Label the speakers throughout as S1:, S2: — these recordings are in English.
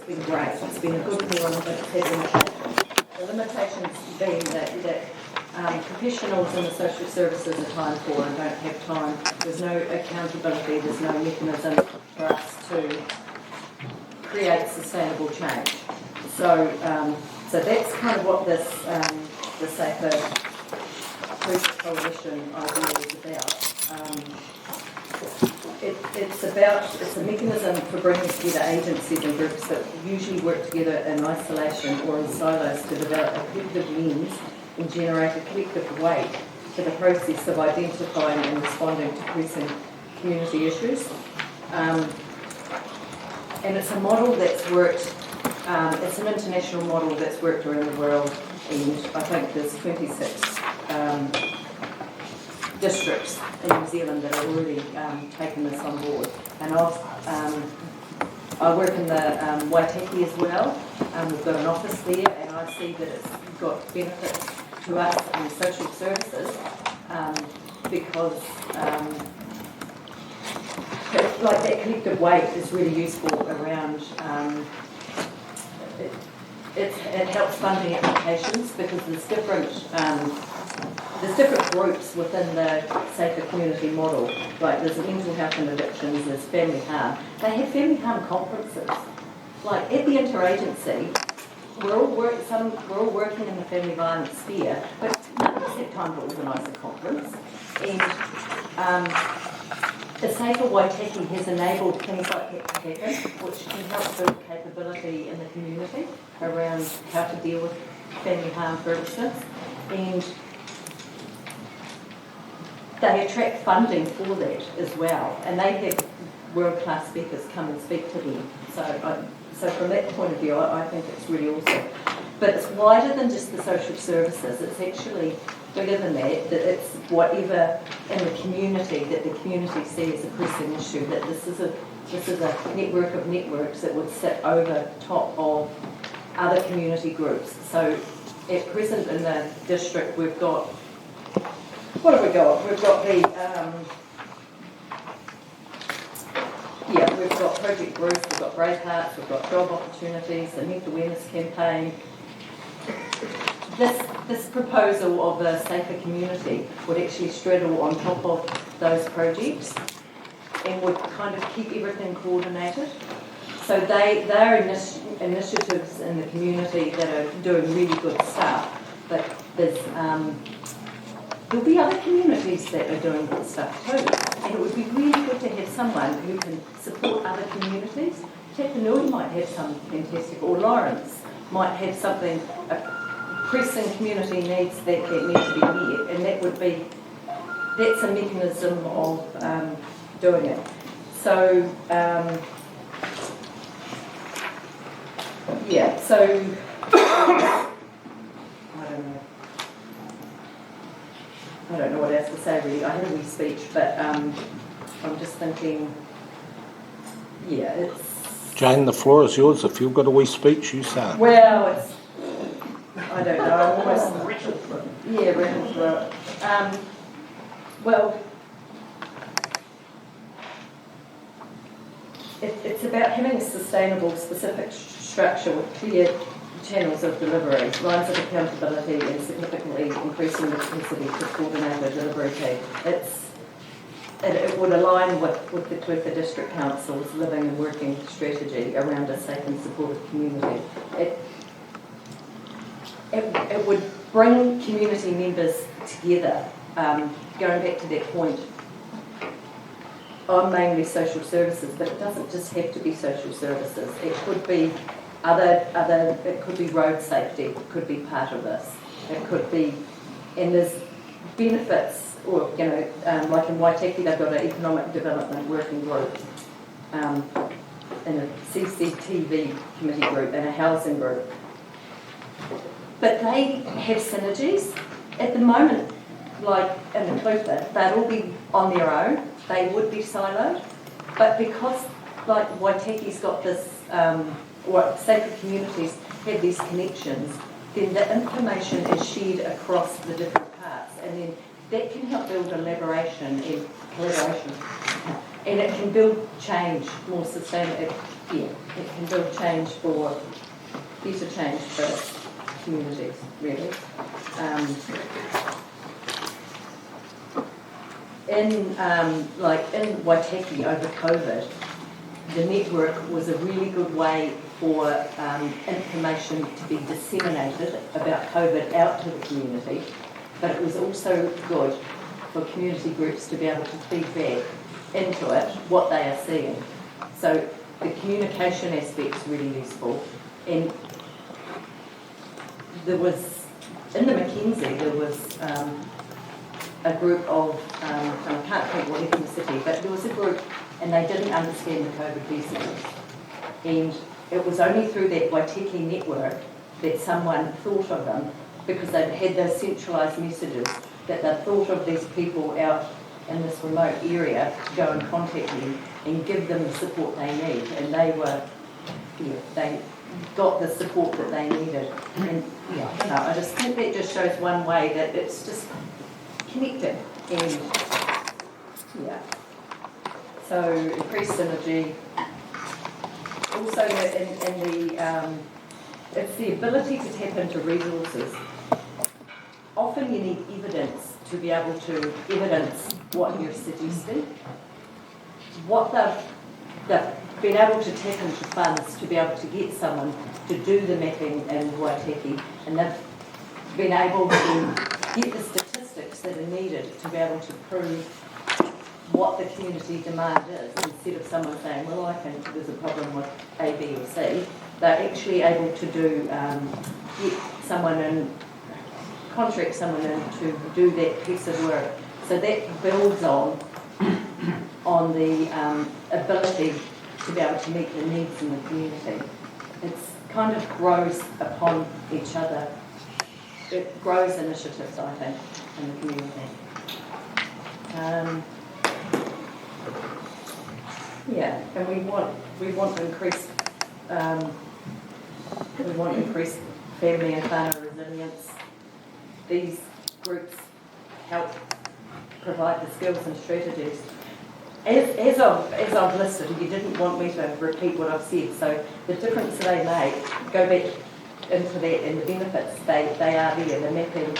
S1: it's been great. It's been a good meal, but it's had limitations. The limitations being that professionals in the social services are time poor and don't have time. There's no accountability, there's no mechanism for us to create sustainable change. So that's kind of what this the Safer Future Coalition idea is about. It's a mechanism for bringing together agencies and groups that usually work together in isolation or in silos to develop a collective lens and generate a collective weight for the process of identifying and responding to pressing community issues. And it's a model that's worked, it's an international model that's worked around the world, and I think there's 26 districts in New Zealand that are already taking this on board. And I work in the Waitaki as well. We've got an office there, and I see that it's got benefits to us in social services because like that collective weight is really useful around it helps funding applications because there's different groups within the Safer Community model. Like there's mental health and addictions, there's family harm. They have family harm conferences. Like at the interagency, we're all working in the family violence sphere, but none of us have time to organise a conference. And the Safer Waitaki has enabled things like that to happen, which can help build capability in the community around how to deal with family harm, for instance. And they attract funding for that as well, and they have world-class speakers come and speak to them. So from that point of view, I think it's really awesome. But it's wider than just the social services. It's actually bigger than that, that it's whatever in the community that the community sees as a pressing issue, that this is a network of networks that would sit over top of other community groups. So at present in the district we've got, what have we got? We've got the, we've got Project Bruce, we've got Bravehearts, we've got job opportunities, the mental awareness campaign. This proposal of a safer community would actually straddle on top of those projects and would kind of keep everything coordinated. So they are initiatives in the community that are doing really good stuff, but there'll be other communities that are doing good stuff too. And it would be really good to have someone who can support other communities. Tapanui might have some fantastic, or Lawrence might have something, pressing community needs that need to be met, and that's a mechanism of doing it. So, I don't know what else to say really. I had a wee speech, but I'm just thinking, it's...
S2: Jane, the floor is yours. If you've got a wee speech, you start.
S1: Well, I don't know, I'm almost... written through it. It's about having a sustainable, specific structure with clear channels of delivery, lines of accountability, and significantly increasing the capacity to coordinate a delivery team. It would align with the Clutha District Council's living and working strategy around a safe and supportive community. It would bring community members together. Going back to that point, I'm mainly social services, but it doesn't just have to be social services. It could be it could be road safety, it could be part of this. It could be, and there's benefits, or like in Waitaki, they've got an economic development working group, and a CCTV committee group, and a housing group. But they have synergies. At the moment, like in the Clutha, they'd all be on their own. They would be siloed. But because like Waitaki's got this, or safer communities have these connections, then the information is shared across the different parts, and then that can help build collaboration, and it can build change more sustainable. yeah, it can build change for, better change for communities, really. In Waitaki over COVID, the network was a really good way for information to be disseminated about COVID out to the community, but it was also good for community groups to be able to feed back into it what they are seeing. So the communication aspect's really useful. And there was, in the Mackenzie, there was a group of, I can't think what ethnicity, but there was a group and they didn't understand the COVID messages. And it was only through that Waitaki network that someone thought of them, because they'd had those centralised messages, that they thought of these people out in this remote area to go and contact them and give them the support they need. And they were, they got the support that they needed. And I don't know, I just think that just shows one way that it's just connected. And so increased synergy. Also it's the ability to tap into resources. Often you need evidence to be able to evidence what you're suggesting. What they've been able to tap into funds to be able to get someone to do the mapping in Waitaki, and they've been able to get the statistics that are needed to be able to prove what the community demand is, instead of someone saying, well, I think there's a problem with A, B or C. They're actually able to do, get someone in, contract someone in to do that piece of work. So that builds on the ability to be able to meet the needs in the community. It's kind of grows upon each other. It grows initiatives, I think, in the community. And we want to increase family and whānau resilience. These groups help provide the skills and strategies. As I've listed, you didn't want me to repeat what I've said, so the difference they make, go back into that, and the benefits, they are there, the mapping,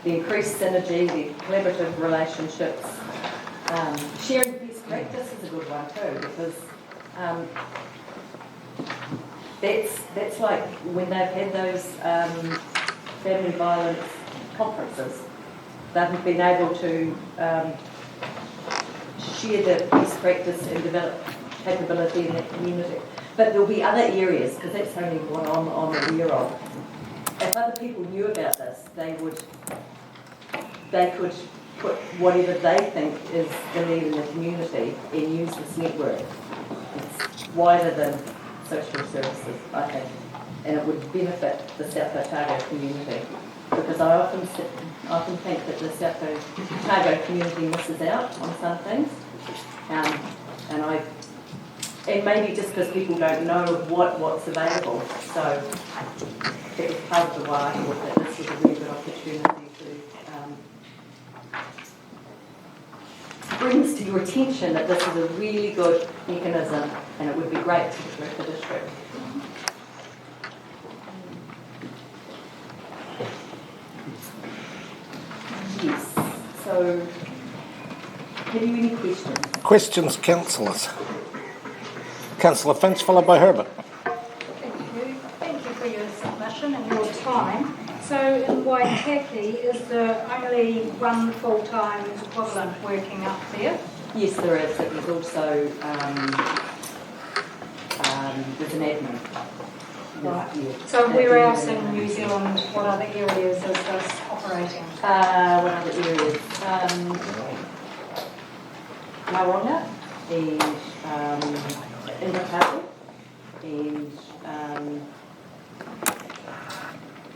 S1: the increased synergy, the collaborative relationships, sharing best practice is a good one too, because that's like when they've had those family violence conferences, they've been able to share the best practice and develop capability in that community. But there'll be other areas, because that's only what I'm aware of. If other people knew about this, they could put whatever they think is the need in the community and use this network. It's wider than social services, I think, and it would benefit the South Otago community, because I often think that the South Otago community misses out on some things, and maybe just because people don't know what's available. So it was part of the why I thought that this was a really good opportunity to brings to your attention that this is a really good mechanism, and it would be great to work the district. Yes. So, have you any questions?
S2: Questions, councillors? Councillor Finch, followed by Herbert.
S3: Thank you for your submission and your time. So in Waitaki, is there only one full-time equivalent working up there?
S1: Yes, there is. There's also there's an admin.
S3: Right. Yeah. So where else in New Zealand, what other areas is this operating?
S1: What other areas? Maronga and Otago and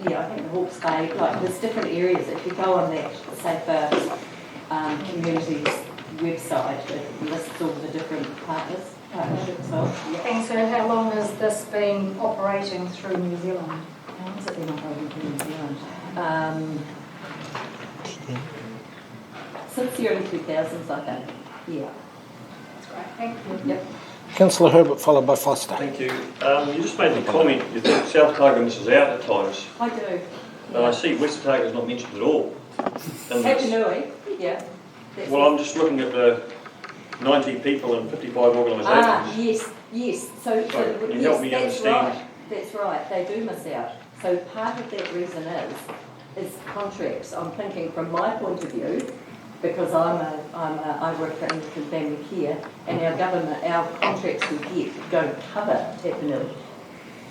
S1: I think the Hawke's Bay, like there's different areas. If you go on that Safer Communities website, it lists all the different partnerships.
S3: And so how long has this been operating through New Zealand?
S1: How long has it been operating through New Zealand? Since the early 2000s, I think. Yeah.
S3: That's great, thank you.
S1: Yep.
S2: Councillor Herbert, followed by Foster.
S4: Thank you. You just made the comment you think South Otago misses out at times.
S1: I do.
S4: And I see West Otago is not mentioned at all. And
S1: Tapanui, yeah.
S4: well, I'm just looking at the 90 people and 55 organisations.
S1: Yes. So
S4: Can you
S1: yes,
S4: help me
S1: that's
S4: understand?
S1: right. That's right. They do miss out. So part of that reason is contracts. I'm thinking from my point of view, because I work for infant and family care, and our contracts we get don't cover Tapanui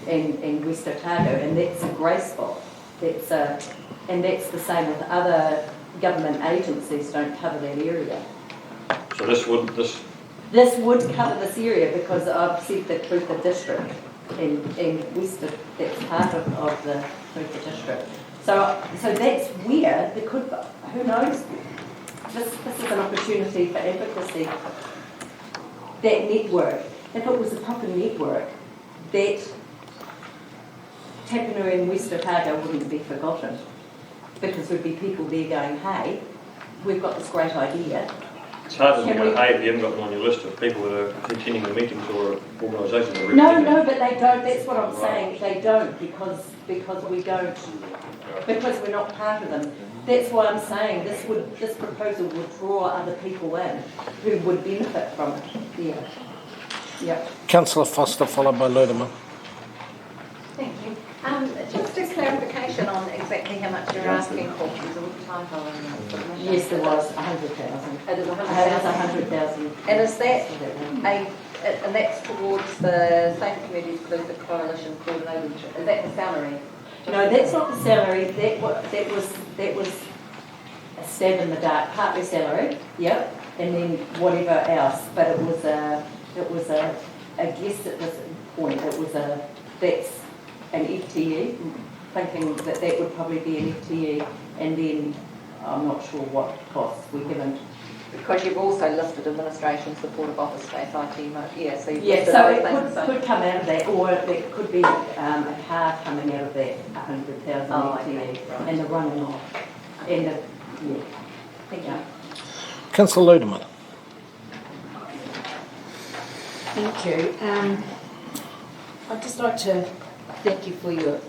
S1: and West Otago, and that's a grey spot. And that's the same with other government agencies don't cover that area.
S4: So this would
S1: cover this area because I've said the Clutha district and West, that's part of the Clutha district. So that's where there could, who knows, this is an opportunity for advocacy. That network, if it was a proper network, that Tapanui and West Otago wouldn't be forgotten, because there'd be people there going, hey, we've got this great idea.
S4: it's hard to go, hey, if you haven't got them on your list of people that are attending the meetings or organisations that are
S1: No, but they don't. That's what I'm saying. They don't because we don't, because we're not part of them. That's why I'm saying this proposal would draw other people in who would benefit from it. Yeah.
S2: Councillor Foster, followed by Ludeman.
S5: Thank you. Just a clarification on exactly how much you're asking for. There's a little typo in the submission.
S1: Yes, there was 100,000.
S5: It is 100,000.
S1: It was 100,000.
S5: And is that and that's towards the Safe Communities Clutha Coalition coordinator? Is that the salary?
S1: No, that's not the salary. That was a stab in the dark. Partly salary, yep, and then whatever else. But it was a I guess at this point that's an FTE. Thinking that would probably be an FTE, and then I'm not sure what costs we're given.
S5: Because you've also listed administration, supportive office space, IT, so you've listed
S1: so
S5: those
S1: it
S5: things.
S1: could come out of that, or it could be a car coming out of that 100,000 FTE,
S5: okay, right.
S1: and the running off, and the
S5: Thank you.
S2: Councillor Ludeman.
S6: Thank you. I'd just like to thank you for your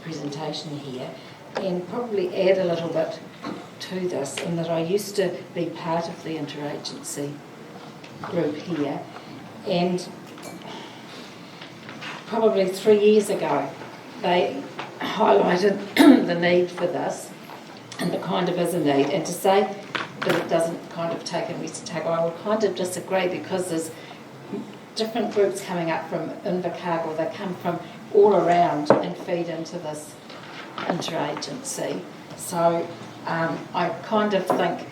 S6: presentation here and probably add a little bit to this, in that I used to be part of the interagency group here, and probably 3 years ago they highlighted the need for this, and the kind of is a need, and to say that it doesn't kind of take in West Otago, I would kind of disagree, because there's different groups coming up from Invercargill. They come from all around and feed into this interagency. So I kind of think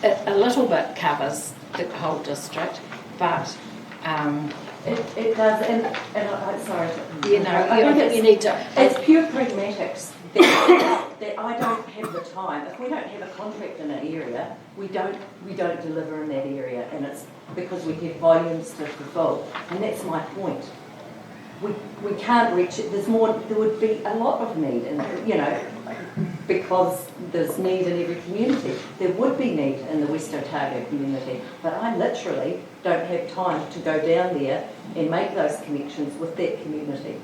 S6: it a little bit covers the whole district, but
S1: it does, and I'm sorry.
S6: I think you need to.
S1: It's pure pragmatics that I don't have the time. If we don't have a contract in an area, we don't deliver in that area, and it's because we have volumes to fulfil, and that's my point. We can't reach it. There would be a lot of need, and because there's need in every community. There would be need in the West Otago community, but I literally don't have time to go down there and make those connections with that community.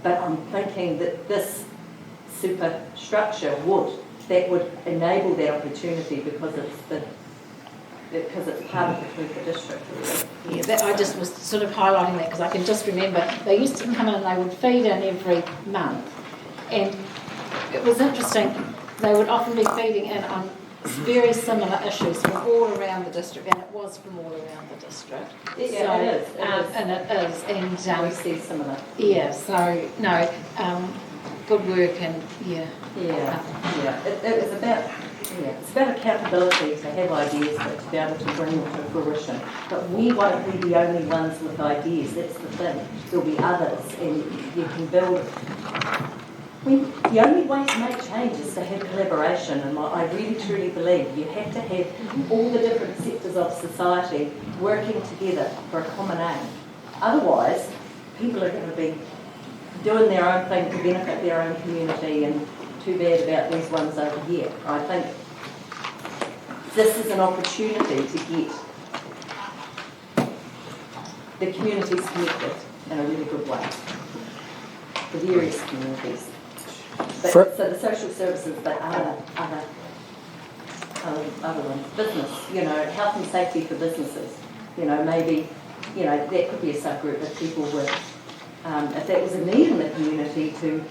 S1: But I'm thinking that this superstructure would enable that opportunity, because it's part of the Clutha district, really.
S6: Yeah, I just was sort of highlighting that because I can just remember they used to come in and they would feed in every month, and it was interesting. They would often be feeding in on very similar issues from all around the district, and it was from all around the district.
S1: Yeah, it is.
S6: And it is, and
S1: we see similar.
S6: Yeah, so no, good work, and
S1: yeah. It was about. Yeah, it's about accountability, to have ideas, but to be able to bring them to fruition. But we won't be the only ones with ideas, that's the thing. There'll be others, and you can build. The only way to make change is to have collaboration, and I really truly believe you have to have all the different sectors of society working together for a common aim. Otherwise, people are going to be doing their own thing to benefit their own community, and too bad about these ones over here. I think this is an opportunity to get the community's connected in a really good way. The various communities. But,
S2: For-
S1: so the social services, but other ones, business, health and safety for businesses, maybe, that could be a subgroup of people with, if that was a need in the community to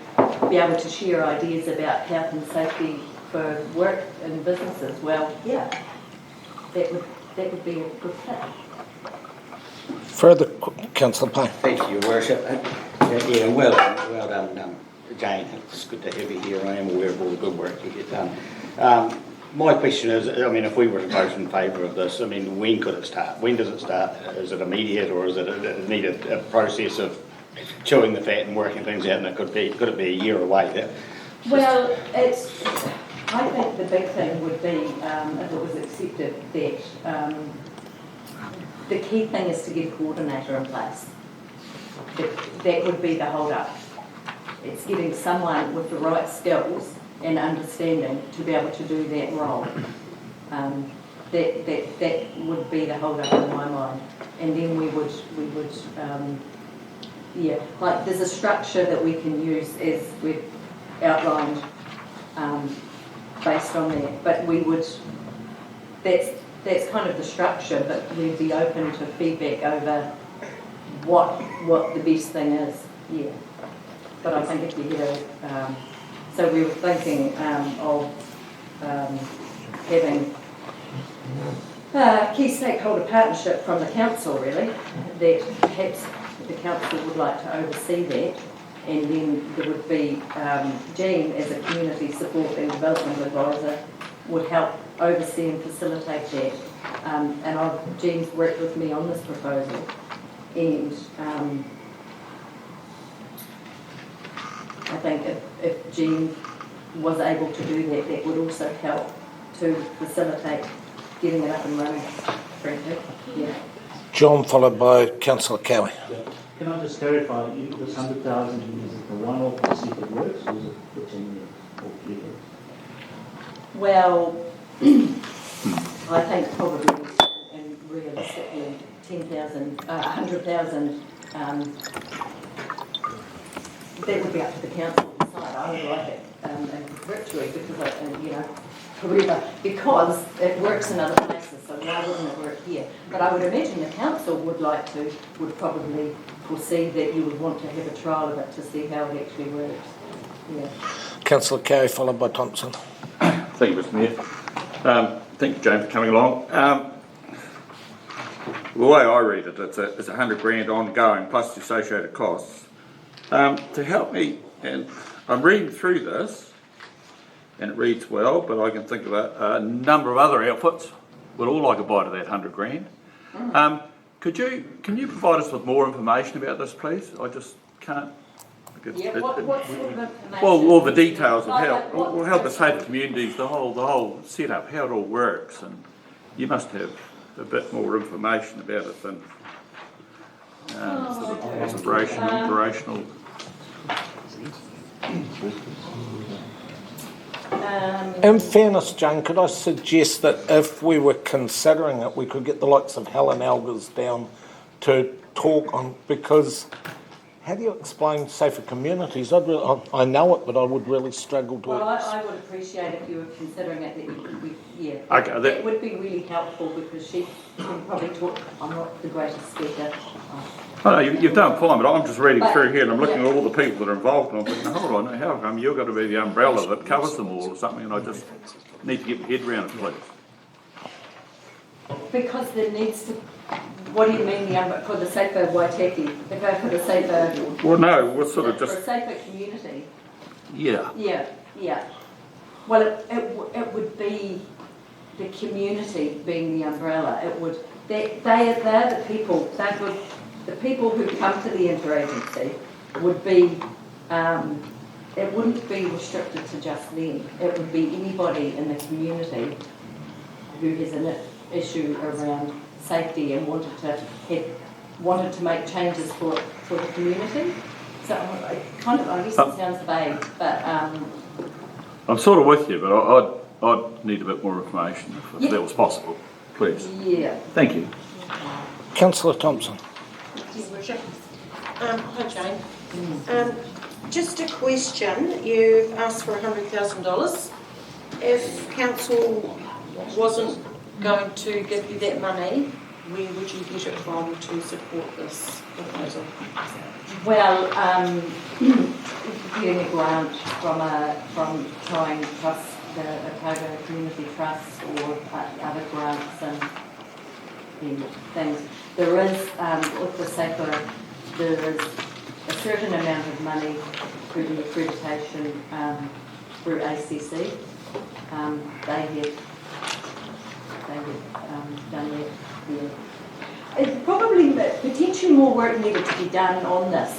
S1: be able to share ideas about health and safety for work and businesses, well, yeah, that would be a good fit.
S2: Further, Councillor Payne.
S7: Thank you, Your Worship. Yeah, well done, Jane. It's good to have you here. I am aware of all the good work you get done. My question is, if we were to vote in favour of this, when could it start? When does it start? Is it immediate, or is it a process of chewing the fat and working things out, and could it be a year away?
S1: Well, I think the big thing would be, if it was accepted, that the key thing is to get a coordinator in place. That would be the hold-up. It's getting someone with the right skills and understanding to be able to do that role. That would be the hold-up in my mind. And then we would there's a structure that we can use as we've outlined based on that. But that's kind of the structure, but we'd be open to feedback over what the best thing is. Yeah. But I think if you had so we were thinking of having key stakeholder partnership from the council, really, that perhaps the council would like to oversee that, and then there would be Jean as a community support and development advisor would help oversee and facilitate that. And Jean's worked with me on this proposal, and I think if Jean was able to do that, that would also help to facilitate getting it up and running, frankly. Yeah.
S2: John, followed by Councillor Cowie.
S8: Can I just clarify, this 100,000, is it the one-off to see if it works, or is it the 10 years altogether?
S1: Well, I think probably, and realistically, 100,000, that would be up to the council to decide. I would like it virtually forever, because it works in other places, so why wouldn't it work here? But I would imagine the council would probably foresee that you would want to have a trial of it to see how it actually works. Yeah.
S2: Councillor Cowie, followed by Thompson.
S9: Thank you, Mr Mayor. Thank you, Jane, for coming along. The way I read it, it's 100 grand ongoing plus the associated costs. To help me, and I'm reading through this, and it reads well, but I can think of a number of other outfits would all like a bite of that 100 grand. Can you provide us with more information about this, please? I just can't.
S1: Yeah, what sort of information?
S9: Well, all the details of how the safe communities, the whole setup, how it all works, and you must have a bit more information about it than operational.
S2: In fairness, Jane, could I suggest that if we were considering it, we could get the likes of Helen Elgers down to talk on, because how do you explain safer communities? I know it, but I would really struggle to. Well,
S1: I would appreciate if you were considering it, that you could,
S9: Okay,
S1: that would be really helpful, because she can probably talk. I'm not the greatest speaker.
S9: Oh, no, you've done fine, but I'm just reading through here and I'm looking at all the people that are involved, and I'm thinking, hold on, how come you've got to be the umbrella that covers them all or something, and I just need to get my head around it, please.
S1: Because there needs to. What do you mean for the safer Waitaki? For the safer.
S9: Well, no, we're sort of
S1: for
S9: just.
S1: a safer community.
S9: Yeah.
S1: Yeah. Well, it would be the community being the umbrella. It would. They're the people. The people who come to the interagency would be. It wouldn't be restricted to just them. It would be anybody in the community who has an issue around safety and wanted to make changes for the community. So I guess it sounds vague, but
S9: I'm sort of with you, but I'd need a bit more information if that was possible, please.
S1: Yeah.
S9: Thank you.
S2: Councillor Thompson.
S10: Georgia. Hi, Jane. Just a question. You've asked for $100,000. If council wasn't going to give you that money, where would you get it from to support this proposal?
S1: Well, getting a grant from Trying Trust, the Otago Community Trust, or other grants and things. There is, with the SAFER, there is a certain amount of money through the accreditation through ACC. They have done that. Yeah. It's probably potentially more work needed to be done on this,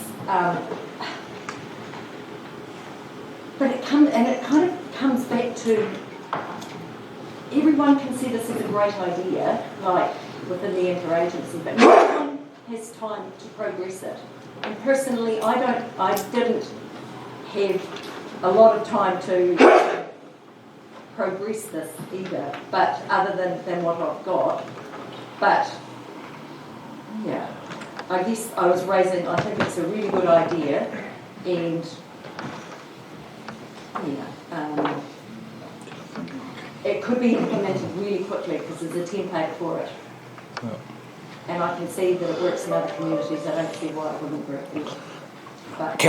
S1: but it kind of comes back to everyone can see this as a great idea, like within the interagency, but no one has time to progress it. And personally, I didn't have a lot of time to progress this either, but other than what I've got. But yeah, I guess I think it's a really good idea, and it could be implemented really quickly because there's a template for it. Yeah. And I can see that it works in other communities. I don't see why it wouldn't work here. But,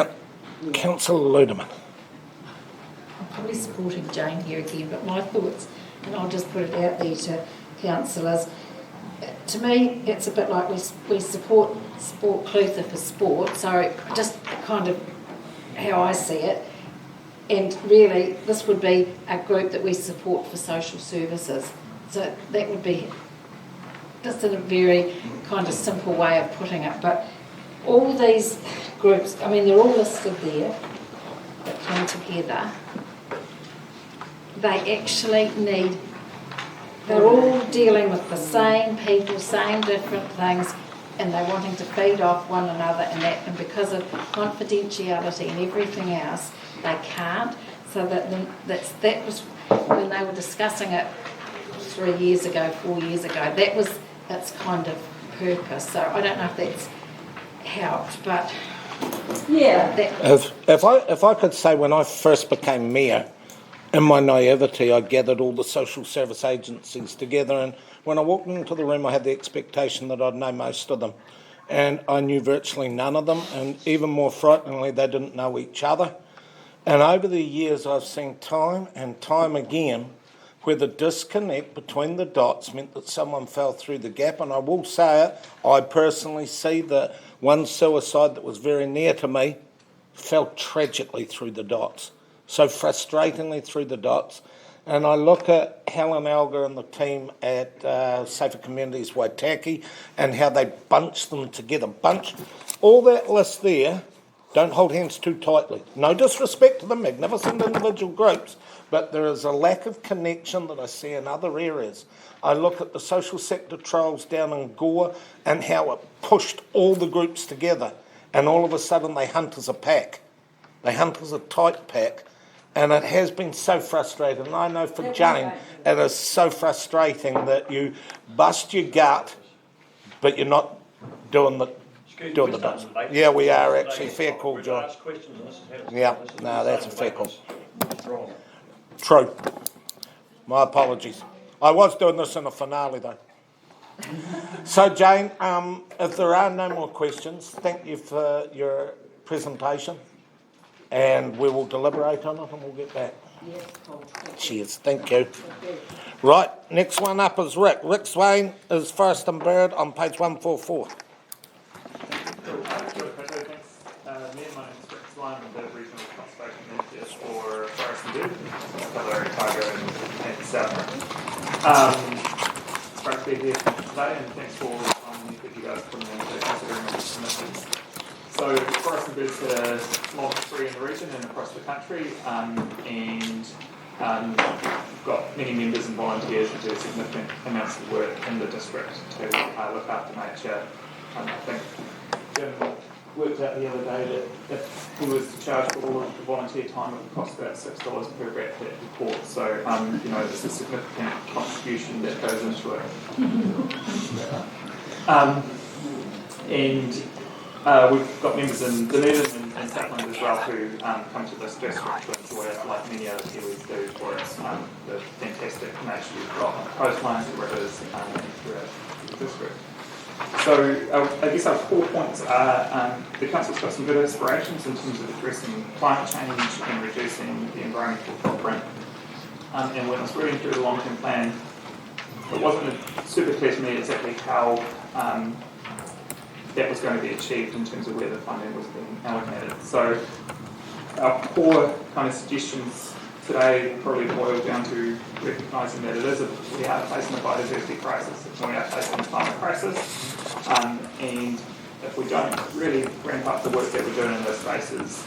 S2: Councillor Ludeman.
S6: I'm probably supporting Jane here again, but my thoughts, and I'll just put it out there to councillors, to me it's a bit like we support Sport Clutha for sport, so just kind of how I see it, and really this would be a group that we support for social services, so that would be just in a very kind of simple way of putting it. But all these groups, I mean, they're all listed there that come together. They actually they're all dealing with the same people, same different things, and they're wanting to feed off one another and because of confidentiality and everything else, they can't. So that was when they were discussing it 3 years ago, 4 years ago, that was its kind of purpose. So I don't know if that's helped, but
S1: yeah.
S2: If I could say, when I first became mayor, in my naivety, I gathered all the social service agencies together, and when I walked into the room, I had the expectation that I'd know most of them, and I knew virtually none of them, and even more frighteningly, they didn't know each other. And over the years, I've seen time and time again where the disconnect between the dots meant that someone fell through the gap. And I will say it, I personally see that one suicide that was very near to me fell tragically through the dots, so frustratingly through the dots. And I look at Helen Elgar and the team at Safer Communities Waitaki and how they bunch them together. All that list there, don't hold hands too tightly. No disrespect to the magnificent individual groups, but there is a lack of connection that I see in other areas. I look at the social sector trials down in Gore and how it pushed all the groups together, and all of a sudden they hunt as a pack. They hunt as a tight pack, and it has been so frustrating. And I know for Jane, it is so frustrating that you bust your gut, but you're not doing the dots. Yeah, we are actually. Fair call, John. Yeah, no, that's a fair call. True. My apologies. I was doing this in a finale, though. So, Jane, if there are no more questions, thank you for your presentation, and we will deliberate on it and we'll get back.
S1: Yes, cool.
S2: Cheers. Thank you. Right, next one up is Rick. Rick Swain is Forest and Bird on page 144.
S11: Me and my name is Rick Swan, I'm the Regional Conservation Manager for Forest and Bird, cover Otago and South. It's great to be here today, and thanks for all the time and effort you guys put into considering my submissions. So Forest and Bird's a long history in the region and across the country, and we've got many members and volunteers who do significant amounts of work in the district to look after nature. I think Jim worked out the other day that if he was to charge for all of the volunteer time, it would cost about $6 per rat that report. So, it's a significant contribution that goes into it. And We've got members in Dunedin and Southland as well who come to this district to enjoy it, like many other Kiwis do, for its the fantastic nature you've got on the coastlines, the rivers, and throughout the district. So I guess our 4 points are the council's got some good aspirations in terms of addressing climate change and reducing the environmental footprint. And when I was reading through the long-term plan, it wasn't super clear to me exactly how that was going to be achieved in terms of where the funding was being allocated. So our core kind of suggestions today probably boil down to recognising that we are facing a biodiversity crisis, and we are facing a climate crisis, and if we don't really ramp up the work that we're doing in those spaces,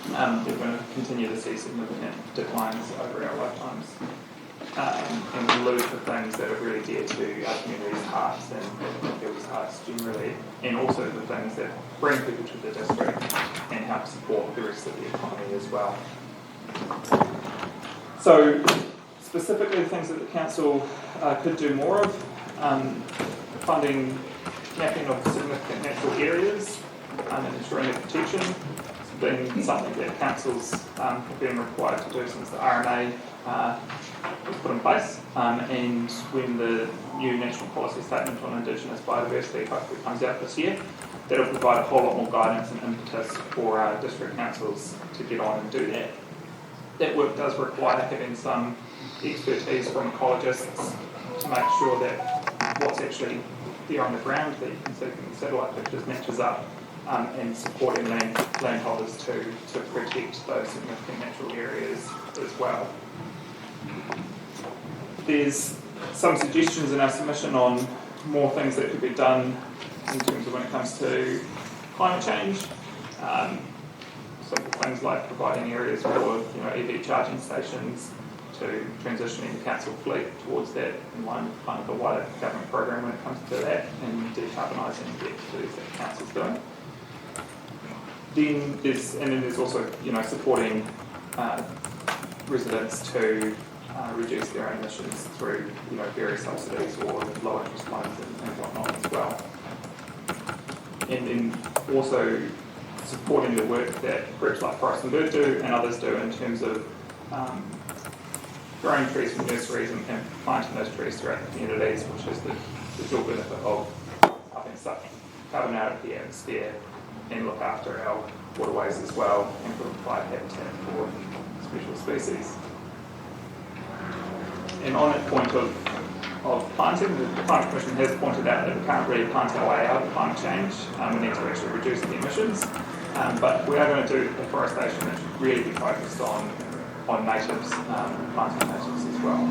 S11: we're going to continue to see significant declines over our lifetimes. And we lose the things that are really dear to our community's hearts and people's hearts generally, and also the things that bring people to the district and help support the rest of the economy as well. So, specifically things that the council could do more of, funding mapping of significant natural areas and ensuring their protection. It's been something that councils have been required to do since the RMA was put in place, and when the new National Policy Statement on Indigenous Biodiversity hopefully comes out this year, that'll provide a whole lot more guidance and impetus for district councils to get on and do that. That work does require having some expertise from ecologists to make sure that what's actually there on the ground that you can see from the satellite pictures matches up, and supporting landholders to protect those significant natural areas as well. There's some suggestions in our submission on more things that could be done in terms of when it comes to climate change. Simple things like providing areas for EV charging stations, to transitioning the council fleet towards that in line with kind of the wider government program when it comes to that, and decarbonising the activities that the council's doing. Then there's also supporting residents to reduce their own emissions through various subsidies or low interest loans and whatnot as well. And then also supporting the work that groups like Forest and Bird do and others do in terms of growing trees from nurseries and planting those trees throughout the communities, which is the dual benefit of helping suck carbon out of the atmosphere and look after our waterways as well and provide habitat for special species. And on that point of planting, the Climate Commission has pointed out that we can't really plant our way out of climate change. We need to actually reduce the emissions, but we are going to do afforestation that should really be focused on natives, planting natives as well.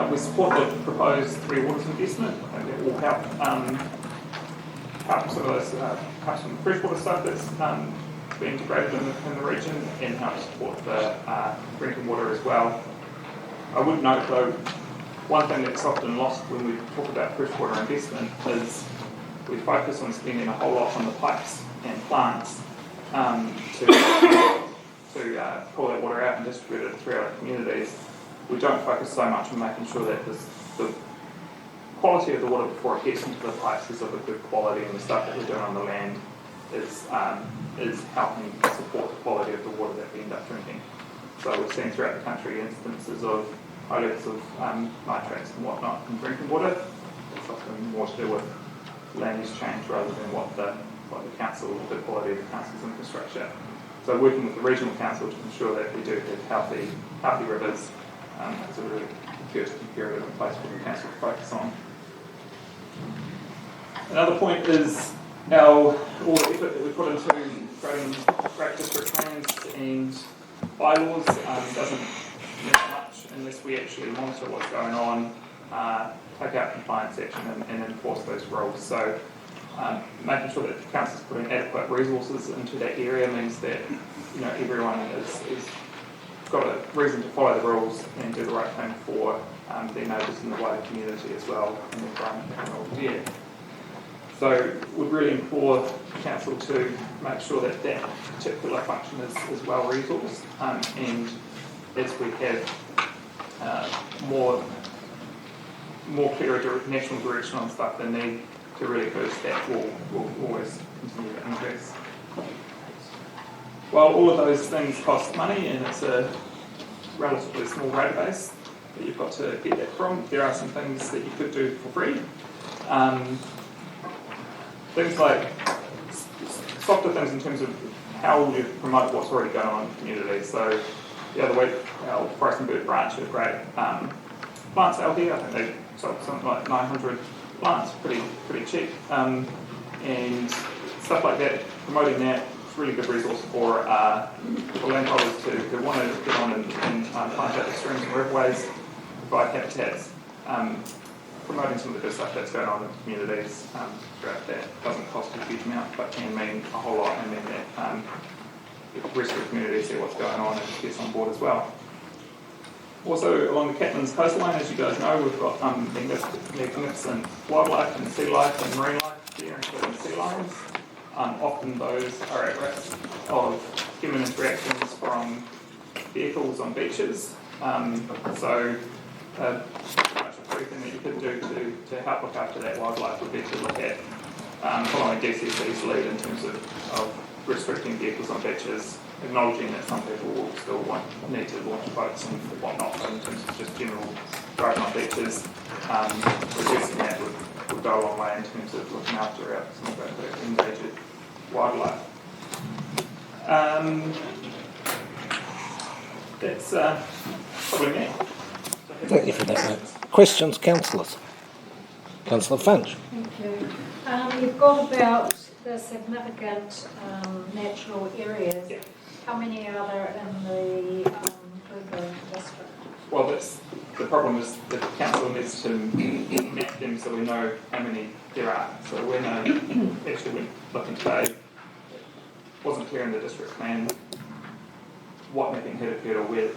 S11: We support the proposed Three Waters investment, and it will help some of those cut some freshwater stuff that's being integrated in the region, and help support the drinking water as well. I would note though, one thing that's often lost when we talk about freshwater investment is we focus on spending a whole lot on the pipes and plants to pull that water out and distribute it throughout our communities. We don't focus so much on making sure that the quality of the water before it gets into the pipes is of a good quality, and the stuff that we're doing on the land is helping support the quality of the water that we end up drinking. So we've seen throughout the country instances of high levels of nitrates and whatnot in drinking water. It's often more to do with land use change rather than what the quality of the council's infrastructure. So working with the regional council to ensure that we do have healthy rivers is a really good imperative in place for the council to focus on. Another point is all the effort that we put into creating great district plans and bylaws doesn't mean much unless we actually monitor what's going on, take out compliance action and enforce those rules. So making sure that the council's putting adequate resources into that area means that everyone is got a reason to follow the rules and do the right thing for their neighbours in the wider community as well, and the environment that we're all dear. So we'd really implore the council to make sure that that particular function is well resourced, and as we have more clearer national direction on stuff, the need to really boost that will always continue to increase. While all of those things cost money and it's a relatively small database that you've got to get that from, there are some things that you could do for free. Things like softer things in terms of how you promote what's already going on in the community. So the other week, our Forest and Bird branch had great plant sale here. I think they sold something like 900 plants, pretty cheap. And stuff like that, promoting that, it's a really good resource for landholders who want to get on and plant out the streams and riverways, provide habitats. Promoting some of the good stuff that's going on in communities throughout that doesn't cost a huge amount, but can mean a whole lot, and mean that the rest of the community see what's going on and gets on board as well. Also, along the Catlins coastline, as you guys know, we've got magnificent wildlife and sea life and marine life here, including sea lions. Often those are at risk of human interactions from vehicles on beaches. So everything that you could do to help look after that wildlife would be to look at following DCC's lead in terms of restricting vehicles on beaches, acknowledging that some people will still need to launch boats and whatnot, but in terms of just general driving on beaches, reducing that would go a long way in terms of looking after some of the endangered wildlife. That's probably me.
S2: Thank you for that, mate. Questions, councillors? Councillor Finch.
S3: Thank you. You've got about the significant natural areas.
S11: Yeah.
S3: How many are there in the Otago district?
S11: Well, the problem is the council needs to map them so we know how many there are. So when I actually went looking today, it wasn't clear in the district plan what mapping had occurred or where it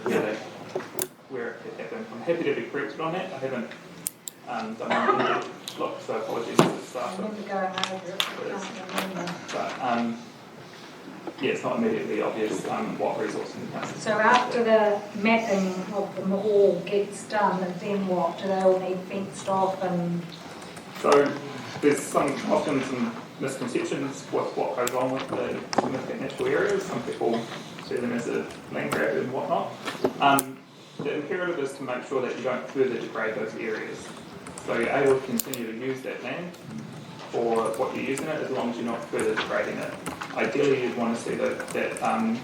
S11: had happened. I'm happy to be corrected on that. I haven't done my look, so apologies to the staff.
S3: I remember going over it, I can't remember.
S11: But yeah, it's not immediately obvious what resources the council.
S3: So after the mapping of them all gets done, and then what? Do they all need fenced off and?
S11: So there's often some misconceptions with what goes on with the significant natural areas. Some people see them as a land grab and whatnot. The imperative is to make sure that you don't further degrade those areas. So you're able to continue to use that land for what you're using it as long as you're not further degrading it. Ideally, you'd want to see that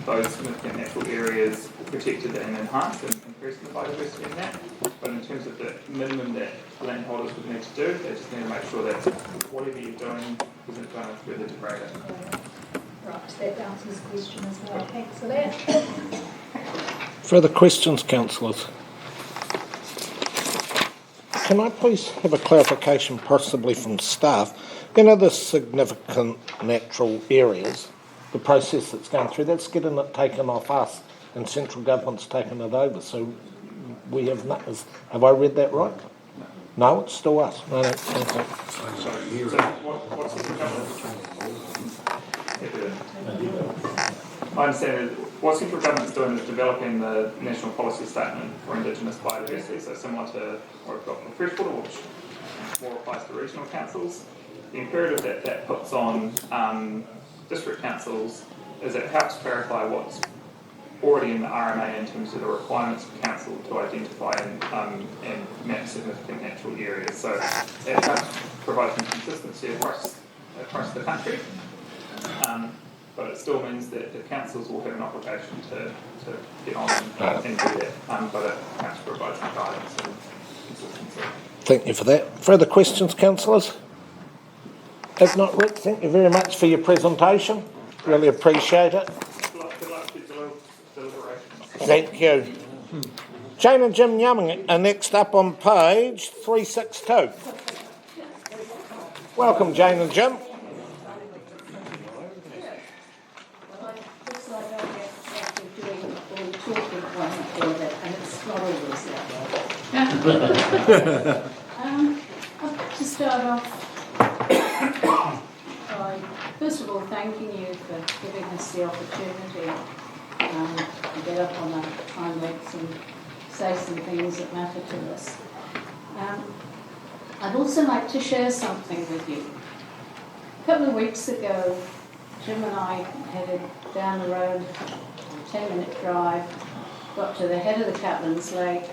S11: those significant natural areas protected and enhanced and increasing the biodiversity in that. But in terms of the minimum that landholders would need to do, they just need to make sure that whatever you're doing isn't going to further degrade it.
S3: Right, that answers the question as well. Thanks for that.
S2: Further questions, councillors? Can I please have a clarification, possibly from staff? You know, the significant natural areas, the process that's going through, that's getting it taken off us, and central government's taken it over. So we have not. Have I read that right? No, it's still us. No, okay.
S11: So what's the I understand that what central government's doing is developing the national policy statement for Indigenous biodiversity, so similar to what we've got for freshwater, which more applies to regional councils. The imperative that puts on district councils is it helps clarify what's already in the RMA in terms of the requirements for council to identify and map significant natural areas. So it helps provide some consistency across the country. But it still means that the councils will have an obligation to get on and do that, but it has to provide some guidance and consistency.
S2: Thank you for that. Further questions, councillors? If not, Rick, thank you very much for your presentation. Really appreciate it.
S11: Good luck with deliberations.
S2: Thank you. Jane and Jim Yumming are next up on page 362. Welcome, Jane and Jim.
S12: I'd like to start off by, first of all, thanking you for giving us the opportunity to get up on our time lapse and say some things that matter to us. I'd also like to share something with you. A couple of weeks ago, Jim and I headed down the road, a 10-minute drive, got to the head of the Captain's Lake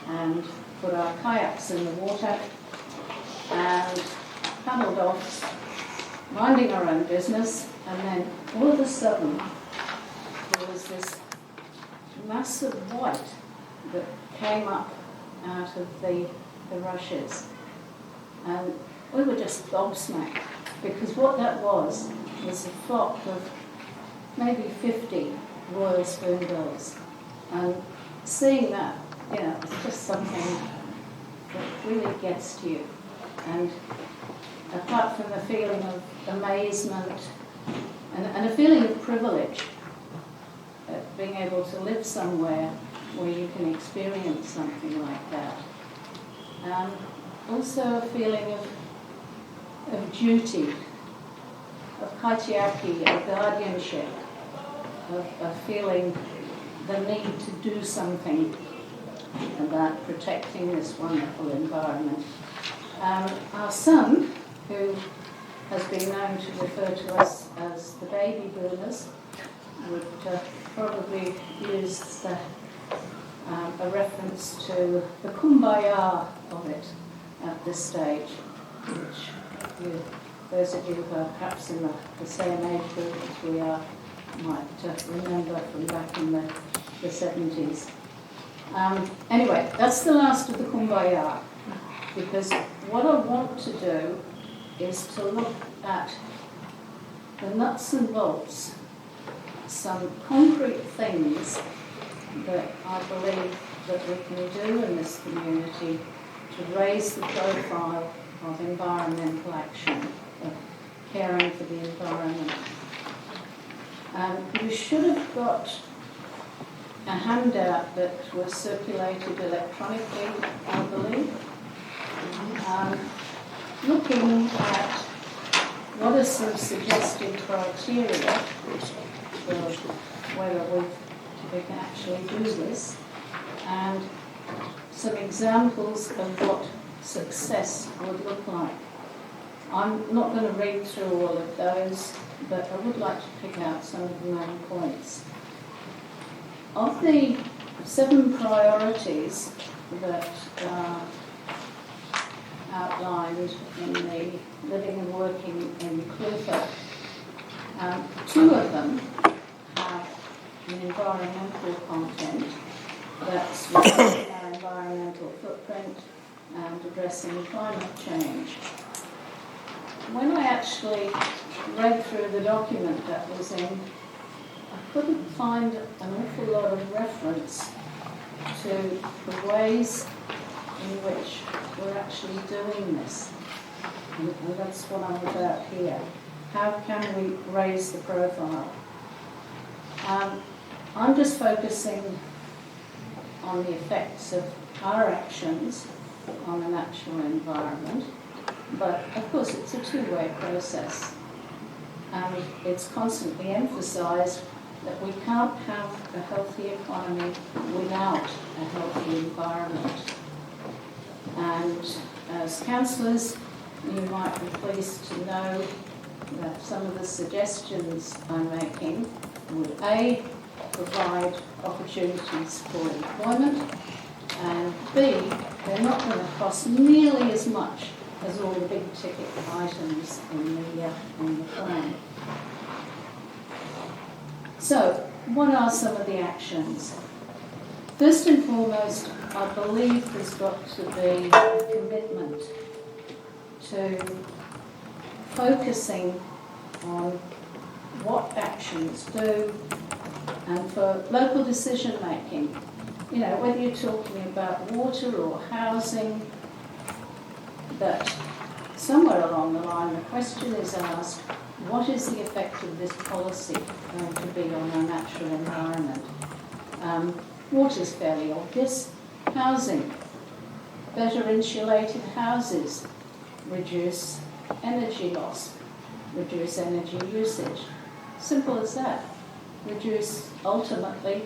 S12: and put our kayaks in the water and paddled off, minding our own business, and then all of a sudden there was this massive white that came up out of the rushes. And we were just gobsmacked, because what that was a flock of maybe 50 royal spoonbills. And seeing that, it's just something that really gets to you. And apart from the feeling of amazement and a feeling of privilege at being able to live somewhere where you can experience something like that. Also a feeling of duty, of kaitiaki, of guardianship, of feeling the need to do something about protecting this wonderful environment. Our son, who has been known to refer to us as the baby boomers, would probably use a reference to the kumbaya of it at this stage, which those of you who are perhaps in the same age group as we are might remember from back in the 70s. Anyway, that's the last of the kumbaya, because what I want to do is to look at the nuts and bolts, some concrete things that I believe that we can do in this community to raise the profile of environmental action, of caring for the environment. You should have got a handout that was circulated electronically, I believe, looking at what are some suggested criteria for whether we can actually do this, and some examples of what success would look like. I'm not going to read through all of those, but I would like to pick out some of the main points. Of the 7 priorities that are outlined in the Living and Working in Clutha, 2 of them have an environmental content. That's reducing our environmental footprint and addressing climate change. When I actually read through the document that was in, I couldn't find an awful lot of reference to the ways in which we're actually doing this. And that's what I'm about here. How can we raise the profile? I'm just focusing on the effects of our actions on the natural environment, but of course it's a 2-way process. And it's constantly emphasised that we can't have a healthy economy without a healthy environment. And as councillors, you might be pleased to know that some of the suggestions I'm making would A, provide opportunities for employment, and B, they're not going to cost nearly as much as all the big ticket items in the plan. So, what are some of the actions? First and foremost, I believe there's got to be a commitment to focusing on what actions do, and for local decision making. Whether you're talking about water or housing, that somewhere along the line the question is asked, what is the effect of this policy going to be on our natural environment? Water's fairly obvious. Housing, better insulated houses, reduce energy loss, reduce energy usage. Simple as that. Reduce, ultimately,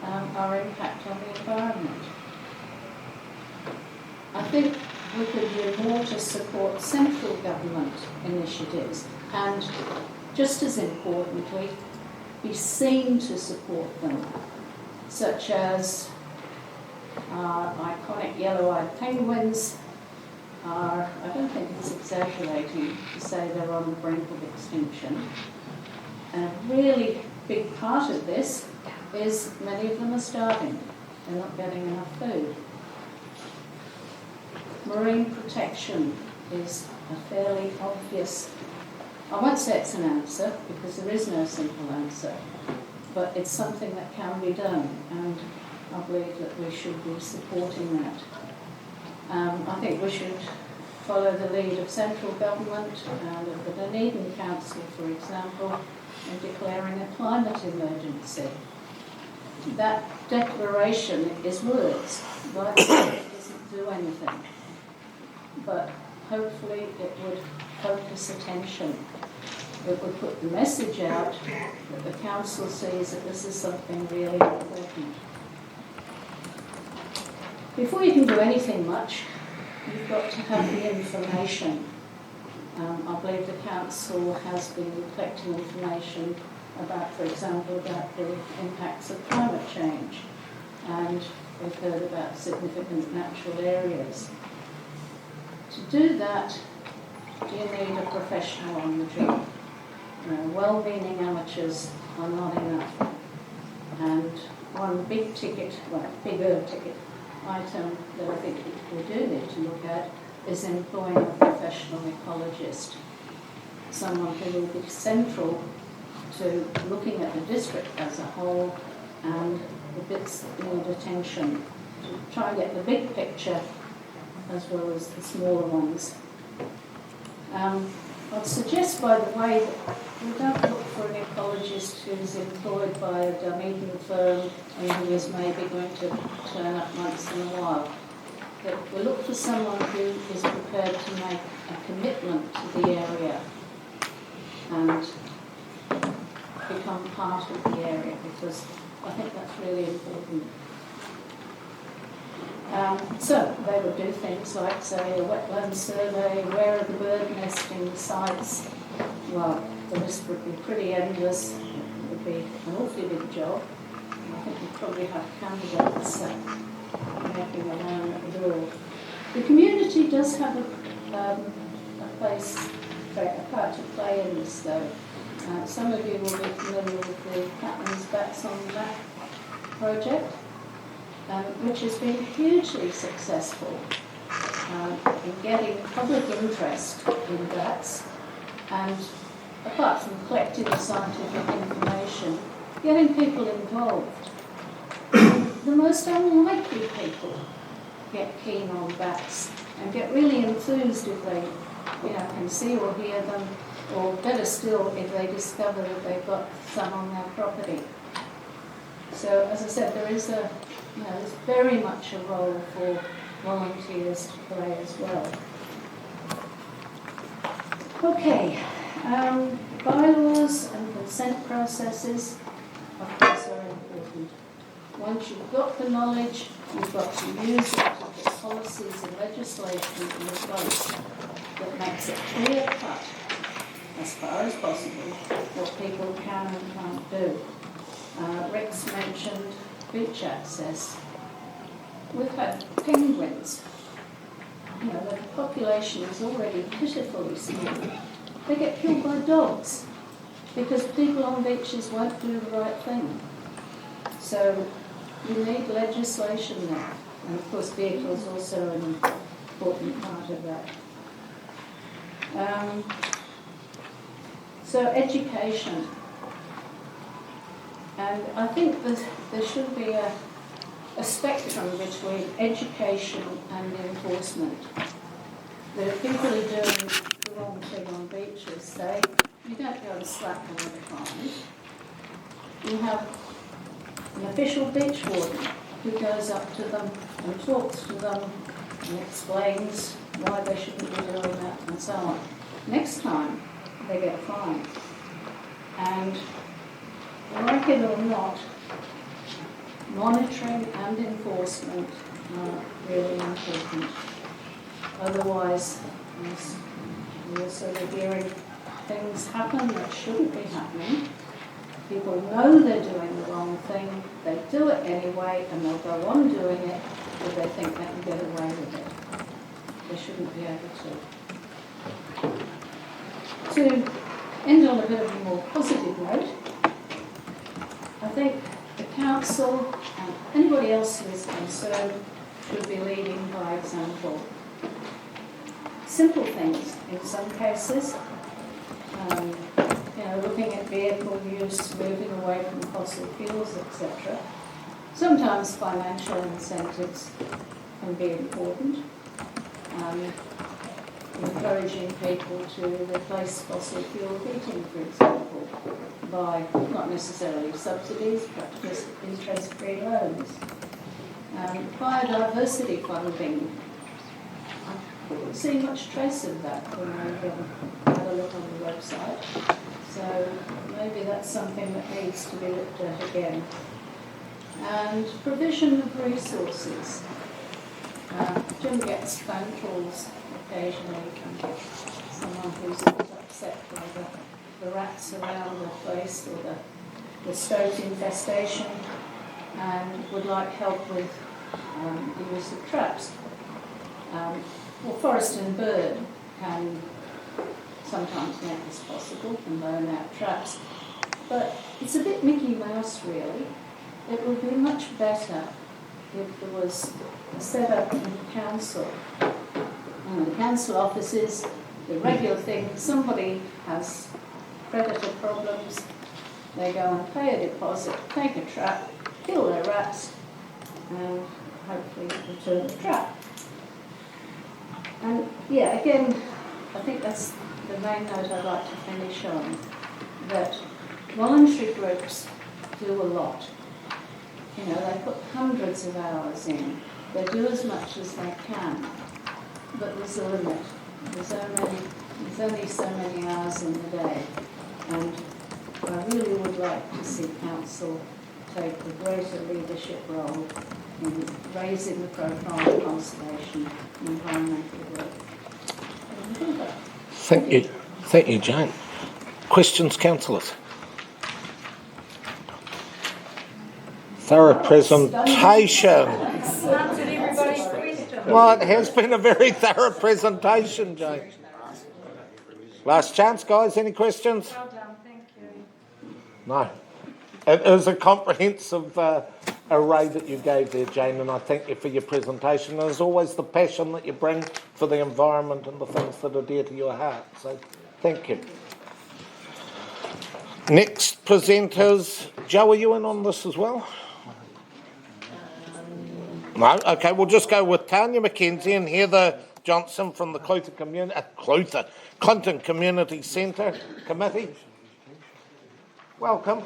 S12: our impact on the environment. I think we could do more to support central government initiatives and, just as importantly, be seen to support them, such as our iconic yellow-eyed penguins are, I don't think it's exaggerating to say they're on the brink of extinction. And a really big part of this is many of them are starving. They're not getting enough food. Marine protection is a fairly obvious, I won't say it's an answer because there is no simple answer, but it's something that can be done, and I believe that we should be supporting that. I think we should follow the lead of central government and of the Dunedin Council, for example, in declaring a climate emergency. That declaration is words, but it doesn't do anything. But hopefully it would focus attention. It would put the message out that the council sees that this is something really important. Before you can do anything much, you've got to have the information. I believe the council has been collecting information about, for example, about the impacts of climate change, and we've heard about significant natural areas. To do that, you need a professional on the job. Well-meaning amateurs are not enough. And one bigger ticket item that I think we do need to look at is employing a professional ecologist, someone who will be central to looking at the district as a whole and the bits that need attention to try and get the big picture as well as the smaller ones. I'd suggest, by the way, that we don't look for an ecologist who's employed by a Dunedin firm and who is maybe going to turn up once in a while. That we look for someone who is prepared to make a commitment to the area and become part of the area, because I think that's really important. So they would do things like, say, a wetland survey, where are the bird nesting sites? Well, the list would be pretty endless. It would be an awfully big job. I think we'd probably have candidates making a line at the door. The community does have a part to play in this, though. Some of you will be familiar with the Captain's Bats on the Back project, which has been hugely successful in getting public interest in bats, and apart from collecting the scientific information, getting people involved. The most unlikely people get keen on bats and get really enthused if they, can see or hear them, or better still, if they discover that they've got some on their property. So, as I said, there's very much a role for volunteers to play as well. Okay, bylaws and consent processes, of course, are important. Once you've got the knowledge, you've got to use it to put policies and legislation in place that makes it clear-cut, as far as possible, what people can and can't do. Rex mentioned beach access. We've had penguins. The population is already pitifully small. They get killed by dogs because people on beaches won't do the right thing. So you need legislation there. And of course vehicles are also an important part of that. So education. And I think that there should be a spectrum between education and enforcement. That if people are doing the wrong thing on beaches, say, you don't go and slap them with a fine. You have an official beach warden who goes up to them and talks to them and explains why they shouldn't be doing that and so on. Next time, they get fined. And like it or not, monitoring and enforcement are really important. Otherwise, we're sort of hearing things happen that shouldn't be happening. People know they're doing the wrong thing, they do it anyway, and they'll go on doing it if they think they can get away with it. They shouldn't be able to. To end on a bit of a more positive note, I think the council and anybody else who is concerned should be leading by example. Simple things in some cases, looking at vehicle use, moving away from fossil fuels, etc. Sometimes financial incentives can be important. Encouraging people to replace fossil fuel heating, for example, by not necessarily subsidies, but just interest-free loans. Biodiversity funding. I didn't see much trace of that when I had a look on the website. So maybe that's something that needs to be looked at again. And provision of resources. Jim gets phone calls occasionally from someone who's a bit upset by the rats around the place or the stoat infestation and would like help with the use of traps. Forest and Bird can sometimes make this possible and loan out traps, but it's a bit Mickey Mouse really. It would be much better if there was a set-up in the council. The council offices, the regular thing, somebody has predator problems, they go and pay a deposit, take a trap, kill their rats, and hopefully return the trap. And yeah, again, I think that's the main note I'd like to finish on, that voluntary groups do a lot. They put hundreds of hours in. They do as much as they can, but there's a limit. There's only so many hours in the day, and I really would like to see council take a greater leadership role in raising the profile of conservation and environmental work.
S2: Thank you, Jane. Questions, councillors? Thorough presentation.
S3: Answered everybody's question.
S2: Well, it has been a very thorough presentation, Jane. Last chance, guys. Any questions?
S3: Well done, thank you.
S2: No. It is a comprehensive array that you gave there, Jane, and I thank you for your presentation. There's always the passion that you bring for the environment and the things that are dear to your heart. So, thank you. Next presenters. Joe, are you in on this as well? No? Okay, we'll just go with Tanya McKenzie and Heather Johnson from the Clinton Community Centre Committee. Welcome.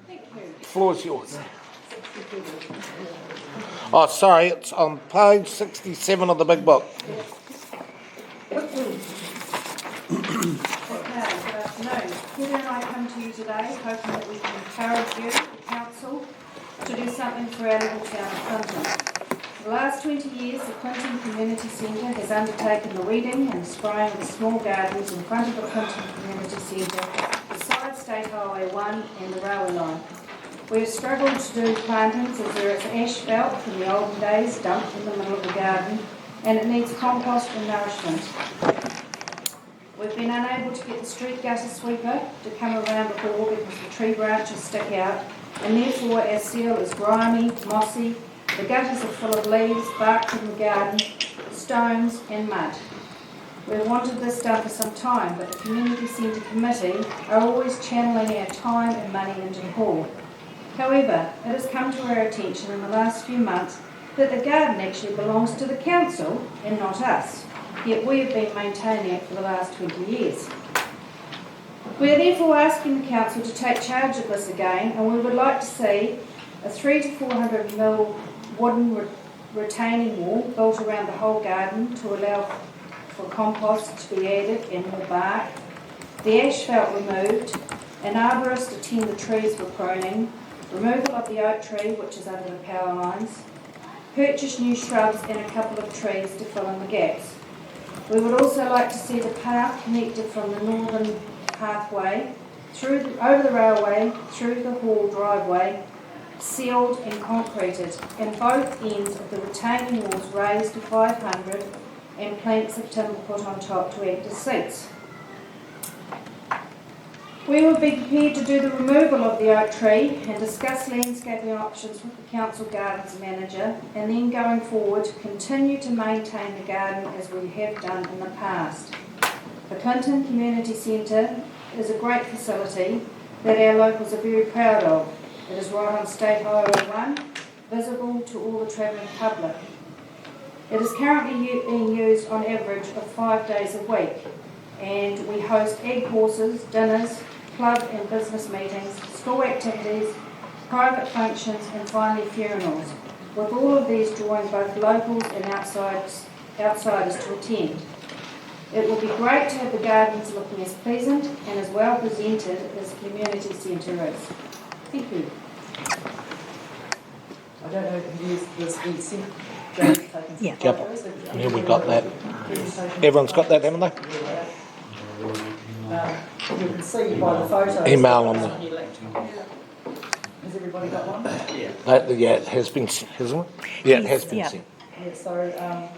S12: Thank you.
S2: The floor's yours. Oh, sorry, it's on page 67 of the big book.
S3: Okay, good afternoon. Heather and I come to you today hoping that we can encourage you, the council, to do something for our little town of Clinton. For the last 20 years, the Clinton Community Centre has undertaken the weeding and spraying of the small gardens in front of the Clinton Community Centre, beside State Highway 1 and the railway line. We have struggled to do plantings as there is asphalt from the olden days dumped in the middle of the garden, and it needs compost and nourishment. We've been unable to get the street gutter sweeper to come around the bore because the tree branches stick out, and therefore our seal is grimy, mossy, the gutters are full of leaves, bark from the garden, stones and mud. We've wanted this done for some time, but the Community Centre Committee are always channeling our time and money into the hall. However, it has come to our attention in the last few months that the garden actually belongs to the council and not us, yet we have been maintaining it for the last 20 years. We are therefore asking the council to take charge of this again, and we would like to see a 300 to 400 mil wooden retaining wall built around the whole garden to allow for compost to be added and more bark, the asphalt removed, an arborist to tend the trees we're pruning, removal of the oak tree which is under the power lines, purchase new shrubs and a couple of trees to fill in the gaps. We would also like to see the path connected from the northern pathway over the railway, through the hall driveway, sealed and concreted, and both ends of the retaining walls raised to 500 and planks of timber put on top to act as seats. We would be prepared to do the removal of the oak tree and discuss landscaping options with the council gardens manager, and then going forward continue to maintain the garden as we have done in the past. The Clinton Community Centre is a great facility that our locals are very proud of. It is right on State Highway 1, visible to all the travelling public. It is currently being used on average of 5 days a week, and we host egg horses, dinners, club and business meetings, school activities, private functions, and finally funerals, with all of these drawing both locals and outsiders to attend. It will be great to have the gardens looking as pleasant and as well presented as the community centre is. Thank you.
S13: I don't know if there's been sent. Yep.
S2: Yeah, we got that. Everyone's got that, haven't they?
S13: You can see by the photos.
S2: Email on the.
S13: Has everybody got one?
S2: Yeah, it has been, hasn't it? Yeah, it has been sent.
S13: Yeah, so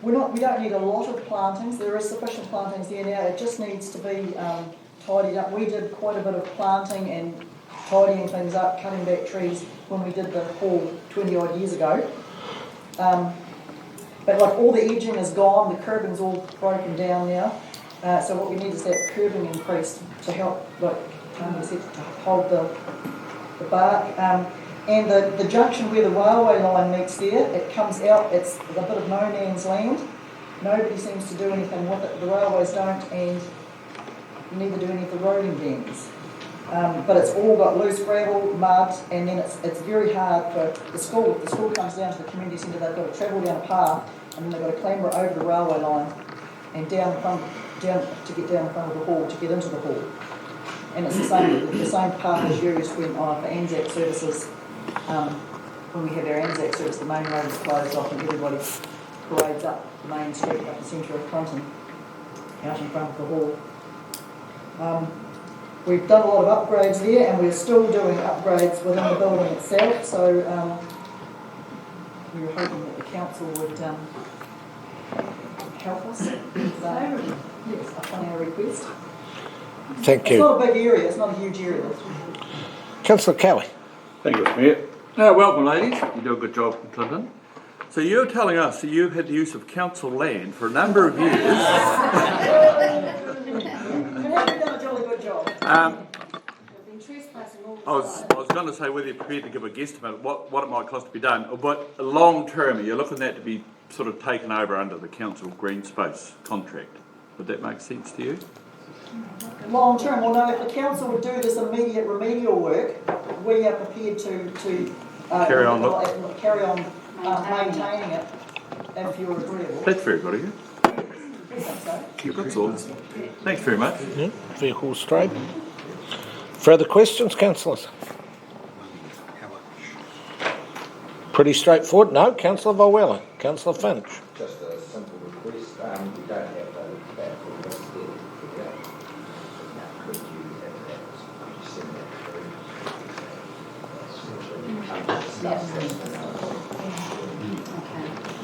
S13: we don't need a lot of plantings. There is sufficient plantings there now. It just needs to be tidied up. We did quite a bit of planting and tidying things up, cutting back trees when we did the hall 20 odd years ago. But like all the edging is gone, the curbing's all broken down now. So what we need is that curbing increased to help, like Tony said, to hold the bark. And the junction where the railway line meets there, it comes out, it's a bit of no man's land. Nobody seems to do anything with it. The railways don't, and neither do any of the roading dams. But it's all got loose gravel, mud, and then it's very hard for the school. If the school comes down to the community centre, they've got to travel down a path, and then they've got to clamber over the railway line and down to get down in front of the hall, to get into the hall. And it's the same path as used when for Anzac services. When we have our Anzac service, the main road is closed off and everybody parades up the main street, up the centre of Clinton, out in front of the hall. We've done a lot of upgrades there, and we're still doing upgrades within the building itself, so we were hoping that the council would help us upon our request.
S2: Thank you.
S13: It's not a big area, it's not a huge area.
S2: Councillor Cowie.
S9: Thank you, Mr. Mayor. Welcome, ladies. You do a good job in Clinton. So you're telling us that you've had the use of council land for a number of years.
S13: You have done a jolly good job.
S9: I was going to say whether you're prepared to give a guesstimate what it might cost to be done, but long term, you're looking at that to be sort of taken over under the council green space contract. Would that make sense to you?
S13: Long term, well, no, if the council would do this immediate remedial work, we are prepared to
S9: carry on
S13: maintaining it if you're agreeable.
S9: That's very good of you. That's all. Thanks very much.
S2: Yeah, vehicle straight. Further questions, councillors? Pretty straightforward. No, Councillor Volwella. Councillor Finch.
S14: Just a simple request. We don't have to look back for this there. Could you have that? Could you send that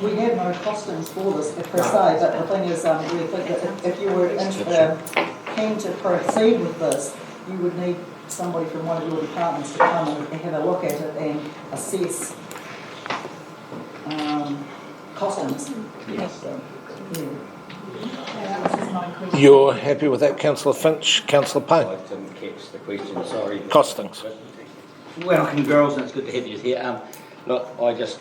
S14: through?
S13: We have no costings for this per se, but the thing is, we think that if you were keen to proceed with this, you would need somebody from one of your departments to come and have a look at it and assess costings.
S14: Yes.
S2: You're happy with that, Councillor Finch? Councillor Payne?
S7: I didn't catch the question, sorry.
S2: Costings.
S7: Welcome, girls, and it's good to have you here. Look, I just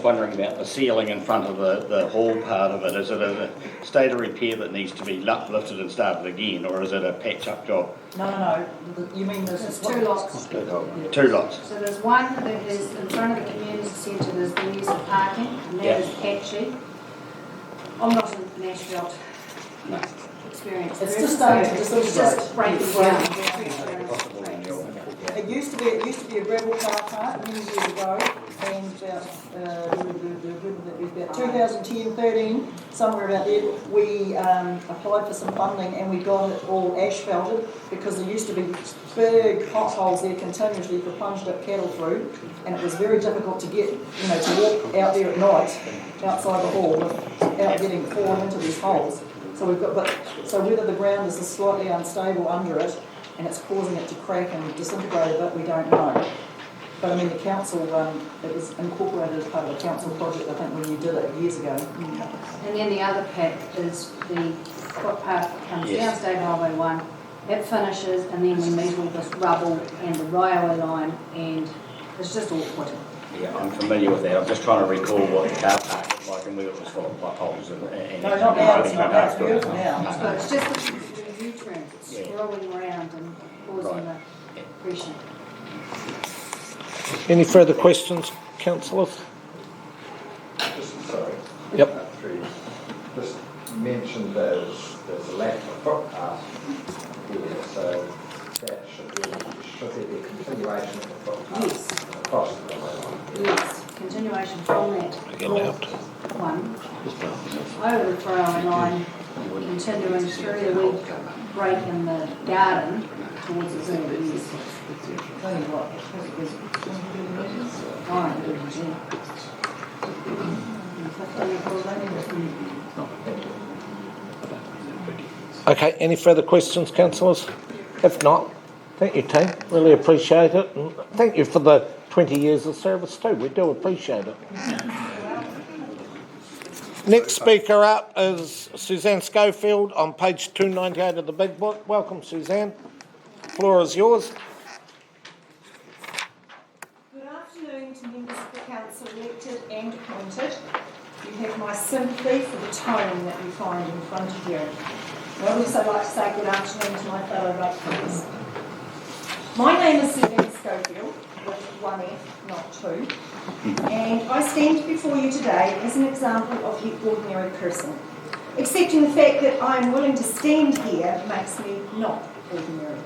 S7: wondering about the ceiling in front of the hall part of it. Is it a state of repair that needs to be lifted and started again, or is it a patch-up job?
S13: No. You mean there's
S3: two lots.
S7: Two lots.
S3: So there's one that is in front of the community centre, there's the use of parking, and that is patchy. I'm not an asphalt experience.
S13: It's just starting to
S3: disintegrate. It's just breaking down.
S13: It used to be a gravel car park many years ago, and about 2010-13, somewhere about there, we applied for some funding and we got it all asphalted because there used to be big potholes there continuously for plunged up cattle through, and it was very difficult to get, to walk out there at night outside the hall without getting fallen into these holes. So whether the ground is slightly unstable under it and it's causing it to crack and disintegrate a bit, we don't know. But I mean, the council, it was incorporated as part of the council project, I think, when you did it years ago.
S12: And then the other pack is the footpath that comes down State Highway 1, it finishes, and then we meet all this rubble and the railway line, and it's just awkward.
S7: Yeah, I'm familiar with that. I'm just trying to recall what the car park looked like and whether it was full of potholes.
S13: No, not now, it's not now, it's beautiful now.
S12: So it's just the U-turns, it's swirling around and causing the pressure.
S2: Any further questions, councillors?
S14: Sorry.
S2: Yep.
S14: Just mentioned there's a lack of footpath here, so that should there be a continuation of the footpath across the railway line?
S12: Yes, continuation from that north one over the railway line, continuing through the wee break in the garden towards the zoo.
S2: Okay, any further questions, councillors? If not, thank you, team. Really appreciate it. And thank you for the 20 years of service too. We do appreciate it. Next speaker up is Suzanne Schofield on page 298 of the big book. Welcome, Suzanne. The floor is yours.
S3: Good afternoon to members of the council, elected and appointed. You have my sympathy for the tone that you find in front of you. I'd also like to say good afternoon to my fellow Bravehearts. My name is Suzanne Schofield, with one F, not two, and I stand before you today as an example of the ordinary person, accepting the fact that I am willing to stand here makes me not ordinary,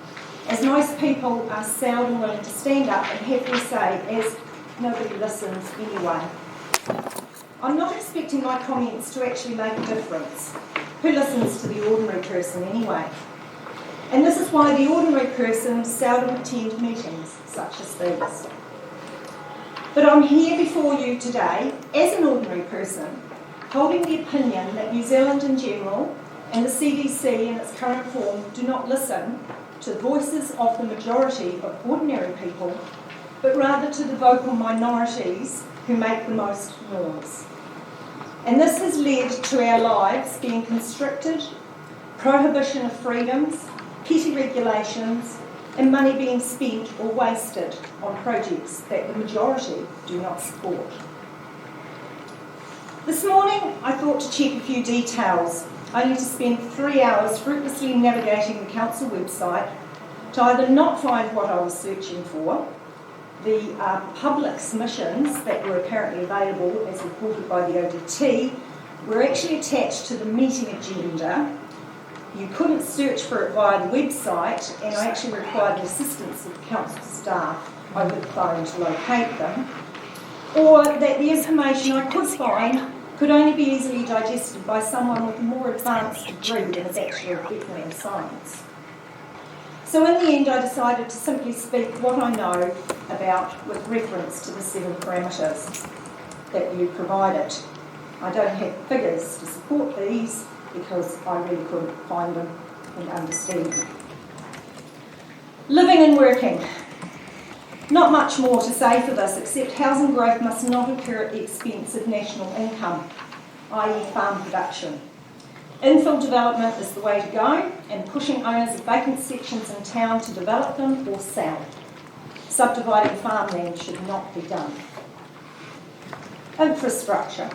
S3: as most people are seldom willing to stand up and have their say, as nobody listens anyway. I'm not expecting my comments to actually make a difference. Who listens to the ordinary person anyway? And this is why the ordinary person seldom attend meetings such as these. But I'm here before you today as an ordinary person, holding the opinion that New Zealand in general and the CDC in its current form do not listen to the voices of the majority of ordinary people, but rather to the vocal minorities who make the most noise. And this has led to our lives being constricted, prohibition of freedoms, petty regulations, and money being spent or wasted on projects that the majority do not support. This morning I thought to check a few details, only to spend 3 hours fruitlessly navigating the council website to either not find what I was searching for, the public submissions that were apparently available as reported by the ODT were actually attached to the meeting agenda. You couldn't search for it via the website, and I actually required the assistance of the council staff over the phone to locate them, or that the information I could find could only be easily digested by someone with a more advanced degree than a Bachelor of Veterinary in Science. So in the end, I decided to simply speak what I know about with reference to the 7 parameters that you provided. I don't have figures to support these because I really couldn't find them and understand them. Living and working. Not much more to say for this, except housing growth must not occur at the expense of national income, i.e. farm production. Infill development is the way to go, and pushing owners of vacant sections in town to develop them or sell. Subdividing farmland should not be done. Infrastructure.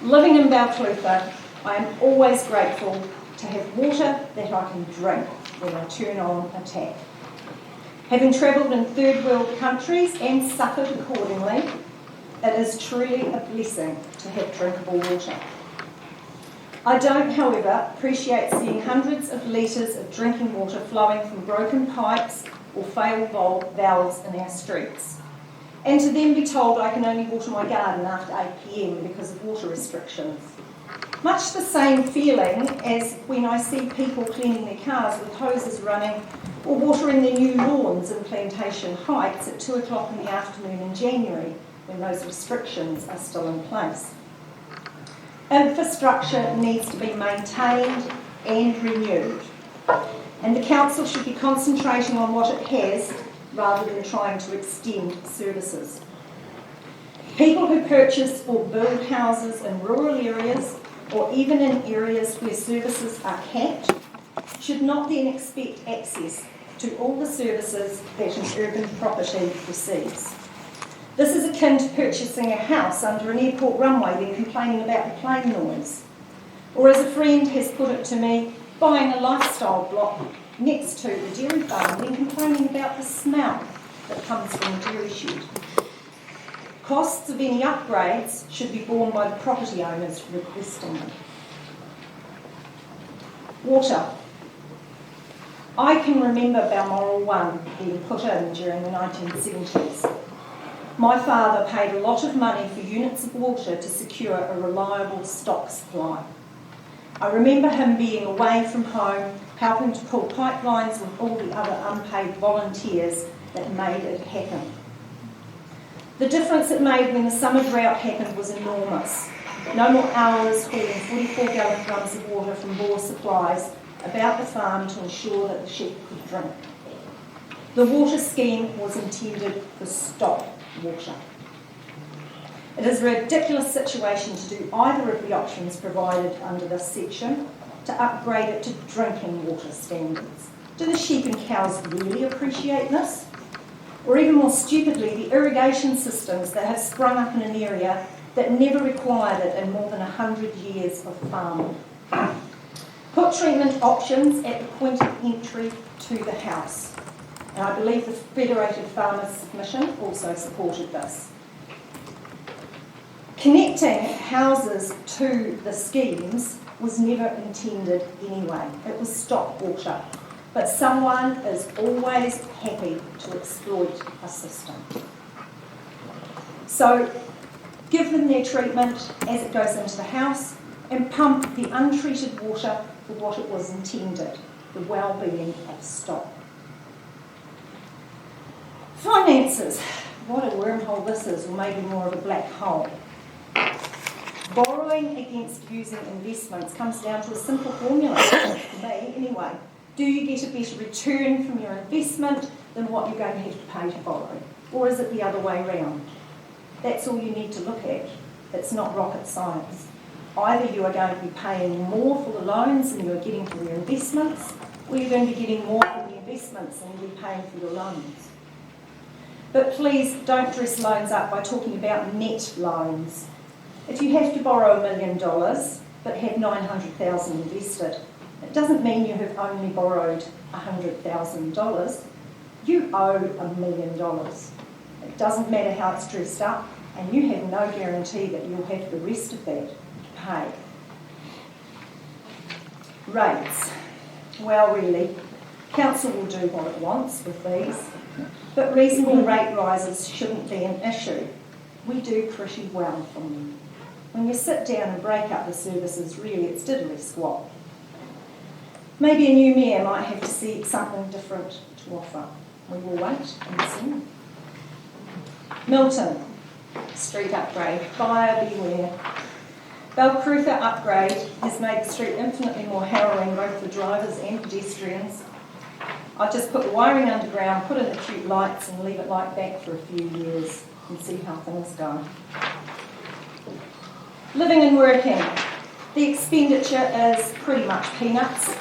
S3: Living in Balclutha, I am always grateful to have water that I can drink when I turn on a tap. Having travelled in third world countries and suffered accordingly, it is truly a blessing to have drinkable water. I don't, however, appreciate seeing hundreds of litres of drinking water flowing from broken pipes
S15: or failed valves in our streets. And to then be told I can only water my garden after 8 p.m. because of water restrictions. Much the same feeling as when I see people cleaning their cars with hoses running or watering their new lawns in Plantation Heights at 2 o'clock in the afternoon in January when those restrictions are still in place. Infrastructure needs to be maintained and renewed, and the council should be concentrating on what it has rather than trying to extend services. People who purchase or build houses in rural areas or even in areas where services are capped should not then expect access to all the services that an urban property receives. This is akin to purchasing a house under an airport runway then complaining about the plane noise. Or as a friend has put it to me, buying a lifestyle block next to the dairy farm then complaining about the smell that comes from the dairy shed. Costs of any upgrades should be borne by the property owners requesting them. Water. I can remember Balmoral 1 being put in during the 1970s. My father paid a lot of money for units of water to secure a reliable stock supply. I remember him being away from home, helping to pull pipelines with all the other unpaid volunteers that made it happen. The difference it made when the summer drought happened was enormous. No more hours hauling 44-gallon drums of water from bore supplies about the farm to ensure that the sheep could drink. The water scheme was intended for stock water. It is a ridiculous situation to do either of the options provided under this section to upgrade it to drinking water standards. Do the sheep and cows really appreciate this? Or even more stupidly, the irrigation systems that have sprung up in an area that never required it in more than 100 years of farming. Put treatment options at the point of entry to the house. And I believe the Federated Farmers Submission also supported this. Connecting houses to the schemes was never intended anyway. It was stock water. But someone is always happy to exploit a system. So give them their treatment as it goes into the house and pump the untreated water for what it was intended, the well-being of stock. Finances. What a wormhole this is, or maybe more of a black hole. Borrowing against using investments comes down to a simple formula, for me anyway. Do you get a better return from your investment than what you're going to have to pay to borrow? Or is it the other way round? That's all you need to look at. It's not rocket science. Either you are going to be paying more for the loans than you're getting for your investments, or you're going to be getting more for the investments than you'll be paying for your loans. But please don't dress loans up by talking about net loans. If you have to borrow $1 million but have $900,000 invested, it doesn't mean you have only borrowed $100,000. You owe $1 million. It doesn't matter how it's dressed up, and you have no guarantee that you'll have the rest of that to pay. Rates. Well, really, council will do what it wants with these, but reasonable rate rises shouldn't be an issue. We do pretty well from them. When you sit down and break up the services, really it's diddly squat. Maybe a new mayor might have to see something different to offer. We will wait and see. Milton, street upgrade, buyer beware. Balcrutha upgrade has made the street infinitely more harrowing both for drivers and pedestrians. I'll just put the wiring underground, put in the cute lights and leave it like that for a few years and see how things go. Living and working. The expenditure is pretty much peanuts,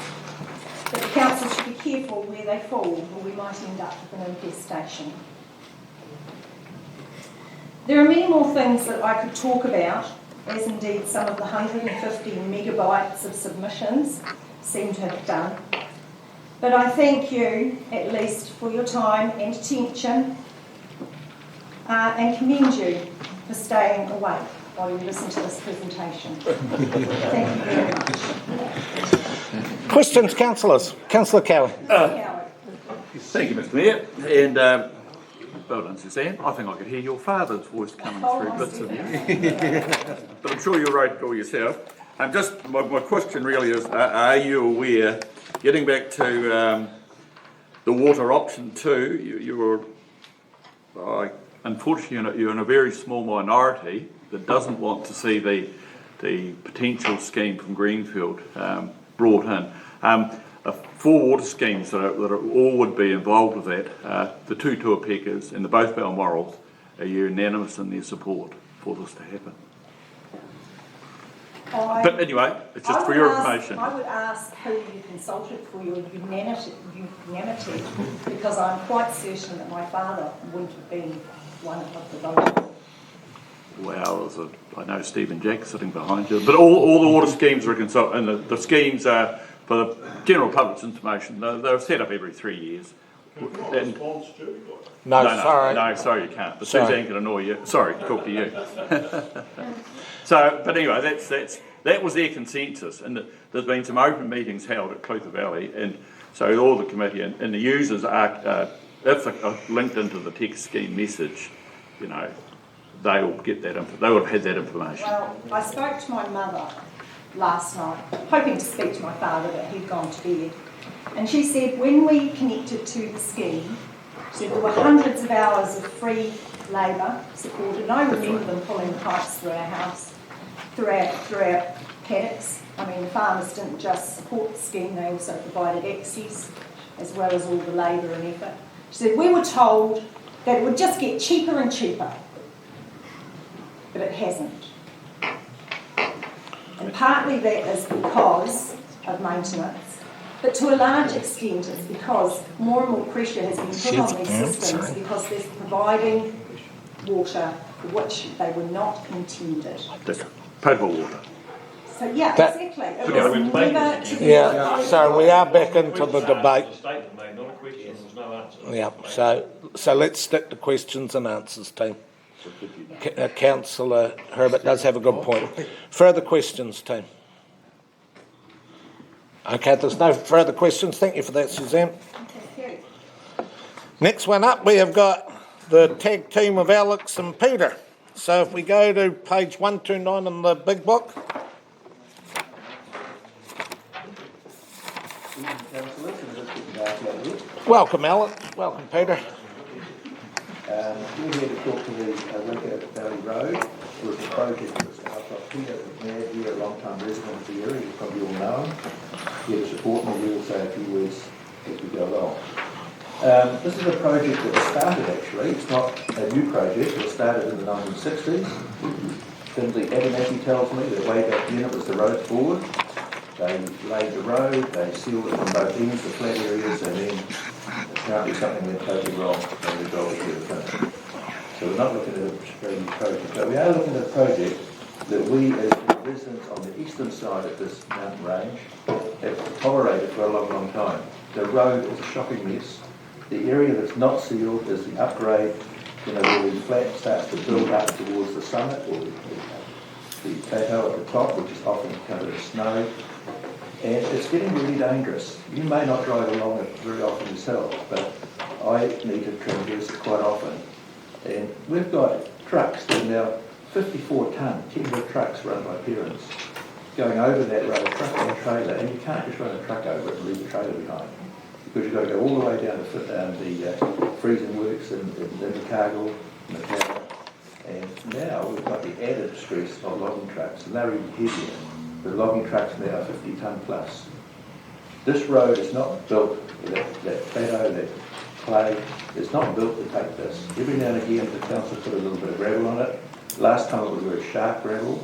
S15: but the council should be careful where they fall or we might end up with an infestation. There are many more things that I could talk about, as indeed some of the 150 megabytes of submissions seem to have done. But I thank you, at least, for your time and attention, and commend you for staying awake while you listen to this presentation. Thank you very much.
S2: Questions, councillors? Councillor Cowie.
S9: Thank you, Mr Mayor, and well done, Suzanne. I think I could hear your father's voice coming through bits of you. But I'm sure you wrote it all yourself. Just my question really is, are you aware, getting back to the water option 2, unfortunately you're in a very small minority that doesn't want to see the potential scheme from Greenfield brought in. 4 water schemes that all would be involved with that, the 2 Tuapekas and the both Balmorals are unanimous in their support for this to happen. But anyway, it's just for your information.
S15: I would ask who you consulted for your unanimity, because I'm quite certain that my father wouldn't have been one of the voters.
S9: Well, I know Stephen Jack sitting behind you, but all the water schemes are consulted, and the schemes are for the general public's information. They're set up every 3 years. No, sorry, you can't. But Suzanne can annoy you. Sorry, talk to you. So, but anyway, that was their consensus, and there's been some open meetings held at Clutha Valley, and so all the committee and the users are, if they're linked into the text scheme message, you know, they will get that. They would have had that information.
S15: Well, I spoke to my mother last night, hoping to speak to my father, but he'd gone to bed. And she said when we connected to the scheme, she said there were hundreds of hours of free labour supported. And I remember them pulling pipes through our house, through our paddocks. I mean, the farmers didn't just support the scheme, they also provided access, as well as all the labour and effort. She said we were told that it would just get cheaper and cheaper, but it hasn't. And partly that is because of maintenance, but to a large extent it's because more and more pressure has been put on these systems because they're providing water for which they were not intended.
S9: Potable water.
S15: So yeah, exactly. It was never to be
S2: so we are back into the debate.
S4: Statement made, not a question, there's no answer.
S2: Yeah, so let's stick to questions and answers, team. Councillor Herbert does have a good point. Further questions, team? Okay, there's no further questions. Thank you for that, Suzanne. Next one up, we have got the tag team of Alex and Peter. So if we go to page 129 in the big book. Welcome, Alex. Welcome, Peter.
S14: We're here to talk to the work at Valley Road. It was a project that was started off Peter McNair here, a long-time resident of the area. You probably all know him. Here to support me, we'll say a few words as we go along. This is a project that was started actually. It's not a new project. It was started in the 1960s. Findlay Abenaki tells me that way back then it was the road forward. They laid the road, they sealed it from both ends, the flat areas, and then apparently something went totally wrong and the job was never finished. So we're not looking at a very new project, but we are looking at a project that we as residents on the eastern side of this mountain range have tolerated for a long, long time. The road is a shocking mess. The area that's not sealed is the upgrade, where the flat starts to build up towards the summit or the plateau at the top, which is often covered in snow. And it's getting really dangerous. You may not drive along it very often yourself, but I need to traverse it quite often. And we've got trucks that are now 54-tonne, timber trucks run by parents, going over that road, truck and trailer, and you can't just run a truck over it and leave the trailer behind. Because you've got to go all the way down to the freezing works in Otago, Macau. And now we've got the added stress of logging trucks, and they're even heavier. The logging trucks now are 50-tonne plus. This road is not built, that plateau, that clay, it's not built to take this. Every now and again the council put a little bit of gravel on it. Last time it was very sharp gravel,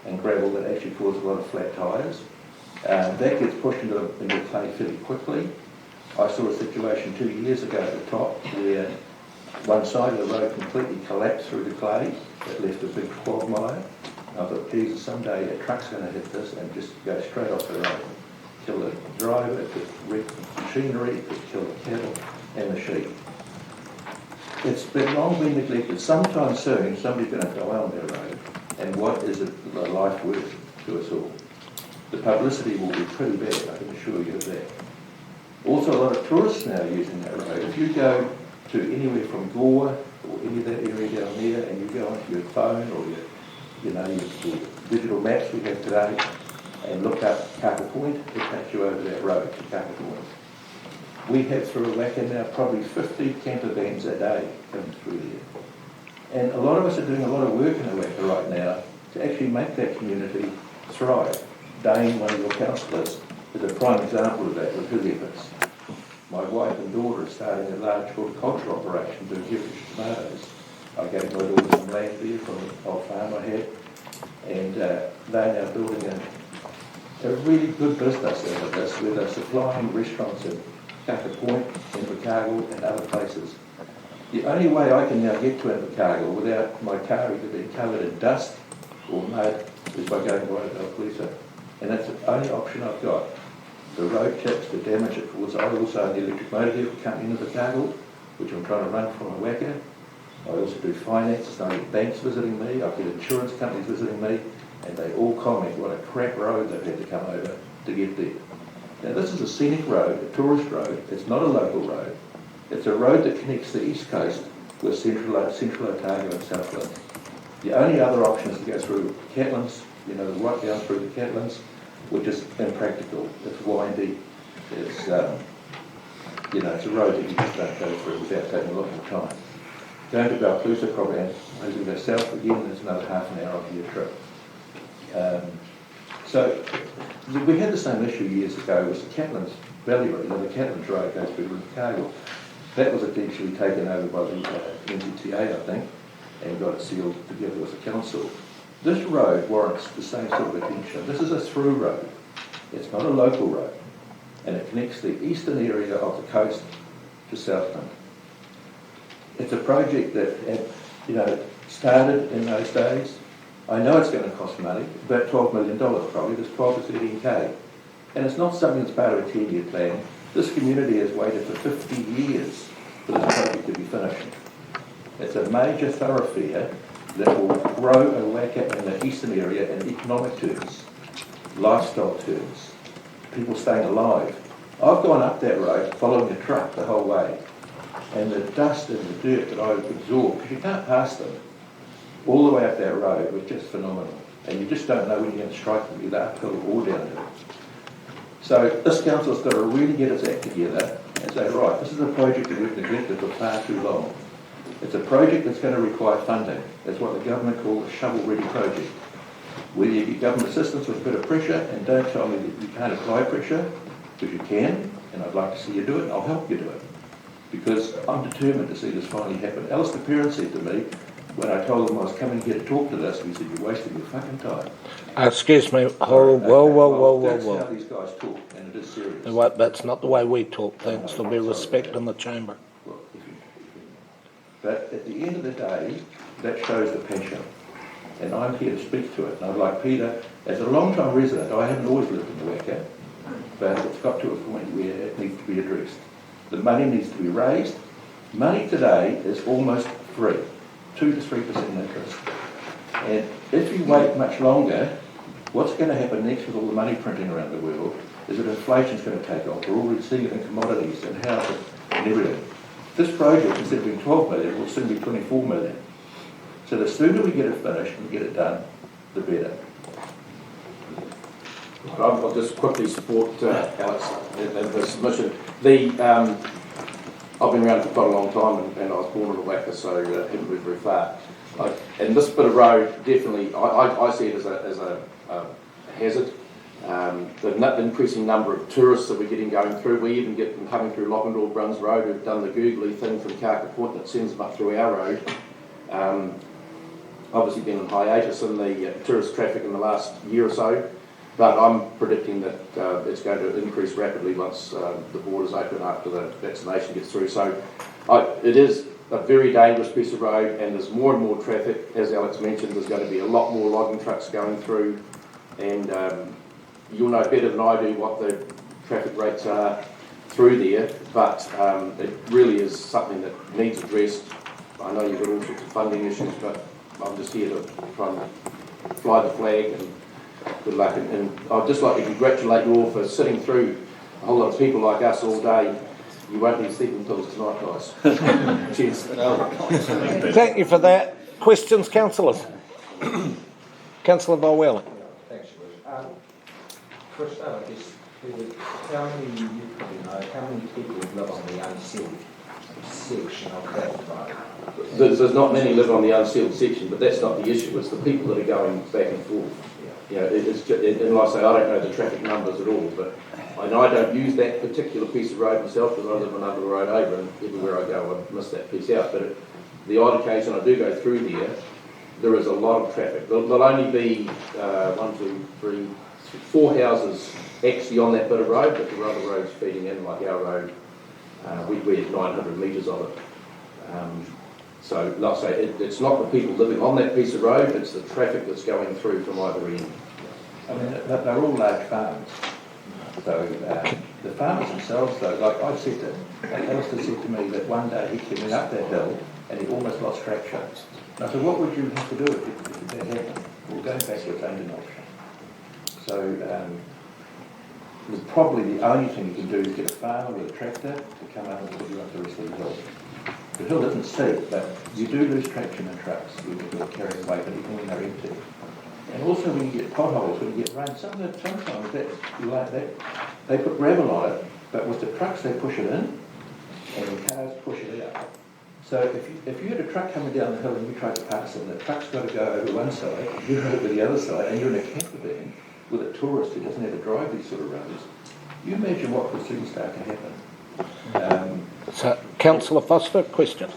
S14: and gravel that actually caused a lot of flat tyres. That gets pushed into clay fairly quickly. I saw a situation 2 years ago at the top where one side of the road completely collapsed through the clay. It left a big quagmire. I thought, Jesus, someday a truck's going to hit this and just go straight off the road. Kill the driver, it could wreck the machinery, it could kill the cattle and the sheep. It's been long been neglected. Sometime soon, somebody's going to go on that road. And what is it, the life worth to us all? The publicity will be pretty bad, I can assure you of that. Also, a lot of tourists now are using that road. If you go to anywhere from Gore or any of that area down there, and you go onto your phone or your digital maps we have today, and look up Kaka Point, it takes you over that road to Kaka Point. We have through Waka now probably 50 camper vans a day coming through there. And a lot of us are doing a lot of work in Waka right now to actually make that community thrive. Dane, one of your councillors, is a prime example of that with his efforts. My wife and daughter are starting a large horticultural operation doing heritage tomatoes. I gave my daughter some land there from the old farm I had, and they're now building a really good business out of this, where they're supplying restaurants in Kaka Point, Invercargill and other places. The only way I can now get to Invercargill without my car either being covered in dust or mud is by going by the Dalpolisa. And that's the only option I've got. The road chips, the damage it causes. I also own the electric motor vehicle company in Otago, which I'm trying to run from a Waka. I also do finances, I get banks visiting me, I get insurance companies visiting me, and they all comment what a crap road they've had to come over to get there. Now this is a scenic road, a tourist road. It's not a local road. It's a road that connects the east coast with central Otago and Southland. The only other option is to go through Catlins, right down through the Catlins, which is impractical. It's windy. It's, it's a road that you just don't go through without taking a lot more time. Going to Dalpolisa probably, as we go south again, there's another half an hour of your trip. So we had the same issue years ago with the Catlins Valley Road, the Catlins Road goes through Invercargill. That was eventually taken over by the NZTA, I think, and got it sealed together with the council. This road warrants the same sort of attention. This is a through road. It's not a local road. And it connects the eastern area of the coast to Southland. It's a project that had, started in those days. I know it's going to cost money, about $12 million probably. There's 12 to 13K. And it's not something that's part of a 10-year plan. This community has waited for 50 years for this project to be finished. It's a major thoroughfare that will grow a Waka in the eastern area in economic terms, lifestyle terms, people staying alive. I've gone up that road following a truck the whole way, and the dust and the dirt that I've absorbed, because you can't pass them, all the way up that road was just phenomenal. And you just don't know when you're going to strike them, either uphill or downhill. So this council's got to really get its act together and say, right, this is a project that we've neglected for far too long. It's a project that's going to require funding. That's what the government calls a shovel-ready project. Whether you get government assistance with a bit of pressure, and don't tell me that you can't apply pressure, because you can, and I'd like to see you do it, and I'll help you do it. Because I'm determined to see this finally happen. Alistair Perrin said to me, when I told him I was coming here to talk to this, he said, you're wasting your fucking time.
S2: Excuse me,
S14: That's how these guys talk, and it is serious.
S2: That's not the way we talk, thanks. There'll be respect in the chamber.
S14: Well, but at the end of the day, that shows the passion. And I'm here to speak to it. And I'd like Peter, as a long-time resident, I haven't always lived in the Waka, but it's got to a point where it needs to be addressed. The money needs to be raised. Money today is almost free, 2 to 3% interest. And if you wait much longer, what's going to happen next with all the money printing around the world is that inflation's going to take off. We're already seeing it in commodities and housing and everything. This project, instead of being 12 million, will soon be 24 million. So the sooner we get it finished and get it done, the better.
S16: I'll just quickly support Alex in the submission. I've been around for quite a long time, and I was born in a Waka, so haven't moved very far. And this bit of road, definitely, I see it as a hazard. The increasing number of tourists that we're getting going through, we even get them coming through Lockendall Bruns Road who've done the googly thing from Kaka Point that sends them up through our road. Obviously been on hiatus in the tourist traffic in the last year or so, but I'm predicting that it's going to increase rapidly once the borders open after the vaccination gets through. So it is a very dangerous piece of road, and there's more and more traffic. As Alex mentioned, there's going to be a lot more logging trucks going through, and you'll know better than I do what the traffic rates are through there, but it really is something that needs addressed. I know you've got all sorts of funding issues, but I'm just here to try and fly the flag, and good luck. And I'd just like to congratulate you all for sitting through a whole lot of people like us all day, you won't need sleeping pills tonight, guys. Cheers.
S2: Thank you for that. Questions, councillors? Councillor Volwell.
S14: Thanks, George. First up, I guess, how many, you probably know, how many people live on the unsealed section of that road?
S16: There's not many live on the unsealed section, but that's not the issue. It's the people that are going back and forth. You know, it's just, and like I say, I don't know the traffic numbers at all, but I know I don't use that particular piece of road myself because I live another road over, and everywhere I go I miss that piece out. But the odd occasion I do go through there is a lot of traffic. There'll only be 4 houses actually on that bit of road, but there are other roads feeding in, like our road. We have 900 metres of it. So, like I say, it's not the people living on that piece of road, it's the traffic that's going through from either end.
S17: I mean, they're all large farms. So the farmers themselves, though, like I said to, Alistair said to me that one day he came up that hill and he almost lost traction. And I said, what would you have to do if that happened? Well, going backwards ain't an option. So probably the only thing you can do is get a farmer with a tractor to come up and put you up the rest of the hill. The hill isn't steep, but you do lose traction in trucks when you're carrying weight, even when they're empty. And also when you get potholes, when you get rain, sometimes like that, they put gravel on it, but with the trucks they push it in, and the cars push it out. So if you had a truck coming down the hill and you tried to pass it, and the truck's got to go over one side, you're over the other side, and you're in a camper van with a tourist who doesn't have to drive these sort of roads, you imagine what could soon start to happen.
S2: So, Councillor Foster, question.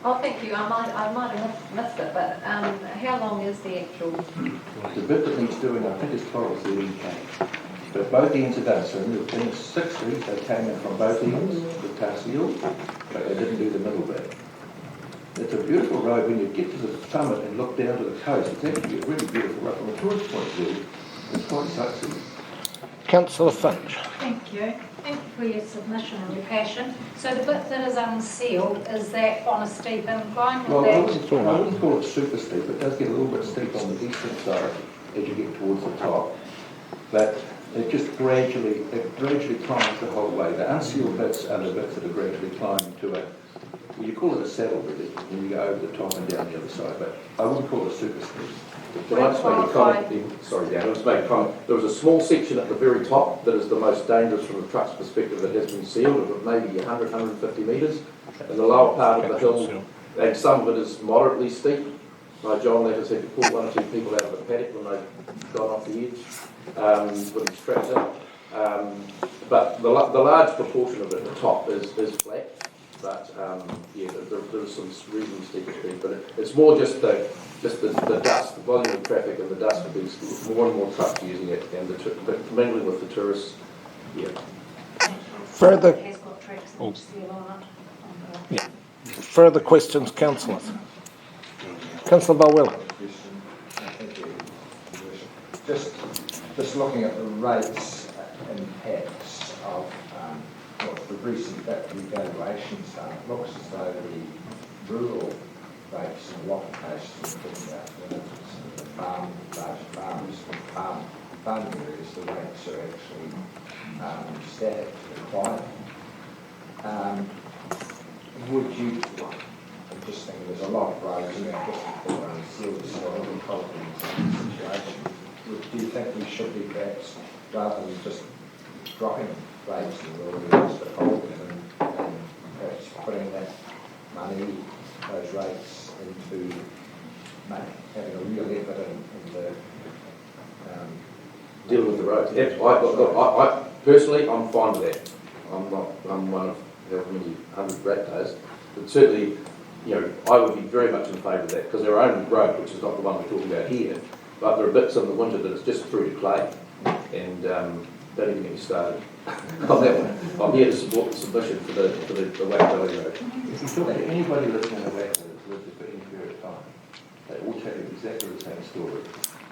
S5: Oh, thank you. I might have missed it, but how long is the actual?
S17: The bit that needs doing, I think, is 12 or 13k. But both ends are done. So in the 60s, they came in from both ends with tar sealed, but they didn't do the middle bit. It's a beautiful road. When you get to the summit and look down to the coast, it's actually a really beautiful road. From a tourist point of view, it's quite sightseeing.
S2: Councillor Finch.
S12: Thank you. Thank you for your submission and your passion. So the bit that is unsealed, is that on a steep incline?
S17: Well, I wouldn't call it super steep. It does get a little bit steep on the eastern side as you get towards the top. But it just gradually climbs the whole way. The unsealed bits are the bits that are gradually climbing to it. Well, you call it a saddle really, when you go over the top and down the other side, but I wouldn't call it super steep.
S16: Can I just make a comment? Sorry, Dan, I'll just make a comment. There was a small section at the very top that is the most dangerous from the truck's perspective that has been sealed, of maybe 100, 150 metres. And the lower part of the hill, and some of it is moderately steep. My John Letters had to pull 1 or 2 people out of the paddock when they'd gone off the edge with his tractor. But the large proportion of it at the top is flat. But yeah, there is some reasonably steep speed, but it's more just the dust, the volume of traffic and the dust of these more and more trucks using it, and mingling with the tourists. Yeah.
S2: Further.
S12: It has got tracks that seal on it.
S2: Yeah. Further questions, councillors? Councillor Balwell.
S14: Just looking at the rates impacts of the recent evaluations done, it looks as though the rural rates in a lot of cases, the large farms and farming areas, the rates are actually static to declining. Would you, I'm just thinking there's a lot of roads in there, just people are unsealed, so I wouldn't probably in the same situation. Do you think we should be perhaps, rather than just dropping rates in rural areas, but holding them and perhaps putting that money, those rates into having a real effort in the
S16: dealing with the roads? I personally, I'm fine with that. I'm one of however many 100 rat days, but certainly, I would be very much in favour of that, because our own road, which is not the one we're talking about here, but there are bits in the winter that it's just through to clay, and don't even get me started on that one. I'm here to support the submission for the Wack Valley Road.
S17: If you talk to anybody listening to Wack that's lived there for any period of time, they all tell you exactly the same story.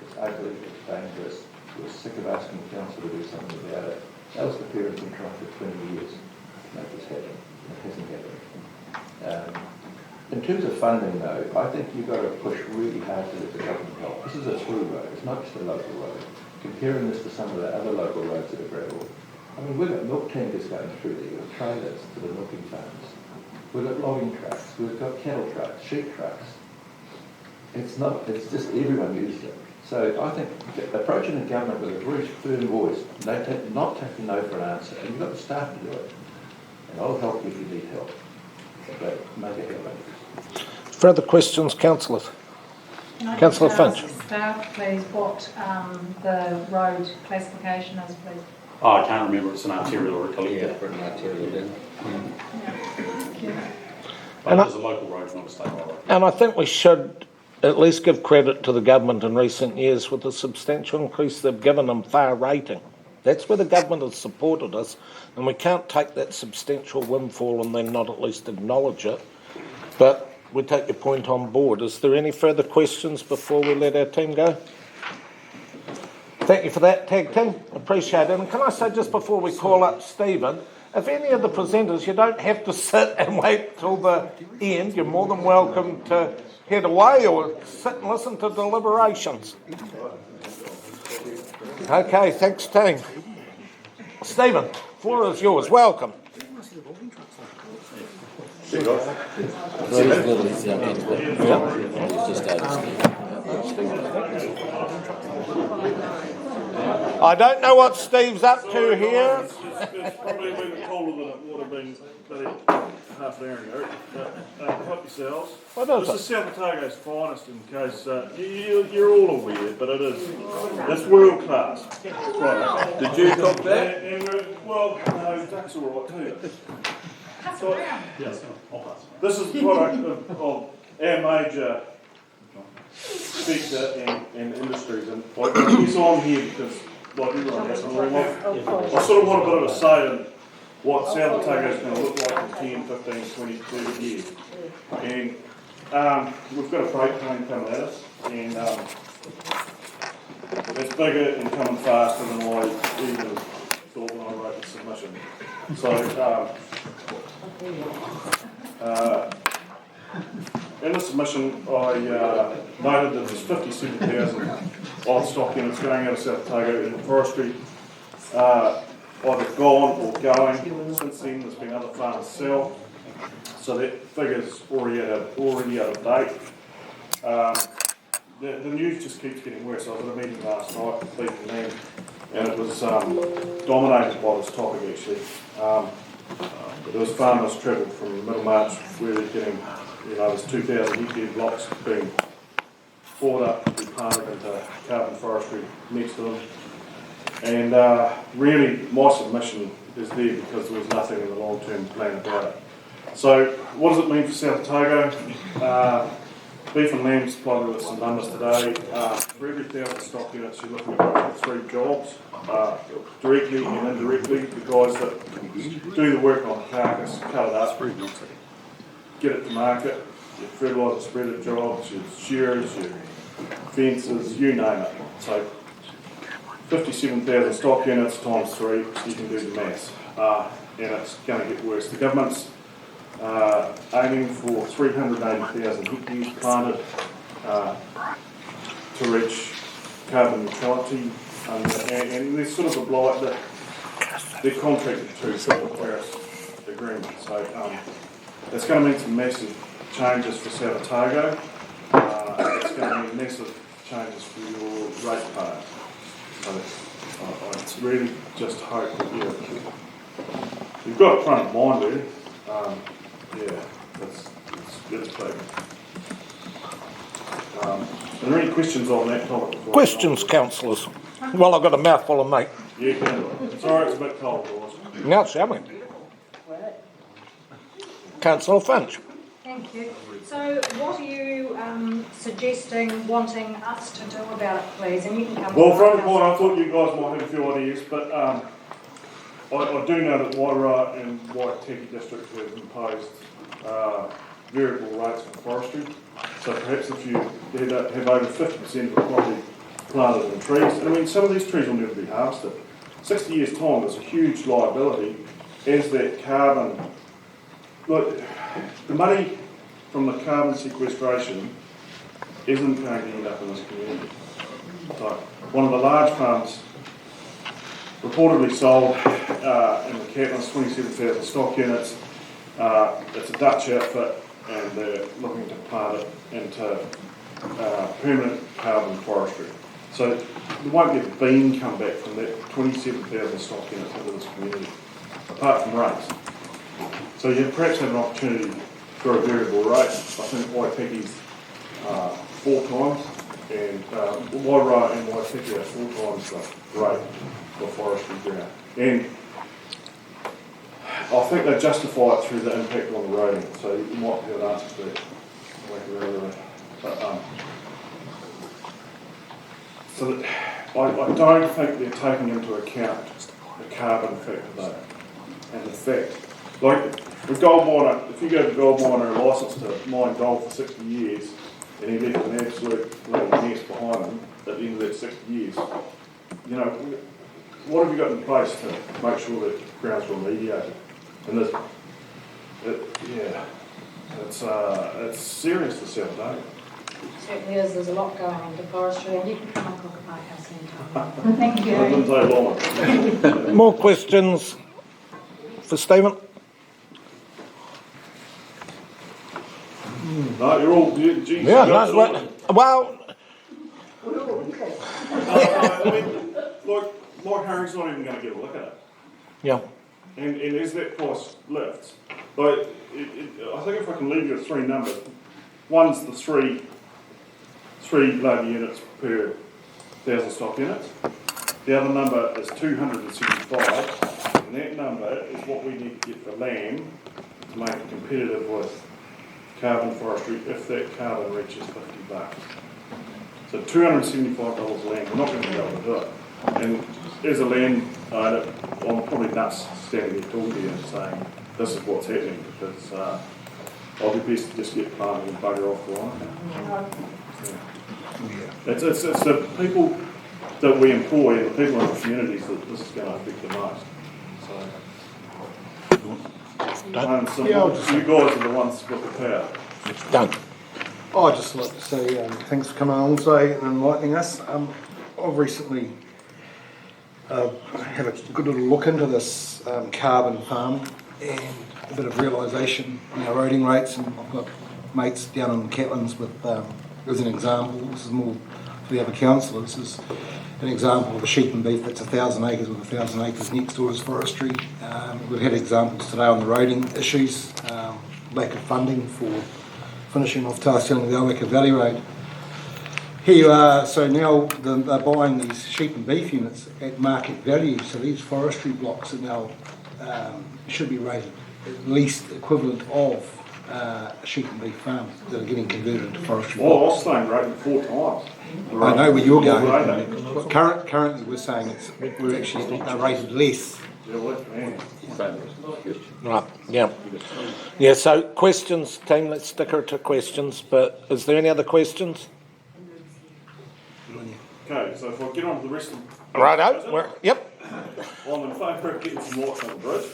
S17: It's ugly, it's dangerous, we're sick of asking the council to do something about it. Alistair Perrin's been trying for 20 years. Nothing's happened. It hasn't happened. In terms of funding, though, I think you've got to push really hard to let the government help. This is a through road. It's not just a local road. Comparing this to some of the other local roads that are gravel, I mean, we've got milk tankers going through there, we've got trailers to the milking farms. We've got logging trucks, we've got cattle trucks, sheep trucks. It's just everyone uses it. So I think approaching the government with a very firm voice, not taking no for an answer, and you've got the staff to do it. And I'll help you if you need help. But make it happen.
S2: Further questions, councillors? Councillor Finch.
S18: Staff, please, what the road classification is, please.
S19: Oh, I can't remember. It's an arterial or a collector.
S7: Yeah, an arterial then.
S19: But it is a local road, not a state highway.
S2: And I think we should at least give credit to the government in recent years with the substantial increase they've given them fare rating. That's where the government has supported us, and we can't take that substantial windfall and then not at least acknowledge it. But we take your point on board. Is there any further questions before we let our team go? Thank you for that, tag team. Appreciate it. And can I say just before we call up Stephen, if any of the presenters, you don't have to sit and wait till the end. You're more than welcome to head away or sit and listen to deliberations. Okay, thanks, team. Stephen, floor is yours. Welcome. I don't know what Steve's up to here.
S20: It's probably a bit colder than it would have been half an hour ago. Help yourselves. This is South Otago's finest, in case you're all aware, but it's world class. Right. Did you cook that? Well, no, that's all right too. So, this is the product of our major sector and industries, and I guess I'm here because, like everyone else, I sort of want a bit of a say in what South Otago is going to look like in 10, 15, 20, 30 years. And we've got a freight train coming at us, and it's bigger and coming faster than I even thought when I wrote the submission. So, in the submission, I noted that there's 57,000 odd stock units going out of South Otago in forestry, either gone or going. Since then, there's been other farmers sell, so that figure's already out of date. The news just keeps getting worse. I was at a meeting last night with Beef and Lamb, and it was dominated by this topic actually. There was farmers travelled from Middlemarch where they're getting, there's 2,000 hectare blocks being bought up to be planted into carbon forestry next to them. And really, my submission is there because there was nothing in the long-term plan about it. So, what does it mean for South Otago? Beef and Lamb supplied me with some numbers today. For every 1,000 stock units, you're looking at 3 jobs, directly and indirectly. The guys that do the work on the carcass, cut it up, get it to market, your fertiliser spreader jobs, your shearers, your fences, you name it. So 57,000 stock units times 3, you can do the maths. And it's going to get worse. The government's aiming for 380,000 hectares planted to reach carbon neutrality, and there's sort of a blight that they're contracted to the Paris Agreement. So it's going to mean some massive changes for South Otago. It's going to mean massive changes for your ratepayers. So I really just hope that you've got it front of mind really. It's big. Are there any questions on that topic?
S2: Questions, councillors? Well, I've got a mouthful of meat.
S20: Yeah, sorry, it's a bit cold, boys.
S2: No, it's yummy. Councillor Finch.
S18: Thank you. So what are you suggesting, wanting us to do about it, please? And you can come.
S20: Well, from the point, I thought you guys might have a few ideas, but I do know that Wairau and Waitaki districts have imposed variable rates for forestry. So perhaps if you have over 50% of the property planted in trees, and I mean some of these trees will never be harvested. 60 years time, there's a huge liability as that carbon. Look, the money from the carbon sequestration isn't going to end up in this community. So one of the large farms reportedly sold in the Catlins, 27,000 stock units. It's a Dutch outfit, and they're looking to plant it into permanent carbon forestry. So there won't be a bean come back from that 27,000 stock units into this community, apart from rates. So you perhaps have an opportunity for a variable rate. I think Waipiki's 4 times, and Wairau and Waipiki are 4 times the rate for forestry ground. And I think they justify it through the impact on the roading, so you might have an answer to that. But, so that I don't think they're taking into account the carbon factor though, and the fact, like with gold miner, if you go to gold miner a licence to mine gold for 60 years, and he left an absolute little mess behind him at the end of that 60 years, you know, what have you got in place to make sure that the ground's remediated? And there's, it's serious this South Otago.
S18: Certainly is. There's a lot going on in forestry, and you can come and cook at my house anytime. Thank you.
S20: It doesn't take long.
S2: More questions for Stephen?
S20: No, you're all, geez,
S2: Yeah, no, well,
S20: I mean, like Harry's not even going to get a look at it.
S2: yeah.
S20: And as that price lifts, like, I think if I can leave you with 3 numbers, one's the three labour units per 1,000 stock units. The other number is 275, and that number is what we need to get for land to make it competitive with carbon forestry if that carbon reaches $50. So $275 land, we're not going to be able to do it. And as a land owner, I'm probably nuts standing there talking to you and saying, this is what's happening, because I'll be best to just get planted and bugger off the line. It's the people that we employ and the people in the communities that this is going to affect the most. So, you guys are the ones with the power.
S2: Done.
S21: I'd just like to say thanks for coming on today and enlightening us. I've recently had a good little look into this carbon farming and a bit of realisation in our roading rates, and I've got mates down in the Catlins with, as an example, this is more for the other councillors, is an example of a sheep and beef that's 1,000 acres with 1,000 acres next door as forestry. We've had examples today on the roading issues, lack of funding for finishing off Tarstilling the Oweka Valley Road. Here you are, so now they're buying these sheep and beef units at market value, so these forestry blocks are now, should be rated at least equivalent of a sheep and beef farm that are getting converted into forestry blocks.
S20: Well, I was saying rated 4 times.
S21: I know where you're going. But currently we're saying we're actually rated less.
S2: Right, yeah. Yeah, so questions, team, let's stick her to questions, but is there any other questions?
S20: Okay, so if I get on to the rest of the...
S2: Righto, yep.
S20: I'm in favour of getting some lights on the bridge.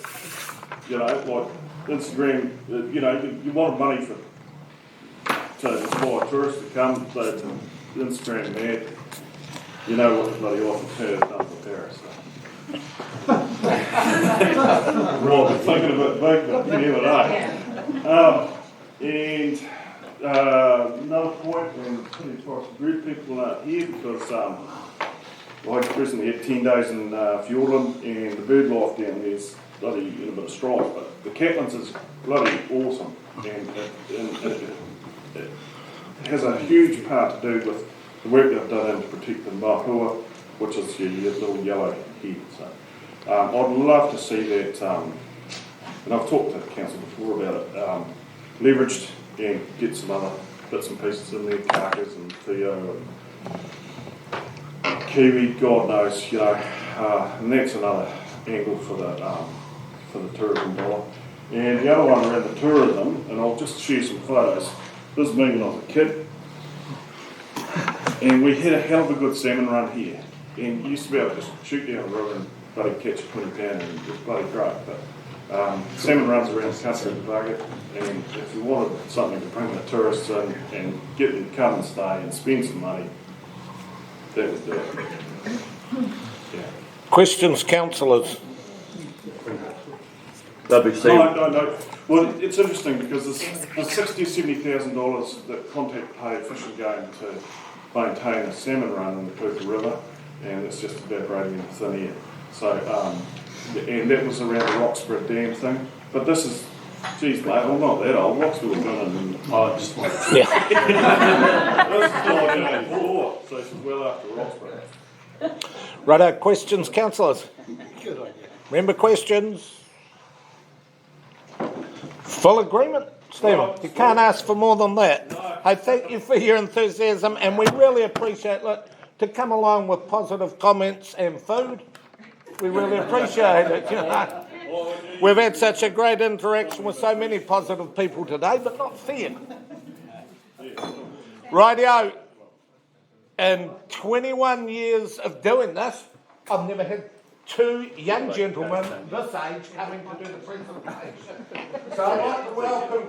S20: You know, like Instagram, you know, you wanted money to inspire tourists to come, so it's Instagram mad. You know what the bloody Office has done for Paris. Right, thinking a bit big, but you never know. And another point, and pretty across the group, people aren't here because I recently had 10 days in Fiordland, and the bird life down there is bloody in a bit of strife, but the Catlins is bloody awesome, and it has a huge part to do with the work they've done to protect the mahua, which is your little yellow head. So I'd love to see that, and I've talked to the council before about it, leveraged and get some other bits and pieces in there, carcass and Theo and Kiwi, God knows, you know, and that's another angle for the tourism dollar. And the other one around the tourism, and I'll just share some photos. This is me when I was a kid, and we had a hell of a good salmon run here. And you used to be able to just shoot down the river and bloody catch a 20 pounder, and it was bloody great. But salmon runs around the country in the bucket, and if you wanted something to bring the tourists in and get them to come and stay and spend some money, that would do it. Yeah.
S2: Questions, councillors?
S20: No. Well, it's interesting because there's $60,000-$70,000 that Contact paid Fish and Game to maintain a salmon run in the Clutha River, and it's just evaporating into thin air. So, and that was around the Roxburgh Dam thing. But this is, geez, mate, I'm not that old. Roxburgh was done in, just like, this is 1984, so this is well after Roxburgh.
S2: Righto, questions, councillors?
S21: Good idea.
S2: Remember questions? Full agreement, Stephen. You can't ask for more than that. I thank you for your enthusiasm, and we really appreciate it to come along with positive comments and food. We really appreciate it. You know. We've had such a great interaction with so many positive people today, but not fair. Rightio. In 21 years of doing this, I've never had two young gentlemen this age coming to do the presentation. So I'd like to welcome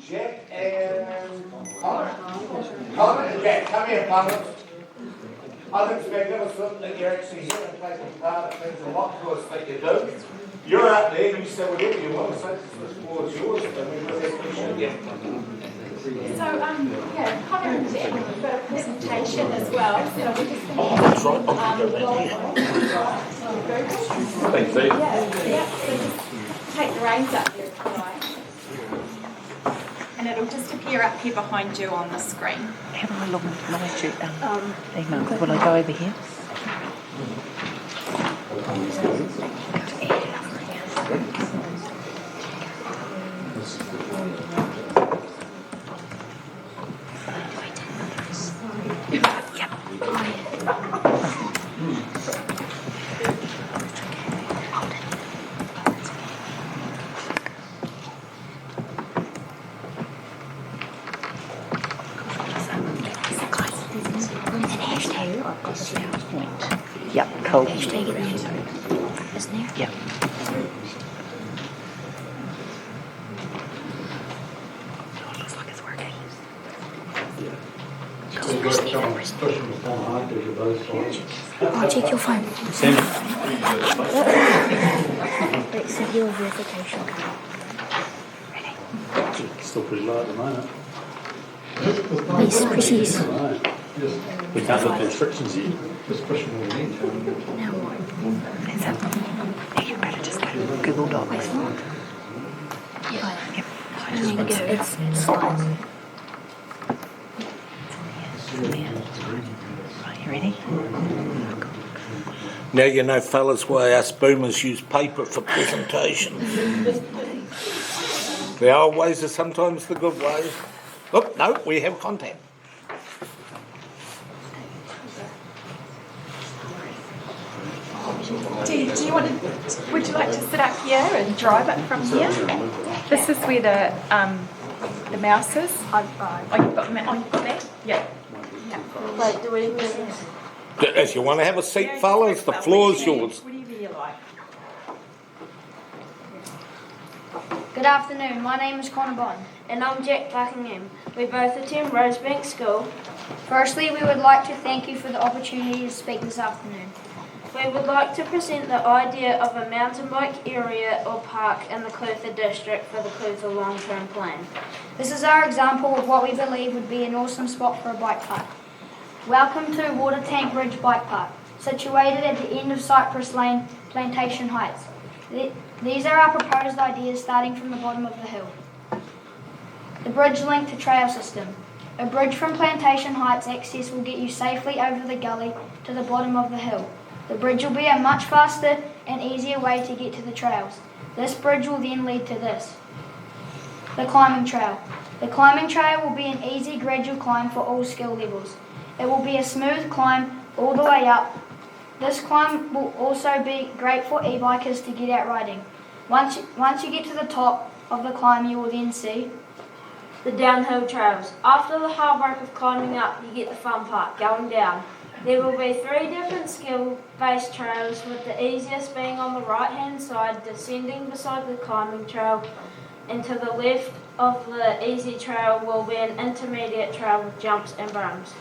S2: Jack and Connor. Connor and Jack, come here, Connor. I think it's magnificent that you're actually here and taking part. It means a lot to us that you do. You're out there, you say whatever you want to say, this floor is yours, and we really appreciate it.
S8: So, Connor and Jack have got a presentation as well, so we're just going to
S19: Thanks, Steve.
S8: so just take the reins up here if you like. And it'll just appear up here behind you on the screen.
S5: How do I log into my email? Will I go over here? Yep, cool. Hashtag it there. Isn't there? Yep. Oh, it looks like it's working. Oh, check your phone. Wait, so your verification code. Ready?
S19: Still pretty low at the moment.
S8: Yes, precise.
S19: Right. We can't look at the instructions yet.
S8: Now what? Is that? You better just go to Google Docs. Yep. It's slides.
S5: Right, you ready?
S2: Now you know, fellas, why us boomers use paper for presentations. The old ways are sometimes the good ways. Oh, no, we have contact.
S8: Would you like to sit up here and drive it from here? This is where the mouse is. Oh, you've got that? Yeah.
S5: Wait, do we?
S2: If you want to have a seat, fellas, the floor is yours.
S8: Whatever you like.
S22: Good afternoon, my name is Connor Bond. And I'm Jack Buckingham. We both attend Rosebank School. Firstly, we would like to thank you for the opportunity to speak this afternoon. We would like to present the idea of a mountain bike area or park in the Clutha district for the Clutha long-term plan. This is our example of what we believe would be an awesome spot for a bike park. Welcome to Water Tank Ridge Bike Park, situated at the end of Cypress Lane, Plantation Heights. These are our proposed ideas starting from the bottom of the hill. The bridge link to trail system. A bridge from Plantation Heights access will get you safely over the gully to the bottom of the hill. The bridge will be a much faster and easier way to get to the trails. This bridge will then lead to this. The climbing trail. The climbing trail will be an easy gradual climb for all skill levels. It will be a smooth climb all the way up. This climb will also be great for e-bikers to get out riding. Once you get to the top of the climb, you will then see the downhill trails. After the hard work of climbing up, you get the fun part, going down. There will be 3 different skill-based trails, with the easiest being on the right-hand side, descending beside the climbing trail, and to the left of the easy trail will be an intermediate trail with jumps and berms.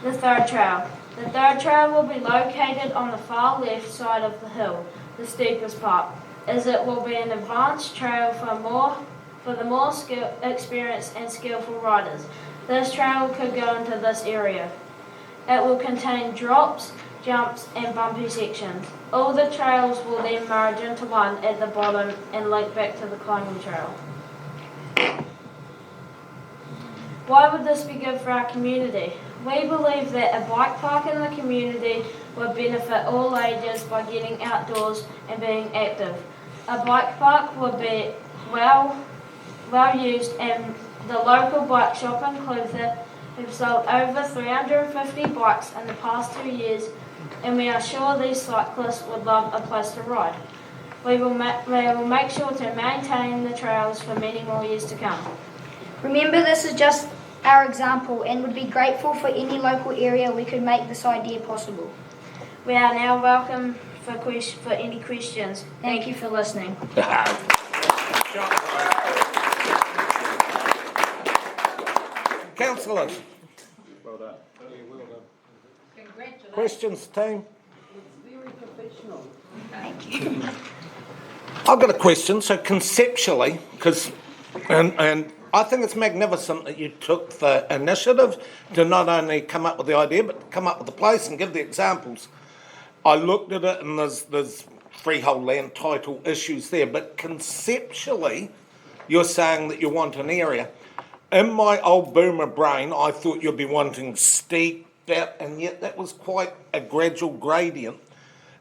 S22: The third trail. The third trail will be located on the far left side of the hill, the steepest part, as it will be an advanced trail for the more experienced and skillful riders. This trail could go into this area. It will contain drops, jumps and bumpy sections. All the trails will then merge into one at the bottom and link back to the climbing trail. Why would this be good for our community? We believe that a bike park in the community would benefit all ages by getting outdoors and being active. A bike park would be well used, and the local bike shop in Clutha have sold over 350 bikes in the past 2 years, and we are sure these cyclists would love a place to ride. We will make sure to maintain the trails for many more years to come. Remember, this is just our example and would be grateful for any local area we could make this idea possible. We are now welcome for any questions. Thank you for listening.
S2: Councillors,
S4: Well done.
S18: Congratulations.
S2: questions, team?
S12: It's very professional.
S22: Thank you.
S2: I've got a question. So conceptually, and I think it's magnificent that you took the initiative to not only come up with the idea, but to come up with the place and give the examples. I looked at it and there's freehold land title issues there, but conceptually, you're saying that you want an area. In my old boomer brain, I thought you'd be wanting steep, and yet that was quite a gradual gradient.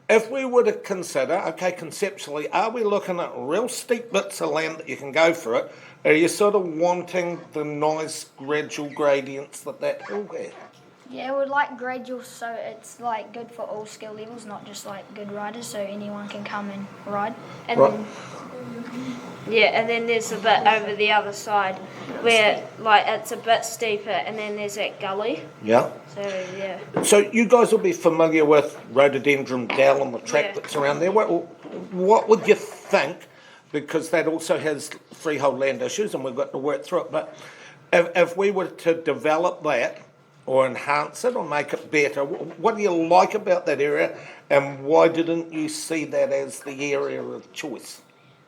S2: If we were to consider, okay, conceptually, are we looking at real steep bits of land that you can go for it? Or are you sort of wanting the nice gradual gradients that hill had?
S22: Yeah, we would like gradual, so it's like good for all skill levels, not just like good riders, so anyone can come and ride. And
S2: Right.
S22: and then there's a bit over the other side where like it's a bit steeper, and then there's that gully.
S2: Yeah.
S22: So yeah.
S2: So you guys will be familiar with rhododendron dell and the track that's around there. What would you think? Because that also has freehold land issues, and we've got to work through it. But if we were to develop that, or enhance it, or make it better, what do you like about that area, and why didn't you see that as the area of choice?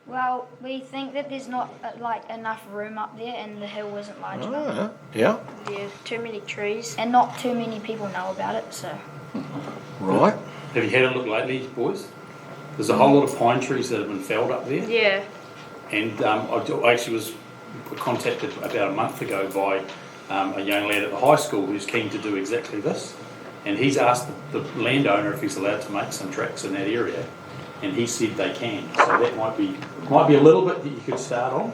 S22: Well, we think that there's not like enough room up there, and the hill isn't large enough.
S2: Yeah.
S22: Yeah, too many trees, and not too many people know about it. So.
S2: Right.
S19: Have you had a look lately, boys? There's a whole lot of pine trees that have been felled up there.
S22: Yeah.
S19: And I actually was contacted about a month ago by a young lad at the high school who's keen to do exactly this. And he's asked the landowner if he's allowed to make some tracks in that area. And he said they can. So that might be a little bit that you could start on.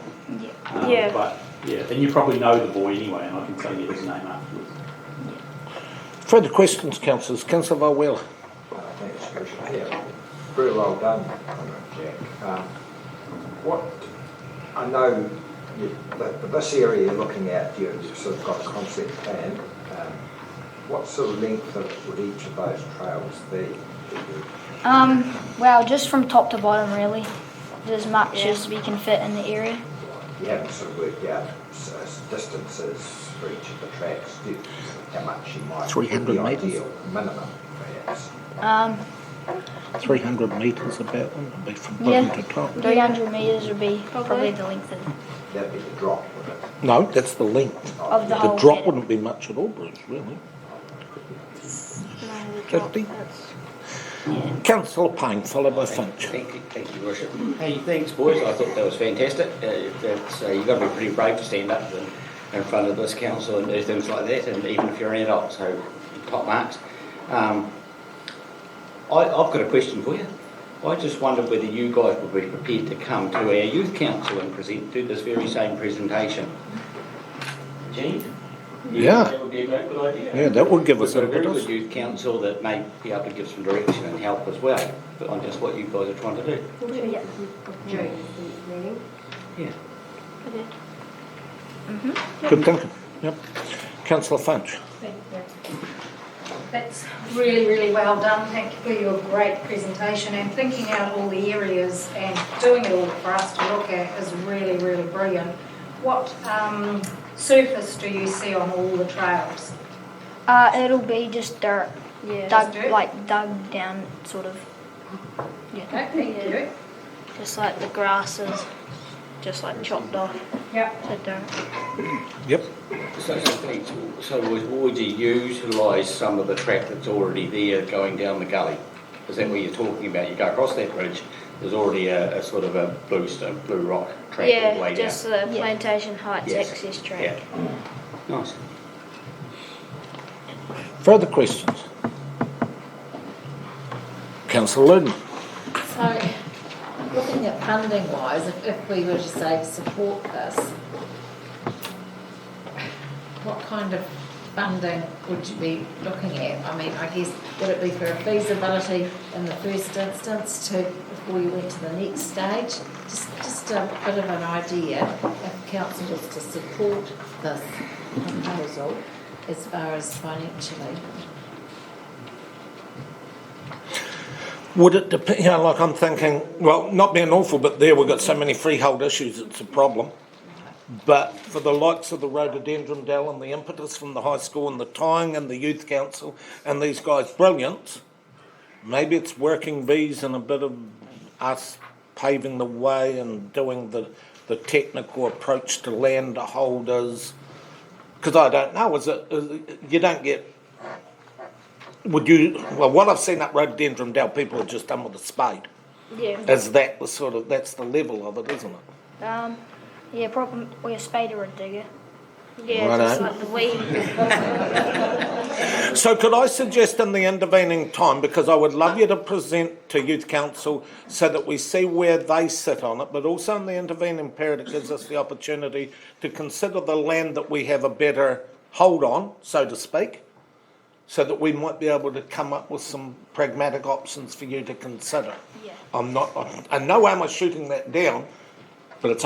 S22: Yeah.
S19: But yeah, and you probably know the boy anyway, and I can tell you his name afterwards.
S2: Further questions, councillors? Councillor Valwell.
S14: Thanks, Commissioner. Yeah, very well done, Jack. What I know, this area you're looking at, you've sort of got a concept plan. What sort of length would each of those trails be?
S22: Well, just from top to bottom, really, as much as we can fit in the area.
S14: You haven't sort of worked out distances for each of the tracks, do you? How much you might
S2: 300
S14: be
S2: metres?
S14: ideal, minimum, perhaps.
S2: 300 metres about, wouldn't it be, from bottom to top?
S22: 300 metres would be probably the length of it.
S14: That'd be the drop, would it?
S2: No, that's the length.
S22: Of the
S2: The
S22: whole
S2: drop
S22: head.
S2: wouldn't be much at all, Bruce, really. 50. Councillor Payne, followed by Finch.
S6: Thank you, Worship. Hey, thanks, boys. I thought that was fantastic. You've got to be pretty brave to stand up in front of this council and do things like that, and even if you're an adult, so top marks. I've got a question for you. I just wondered whether you guys would be prepared to come to our youth council and do this very same presentation. Jean?
S2: Yeah.
S6: That would be a great good idea.
S2: Yeah, that would give us
S6: We've
S2: a
S6: got a very
S2: bit
S6: good youth council that may be able to give some direction and help as well, but on just what you guys are trying to do. Yeah.
S2: Good thinking. Yep. Councillor Finch.
S18: That's really, really well done. Thank you for your great presentation, and thinking out all the areas and doing it all for us to look at is really, really brilliant. What surface do you see on all the trails?
S22: It'll be just dirt, Yeah,
S18: Just
S22: dug,
S18: dirt?
S22: like dug down, sort of. Yeah.
S18: Okay, thank you.
S22: Just like the grass is just like chopped off.
S18: Yep.
S22: To dirt.
S2: Yep.
S7: So would you utilise some of the track that's already there going down the gully? Is that what you're talking about? You go across that bridge, there's already a sort of a blue rock track all the way
S22: Yeah,
S7: down.
S22: just the Plantation Heights
S7: Yes.
S22: access track.
S7: Yeah. Nice.
S2: Further questions? Councillor Lydon.
S5: So, looking at funding wise, if we were to say support this, what kind of funding would you be looking at? I mean, I guess, would it be for a feasibility in the first instance before you went to the next stage? Just a bit of an idea if council was to support this proposal as far as financially.
S2: Would it depend, like I'm thinking, well, not being awful, but there we've got so many freehold issues, it's a problem. But for the likes of the rhododendron dell and the impetus from the high school and the tying and the youth council and these guys, brilliant. Maybe it's working bees and a bit of us paving the way and doing the technical approach to land holders. Because I don't know, you don't get, what I've seen up rhododendron dell, people are just done with a spade.
S22: Yeah.
S2: Is that the sort of, that's the level of it, isn't it?
S22: Yeah, probably or a spade or a digger. Yeah,
S2: Righto.
S22: just like the weed.
S2: So could I suggest in the intervening time, because I would love you to present to Youth Council so that we see where they sit on it, but also in the intervening period it gives us the opportunity to consider the land that we have a better hold on, so to speak, so that we might be able to come up with some pragmatic options for you to consider.
S22: Yeah.
S2: In no way am I shooting that down, but it's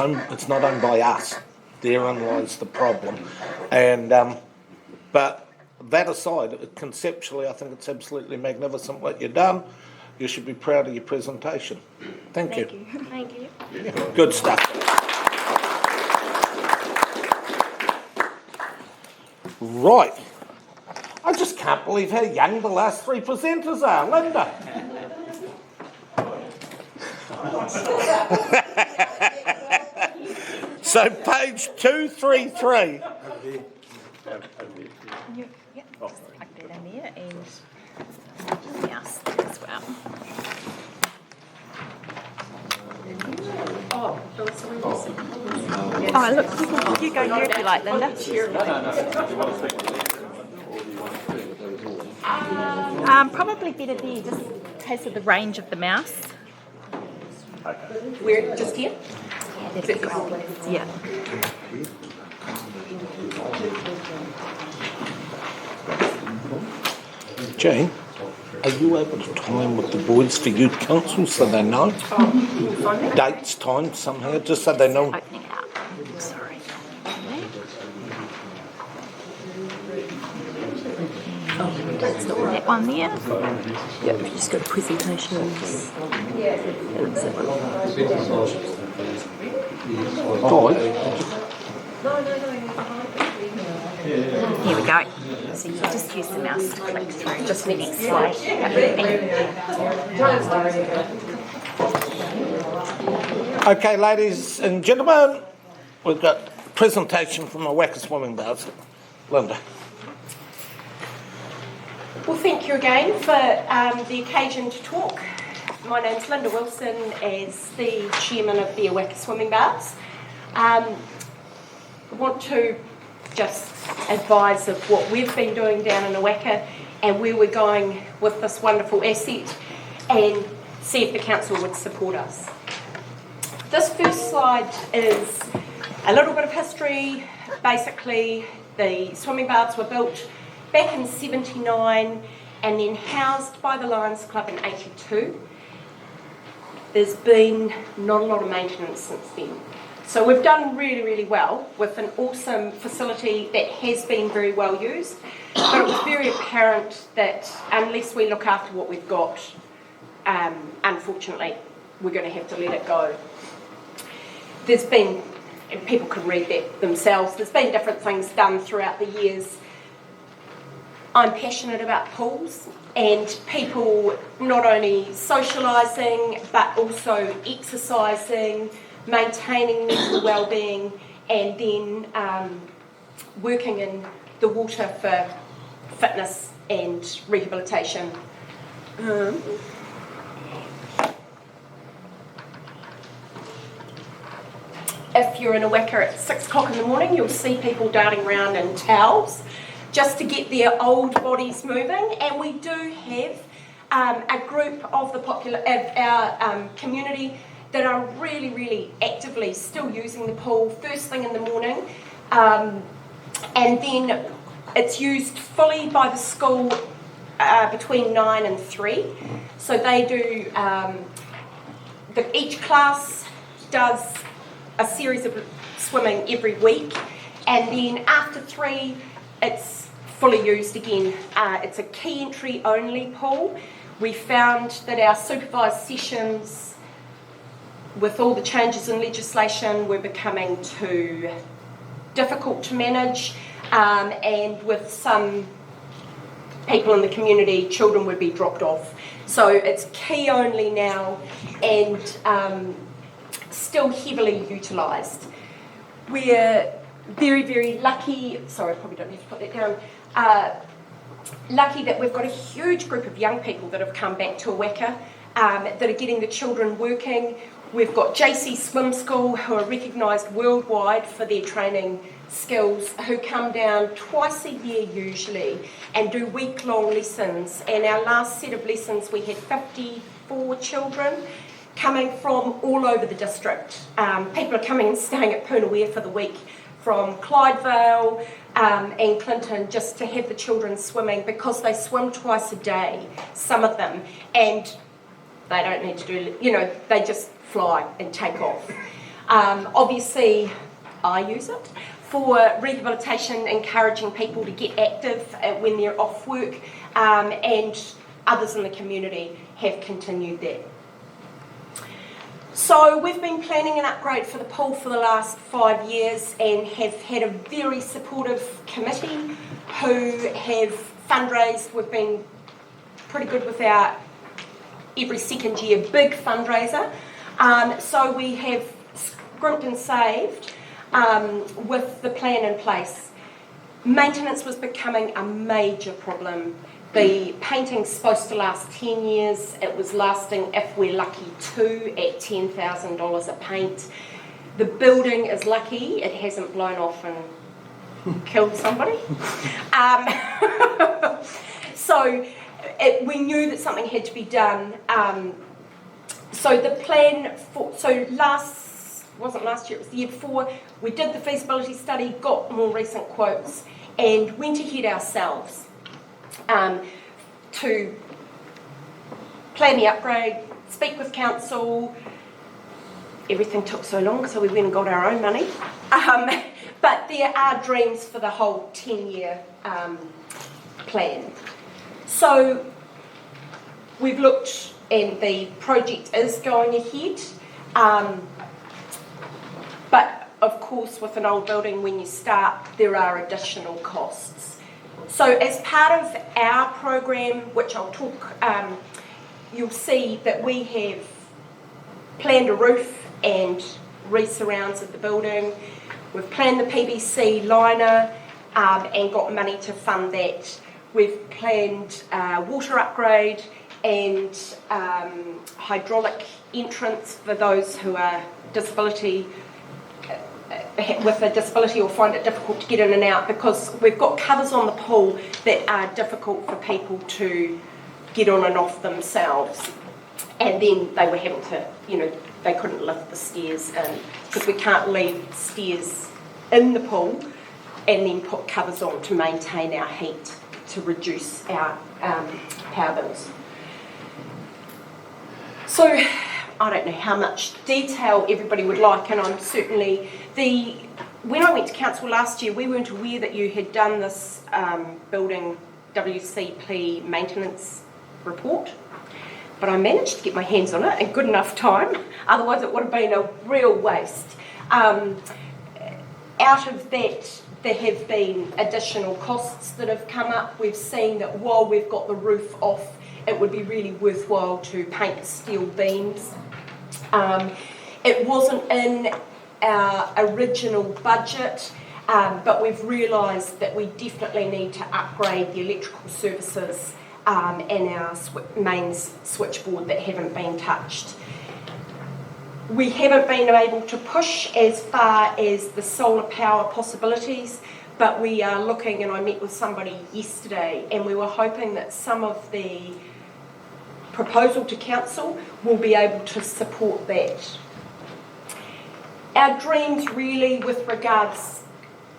S2: not owned by us. Therein lies the problem. And but that aside, conceptually, I think it's absolutely magnificent what you've done. You should be proud of your presentation. Thank you.
S22: Thank you.
S2: Good stuff. Right. I just can't believe how young the last three presenters are. Linda. So page 233.
S8: Yep, just plug that in there and mouse there as well. Oh, look, you go here if you like, Linda. Probably better there, just because of the range of the mouse.
S1: Where, just here?
S8: Yeah.
S2: Jane, are you able to time with the boys for Youth Council so they know? Dates, times somehow, just so they know.
S8: Sorry. That one there.
S1: Yeah, we've just got presentations.
S8: Here we go. So you just use the mouse to click through. Just the next slide.
S2: Okay, ladies and gentlemen, we've got a presentation from a Whacker Swimming Baths. Linda.
S1: Well, thank you again for the occasion to talk. My name's Linda Wilson, as the chairman of the Whacker Swimming Baths. I want to just advise of what we've been doing down in Whacker and where we're going with this wonderful asset, and see if the council would support us. This first slide is a little bit of history. Basically, the swimming baths were built back in 79 and then housed by the Lions Club in 82. There's been not a lot of maintenance since then. So we've done really, really well with an awesome facility that has been very well used, but it was very apparent that unless we look after what we've got, unfortunately, we're going to have to let it go. There's been, and people can read that themselves, there's been different things done throughout the years. I'm passionate about pools. and people not only socialising but also exercising, maintaining mental well-being, and then working in the water for fitness and rehabilitation. If you're in a weka at 6 o'clock in the morning, you'll see people darting around in towels just to get their old bodies moving. And we do have a group of our community that are really, really actively still using the pool first thing in the morning. And then it's used fully by the school between 9 and 3. So they do, each class does a series of swimming every week, and then after 3 it's fully used again. It's a key entry only pool. We found that our supervised sessions, with all the changes in legislation, were becoming too difficult to manage, and with some people in the community, children would be dropped off. So it's key only now, and still heavily utilised. We're very, very lucky, sorry, I probably don't need to put that down, lucky that we've got a huge group of young people that have come back to Weka, that are getting the children working. We've got JC Swim School, who are recognised worldwide for their training skills, who come down twice a year usually and do week-long lessons. And our last set of lessons, we had 54 children coming from all over the district. People are coming and staying at Punaware for the week from Clydevale and Clinton, just to have the children swimming, because they swim twice a day, some of them, and they don't need to do, they just fly and take off. Obviously, I use it for rehabilitation, encouraging people to get active when they're off work, and others in the community have continued that. So we've been planning an upgrade for the pool for the last 5 years, and have had a very supportive committee who have fundraised. We've been pretty good with our every second year big fundraiser. So we have scrimped and saved with the plan in place. Maintenance was becoming a major problem. The painting's supposed to last 10 years. It was lasting, if we're lucky, 2 at $10,000 a paint. The building is lucky it hasn't blown off and killed somebody. So we knew that something had to be done. So the plan wasn't last year, it was the year before, we did the feasibility study, got more recent quotes, and went ahead ourselves to plan the upgrade, speak with council. Everything took so long, so we went and got our own money. But there are dreams for the whole 10-year plan. So we've looked, and the project is going ahead. But of course, with an old building, when you start, there are additional costs. So as part of our program, which I'll talk, you'll see that we have planned a roof and re-surrounds of the building. We've planned the PVC liner and got money to fund that. We've planned water upgrade and hydraulic entrance for those who are with a disability or find it difficult to get in and out, because we've got covers on the pool that are difficult for people to get on and off themselves. And then they were having to, they couldn't lift the stairs in, because we can't leave stairs in the pool and then put covers on to maintain our heat, to reduce our power bills. So I don't know how much detail everybody would like, and I'm certainly, when I went to council last year, we weren't aware that you had done this building WCP maintenance report, but I managed to get my hands on it in good enough time, otherwise it would have been a real waste. Out of that there have been additional costs that have come up. We've seen that while we've got the roof off, it would be really worthwhile to paint the steel beams. It wasn't in our original budget, but we've realised that we definitely need to upgrade the electrical services and our main switchboard that haven't been touched. We haven't been able to push as far as the solar power possibilities, but we are looking, and I met with somebody yesterday, and we were hoping that some of the proposal to council will be able to support that. Our dreams really with regards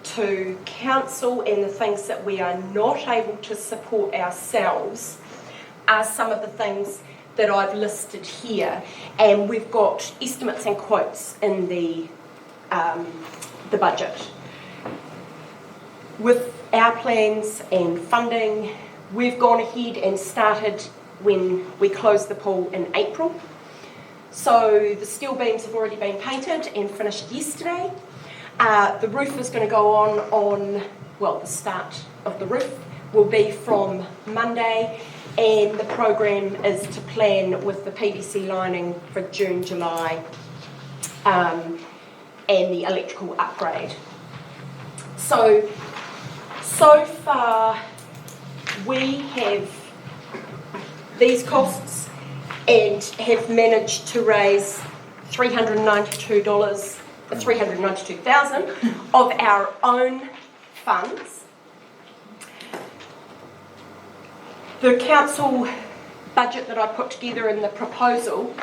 S1: to council and the things that we are not able to support ourselves are some of the things that I've listed here, and we've got estimates and quotes in the budget. With our plans and funding, we've gone ahead and started when we closed the pool in April. So the steel beams have already been painted and finished yesterday. The roof is going to go on, the start of the roof will be from Monday, and the program is to plan with the PVC lining for June, July, and the electrical upgrade. So far we have these costs and have managed to raise $392,000 of our own funds. The council budget that I put together in the proposal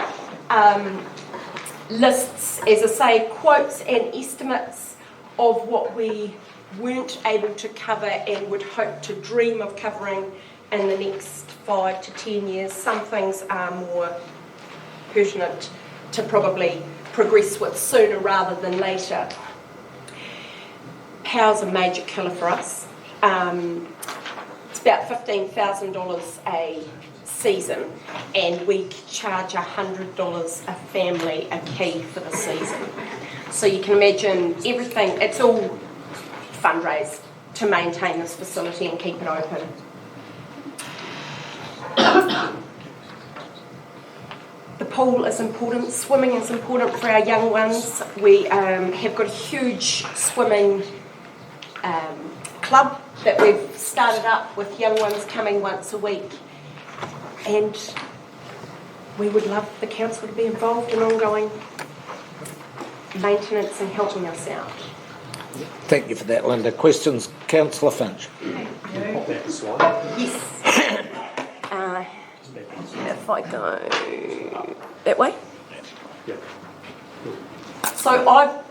S1: lists, as I say, quotes and estimates of what we weren't able to cover and would hope to dream of covering in the next 5 to 10 years. Some things are more pertinent to probably progress with sooner rather than later. Power's a major killer for us. It's about $15,000 a season, and we charge $100 a family a key for the season. So you can imagine everything, it's all fundraised to maintain this facility and keep it open. The pool is important, swimming is important for our young ones. We have got a huge swimming club that we've started up with young ones coming once a week, and we would love the council to be involved in ongoing maintenance and helping us out.
S2: Thank you for that, Linda. Questions, Councillor Finch?
S1: Yes. If I go that way. So I've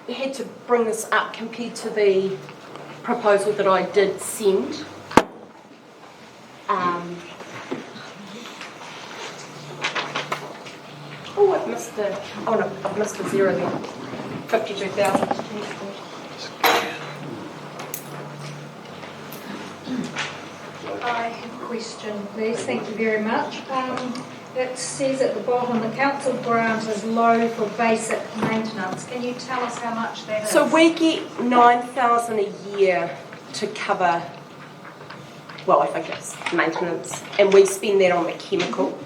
S1: had to bring this up compared to the proposal that I did send. I've missed the zero there. 52,000.
S18: I have a question, please. Thank you very much. It says at the bottom, the council grant is low for basic maintenance. Can you tell us how much that is?
S1: So we get $9,000 a year to cover, well, I think it's maintenance, and we spend that on the chemical.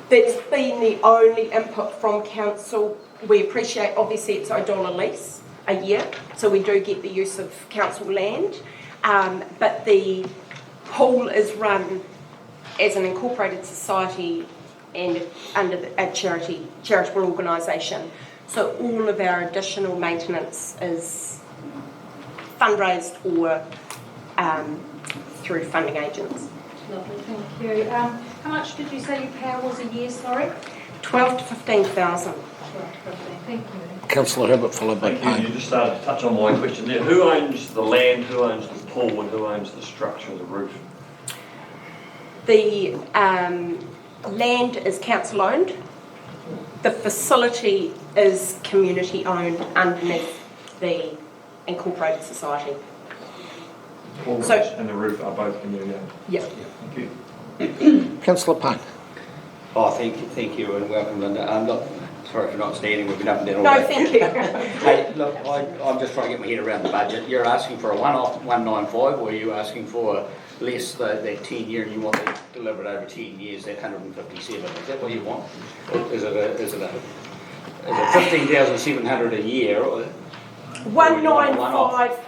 S1: That's been the only input from council. We appreciate, obviously, it's $1 lease a year, so we do get the use of council land, but the pool is run as an incorporated society and under a charitable organisation. So all of our additional maintenance is fundraised or through funding agents.
S18: Lovely, thank you. How much did you say your power was a year, sorry?
S1: 12 to 15,000.
S18: 12 to 15, thank you.
S2: Councillor Herbert, followed by Payne.
S4: You just started to touch on my question there. Who owns the land, who owns the pool, and who owns the structure of the roof?
S1: The land is council owned. The facility is community owned underneath the incorporated society.
S4: Pool and the roof are both community owned?
S1: Yep.
S4: Thank you.
S2: Councillor Payne.
S6: Oh, thank you and welcome, Linda. Look, Sorry for not standing, we've been up and down all
S1: No,
S6: day.
S1: thank you.
S6: Hey, look, I'm just trying to get my head around the budget. You're asking for a one-off 195, or are you asking for less that 10-year and you want it delivered over 10 years, that 157? Is that what you want? Is it 15,700 a year? Or
S1: 195,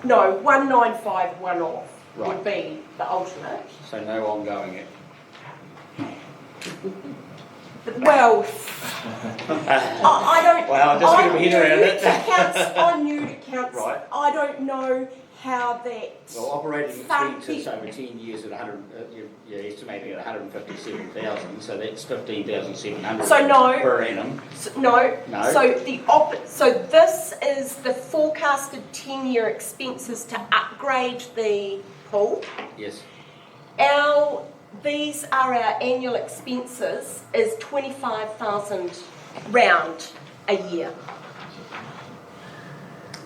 S1: no, 195 one-off would be the ultimate.
S6: So no ongoing it?
S1: Well, I don't.
S6: Well, just get my head around it.
S1: I'm new to council.
S6: Right.
S1: I don't know how that.
S6: Well, operating expenses over 10 years at 100, you're estimating at 157,000, so that's 15,700
S1: So no.
S6: per annum.
S1: No.
S6: No.
S1: So this is the forecasted 10-year expenses to upgrade the pool.
S6: Yes.
S1: These are our annual expenses is 25,000 round a year.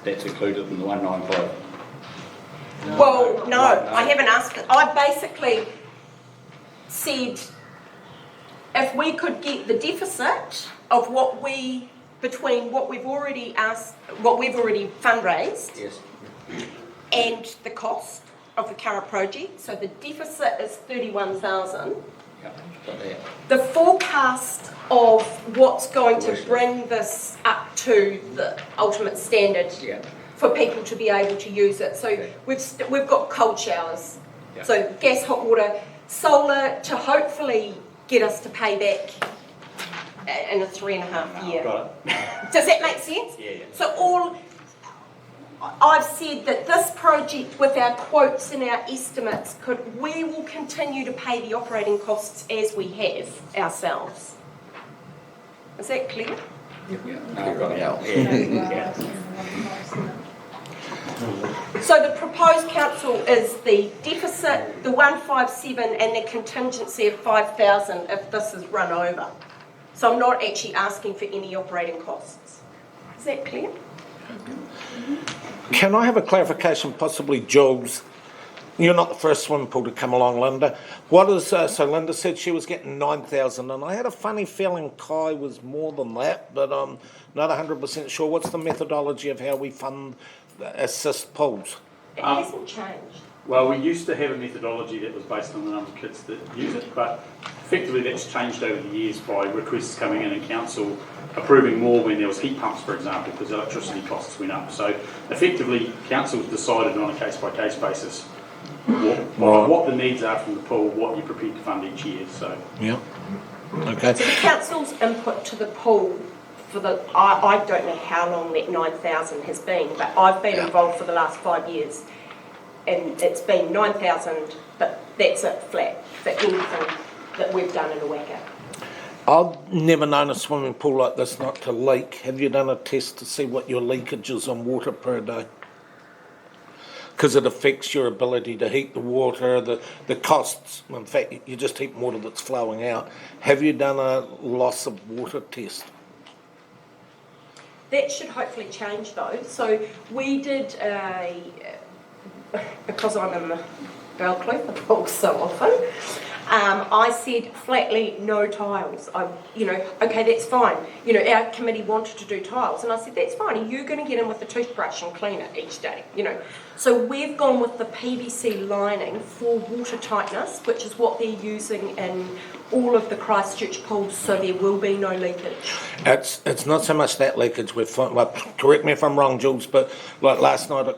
S6: That's included in the 195.
S1: Well, no, I haven't asked. I basically said if we could get the deficit of between what we've already fundraised,
S6: yes,
S1: and the cost of the current project, so the deficit is 31,000.
S6: Yep, got that.
S1: The forecast of what's going to bring this up to the ultimate standard for people to be able to use it. So we've got cold showers, so gas, hot water, solar to hopefully get us to pay back in a 3.5 year.
S6: Got it.
S1: Does that make sense?
S6: Yeah.
S1: So I've said that this project, with our quotes and our estimates, we will continue to pay the operating costs as we have ourselves. Is that clear? So the proposed council is the deficit, the 157, and the contingency of 5,000 if this is run over. So I'm not actually asking for any operating costs. Is that clear?
S2: Can I have a clarification, possibly Jules? You're not the first swimming pool to come along, Linda. What is, so Linda said she was getting 9,000, and I had a funny feeling Kai was more than that, but I'm not 100% sure. What's the methodology of how we fund assist pools?
S1: It hasn't changed.
S19: Well, we used to have a methodology that was based on the number of kids that use it, but effectively that's changed over the years by requests coming in and council approving more when there was heat pumps, for example, because electricity costs went up. So effectively, council's decided on a case-by-case basis what the needs are from the pool, what you're prepared to fund each year. So
S2: yeah, okay.
S1: So the council's input to the pool for I don't know how long that 9,000 has been, but I've been involved for the last 5 years, and it's been 9,000, but that's it flat for anything that we've done in a whacker.
S2: I've never known a swimming pool like this not to leak. Have you done a test to see what your leakage is on water per day? Because it affects your ability to heat the water, the costs. In fact, you just heat water that's flowing out. Have you done a loss of water test?
S1: That should hopefully change though. So we did because I'm in the Belcliffe, the pool so often, I said flatly no tiles. Okay, that's fine. Our committee wanted to do tiles, and I said that's fine. Are you going to get in with the toothbrush and clean it each day? So we've gone with the PVC lining for water tightness, which is what they're using in all of the Christchurch pools, so there will be no leakage.
S2: It's not so much that leakage. Correct me if I'm wrong, Jules, but like last night at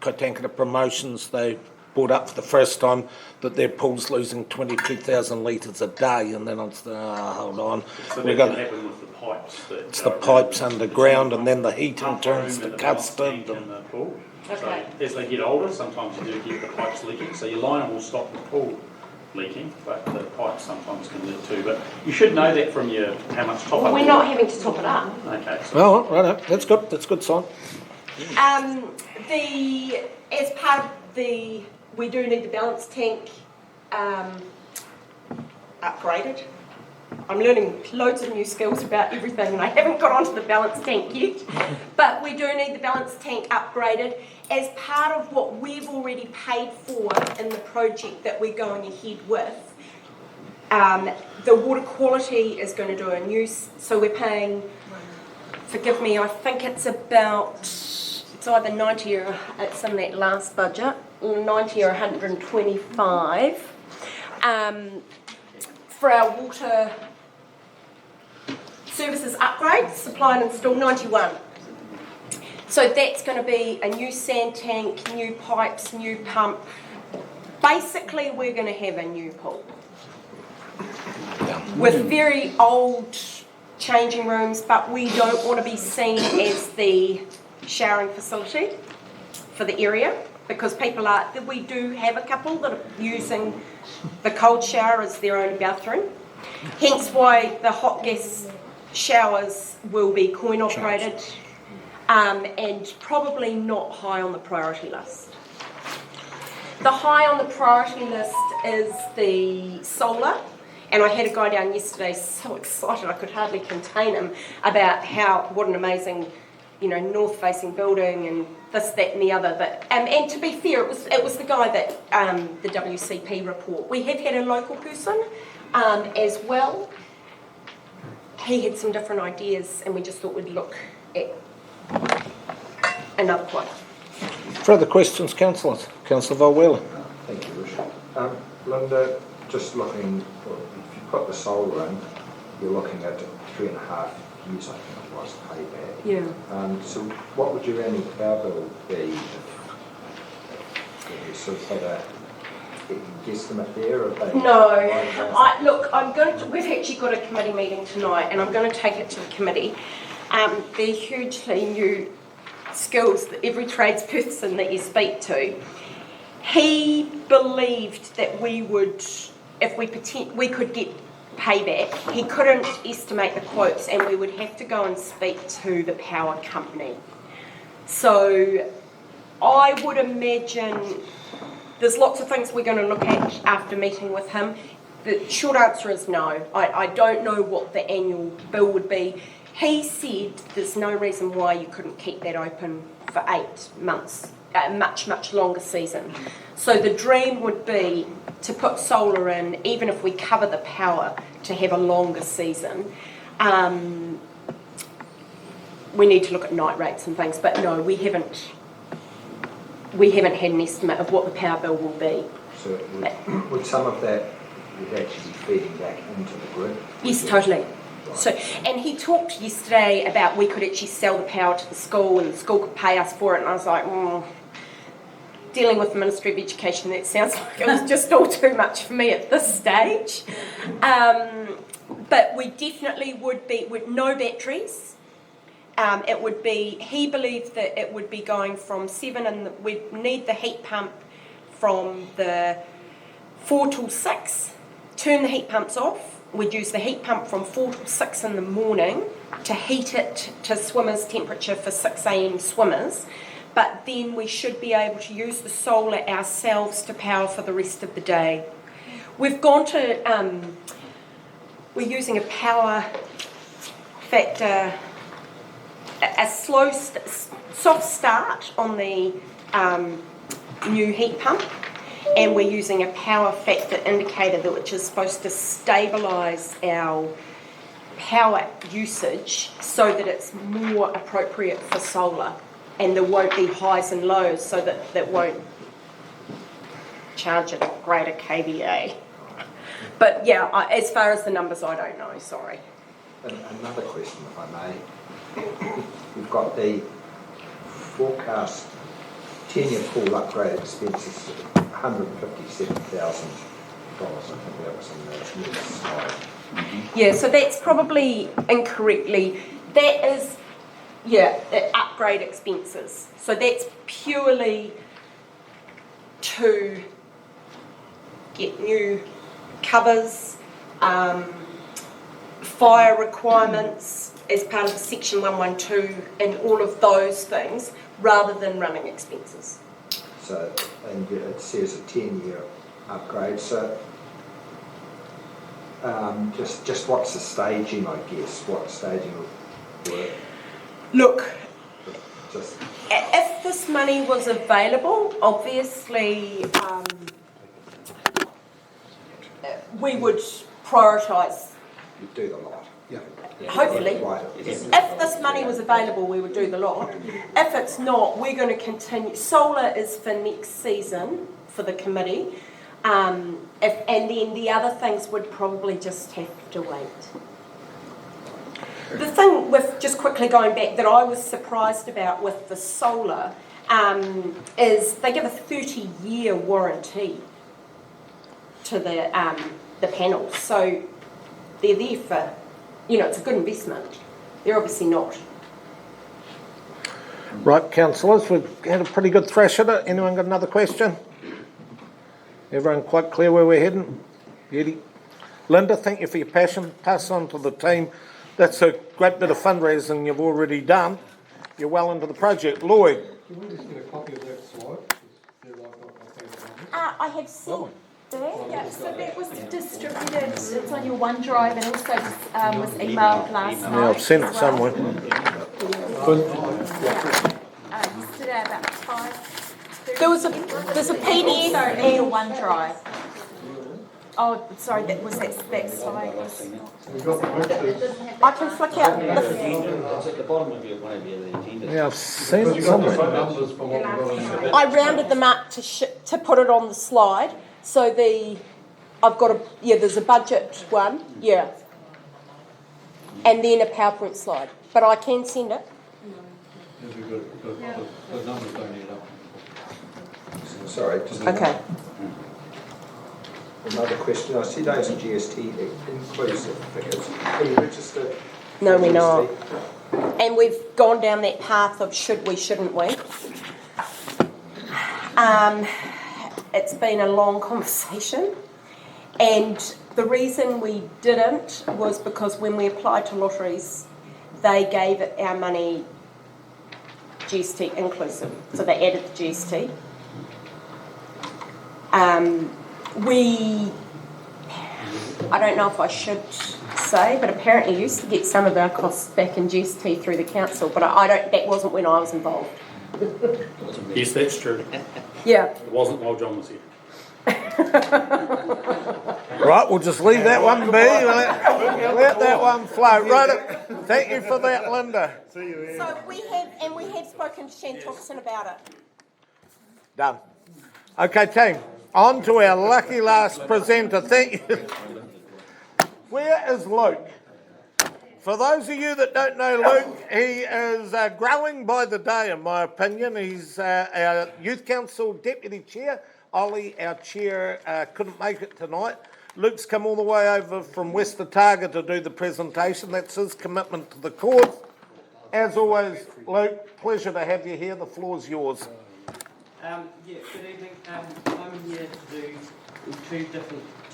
S2: Katankata Promotions, they brought up for the first time that their pool's losing 22,000 litres a day, and then it's hold on.
S19: So that can happen with the pipes.
S2: It's the pipes underground, and then the heating turns to custard.
S19: In the pool.
S1: Okay.
S19: So as they get older, sometimes you do get the pipes leaking. So your liner will stop the pool leaking, but the pipes sometimes can leak too. But you should know that from your how much top up.
S1: We're not having to top it up.
S19: Okay.
S2: Oh, right. That's good. That's a good sign.
S1: As part of we do need the balance tank upgraded. I'm learning loads of new skills about everything, and I haven't got onto the balance tank yet. But we do need the balance tank upgraded as part of what we've already paid for in the project that we're going ahead with. The water quality is going to do a new, so we're paying, forgive me, I think it's either 90 or, it's in that last budget, 90 or 125 for our water services upgrade, supply and install 91. So that's going to be a new sand tank, new pipes, new pump. Basically, we're going to have a new pool with very old changing rooms, but we don't want to be seen as the showering facility for the area, because we do have a couple that are using the cold shower as their only bathroom. Hence why the hot gas showers will be coin operated and probably not high on the priority list. The high on the priority list is the solar, and I had a guy down yesterday so excited I could hardly contain him about what an amazing, north-facing building and this, that, and the other. But and to be fair, it was the guy that the WCP report. We have had a local person as well. He had some different ideas, and we just thought we'd look at another quote.
S2: Further questions, councillors? Councillor Volwell.
S14: Thank you, Richard. Linda, just looking, if you put the solar in, you're looking at 3.5 years, I think it was, payback.
S1: Yeah.
S14: So what would your annual power bill be if you sort of had a guesstimate there?
S1: No. We've actually got a committee meeting tonight, and I'm going to take it to the committee. They're hugely new skills that every tradesperson that you speak to. He believed that we would, if we could get payback. He couldn't estimate the quotes, and we would have to go and speak to the power company. So I would imagine there's lots of things we're going to look at after meeting with him. The short answer is no. I don't know what the annual bill would be. He said there's no reason why you couldn't keep that open for 8 months, a much, much longer season. So the dream would be to put solar in, even if we cover the power, to have a longer season. We need to look at night rates and things, but no, we haven't had an estimate of what the power bill will be.
S14: So would some of that actually be feeding back into the grid?
S1: Yes, totally. So, and he talked yesterday about we could actually sell the power to the school and the school could pay us for it, and I was like, dealing with the Ministry of Education, that sounds like it was just all too much for me at this stage. But we definitely would be with no batteries. It would be, he believed that it would be going from 7, and we'd need the heat pump from the 4 till 6, turn the heat pumps off. We'd use the heat pump from 4 till 6 in the morning to heat it to swimmers' temperature for 6 a.m. swimmers. But then we should be able to use the solar ourselves to power for the rest of the day. We've gone to, we're using a power factor, a slow, soft start on the new heat pump, and we're using a power factor indicator which is supposed to stabilise our power usage so that it's more appropriate for solar, and there won't be highs and lows, so that won't charge at a greater kVA. But yeah, as far as the numbers, I don't know, sorry.
S14: Another question, if I may. We've got the forecast 10-year pool upgrade expenses of $157,000. I think that was in the next slide.
S1: Yeah, so that's probably incorrectly. That is, upgrade expenses. So that's purely to get new covers, fire requirements as part of the Section 112 and all of those things, rather than running expenses.
S14: So, and it says a 10-year upgrade, so just what's the staging, I guess? What staging of work?
S1: Look, if this money was available, obviously we would prioritise.
S14: You'd do the lot.
S21: Yeah.
S1: Hopefully,
S14: Right.
S1: if this money was available, we would do the lot. If it's not, we're going to continue. Solar is for next season for the committee, and then the other things would probably just have to wait. The thing with, just quickly going back, that I was surprised about with the solar is they give a 30-year warranty to the panels, so they're there for, it's a good investment. They're obviously not.
S2: Right, councillors, we've had a pretty good thrash at it. Anyone got another question? Everyone quite clear where we're heading? Yeti? Linda, thank you for your passion. Pass on to the team. That's a great bit of fundraising you've already done. You're well into the project. Lloyd?
S21: Can we just get a copy of that slide?
S1: I have seen that.
S8: Yeah, so that was distributed, it's on your OneDrive and also was emailed last night.
S2: Yeah, I've seen it somewhere.
S8: Yesterday about 5.
S1: There's a PDF
S8: in your OneDrive. Oh, sorry, that slide.
S1: I can flick out
S6: It's at the bottom of one of your agendas.
S2: Yeah, I've seen it somewhere.
S1: I rounded them up to put it on the slide. So there's a budget one, yeah, and then a PowerPoint slide. But I can send it.
S17: The numbers don't add up.
S14: Sorry, just
S1: Okay.
S14: another question. I see those GST inclusive figures. Are you registered?
S1: No,
S14: for
S1: we're not.
S14: GST?
S1: And we've gone down that path of should we, shouldn't we? It's been a long conversation, and the reason we didn't was because when we applied to lotteries, they gave our money GST inclusive, so they added the GST. I don't know if I should say, but apparently we used to get some of our costs back in GST through the council, but that wasn't when I was involved.
S19: Yes, that's true.
S1: Yeah.
S19: It wasn't while John was here.
S2: Right, we'll just leave that one be. Let that one flow. Right, thank you for that, Linda.
S1: So we have spoken to Shan Thompson about it.
S2: Done. Okay, team. On to our lucky last presenter. Thank you. Where is Luke? For those of you that don't know Luke, he is growing by the day, in my opinion. He's our Youth Council Deputy Chair. Ollie, our Chair, couldn't make it tonight. Luke's come all the way over from West Otago to do the presentation. That's his commitment to the cause. As always, Luke, pleasure to have you here. The floor's yours.
S10: Good evening. I'm here to do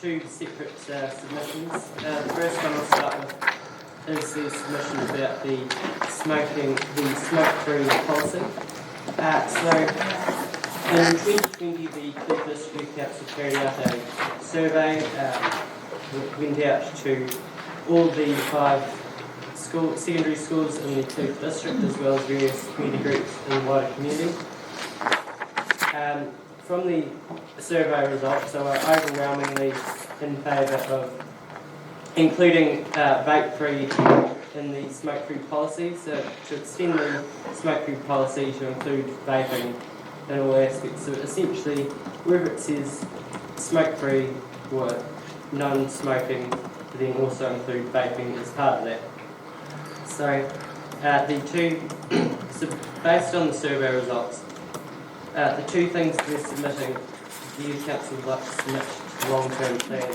S10: two separate submissions. The first one I'll start with is the submission about the smoke-free policy. In 2020, the Cliff District Council carried out a survey that went out to all the 5 secondary schools in the Cliff District, as well as various community groups in the wider community. From the survey results, they were overwhelmingly in favour of including vape-free in the smoke-free policy, so to extend the smoke-free policy to include vaping in all aspects. So essentially, wherever it says smoke-free or non-smoking, then also include vaping as part of that. So based on the survey results, the two things we're submitting, the Youth Council would like to submit to long-term plan,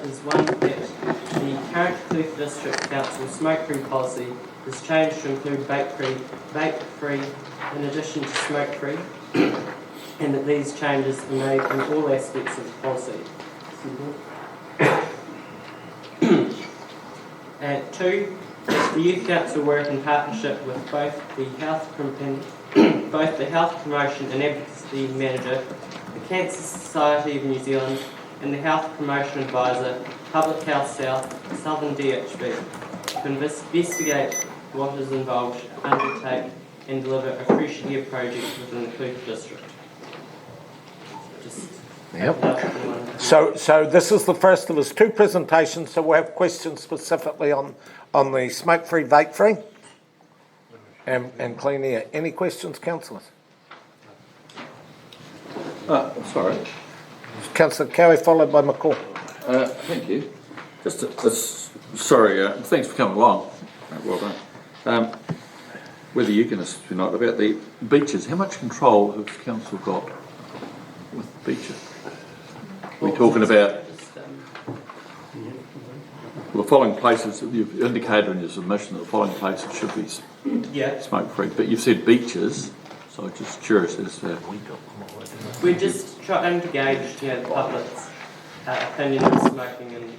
S10: is one that the current Cliff District Council smoke-free policy is changed to include vape-free in addition to smoke-free, and that these changes are made in all aspects of the policy. And 2, the Youth Council work in partnership with both the Health Promotion and Advocacy Manager, the Cancer Society of New Zealand, and the Health Promotion Advisor, Public Health South, Southern DHB, to investigate what is involved to undertake and deliver a fresh air project within the Cliff District. Just
S2: Yep. So this is the first of his two presentations, so we'll have questions specifically on the smoke-free, vape-free and clean air. Any questions, councillors?
S9: Sorry.
S2: Councillor Cowie, followed by McCall.
S9: Thank you. Sorry, thanks for coming along. Well done. Whether you can assist me or not about the beaches, how much control has council got with the beaches? We're talking about the following places that you've indicated in your submission that the following places should be smoke-free, but you've said beaches, so I'm just curious as to...
S10: We're just trying to gauge, the public's opinion on smoking and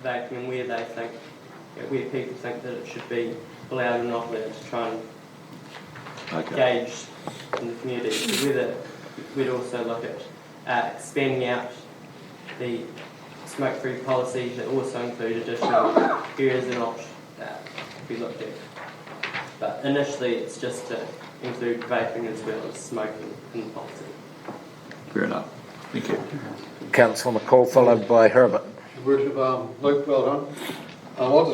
S10: vaping and where they think, where people think that it should be allowed or not allowed, to try and gauge in the community. So whether we'd also look at expanding out the smoke-free policy that also include additional areas that not be looked at. But initially it's just to include vaping as well as smoking in the policy.
S9: Fair enough. Thank you.
S2: Councillor McCall, followed by Herbert.
S11: Your Worship, Luke, well done. I've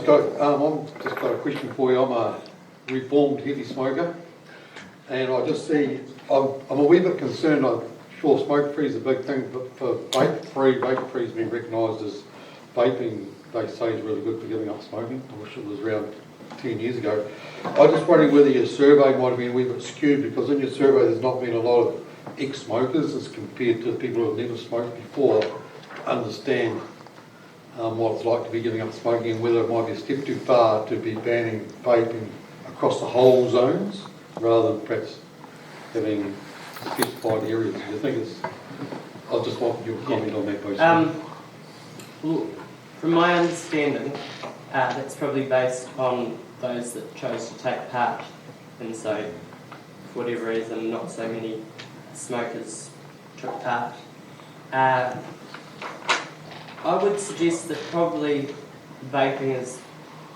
S11: just got a question for you. I'm a reformed heavy smoker, and I just see, I'm a wee bit concerned. I'm sure smoke-free is a big thing, but for vape-free has been recognised as vaping, they say, is really good for giving up smoking. I wish it was around 10 years ago. I was just wondering whether your survey might have been a wee bit skewed, because in your survey there's not been a lot of ex-smokers as compared to people who have never smoked before understand what it's like to be giving up smoking, and whether it might be a step too far to be banning vaping across the whole zones rather than perhaps having specified areas. Do you think it's... I just want your comment on that, basically.
S10: Well, from my understanding, that's probably based on those that chose to take part, and so for whatever reason not so many smokers took part. I would suggest that probably vaping is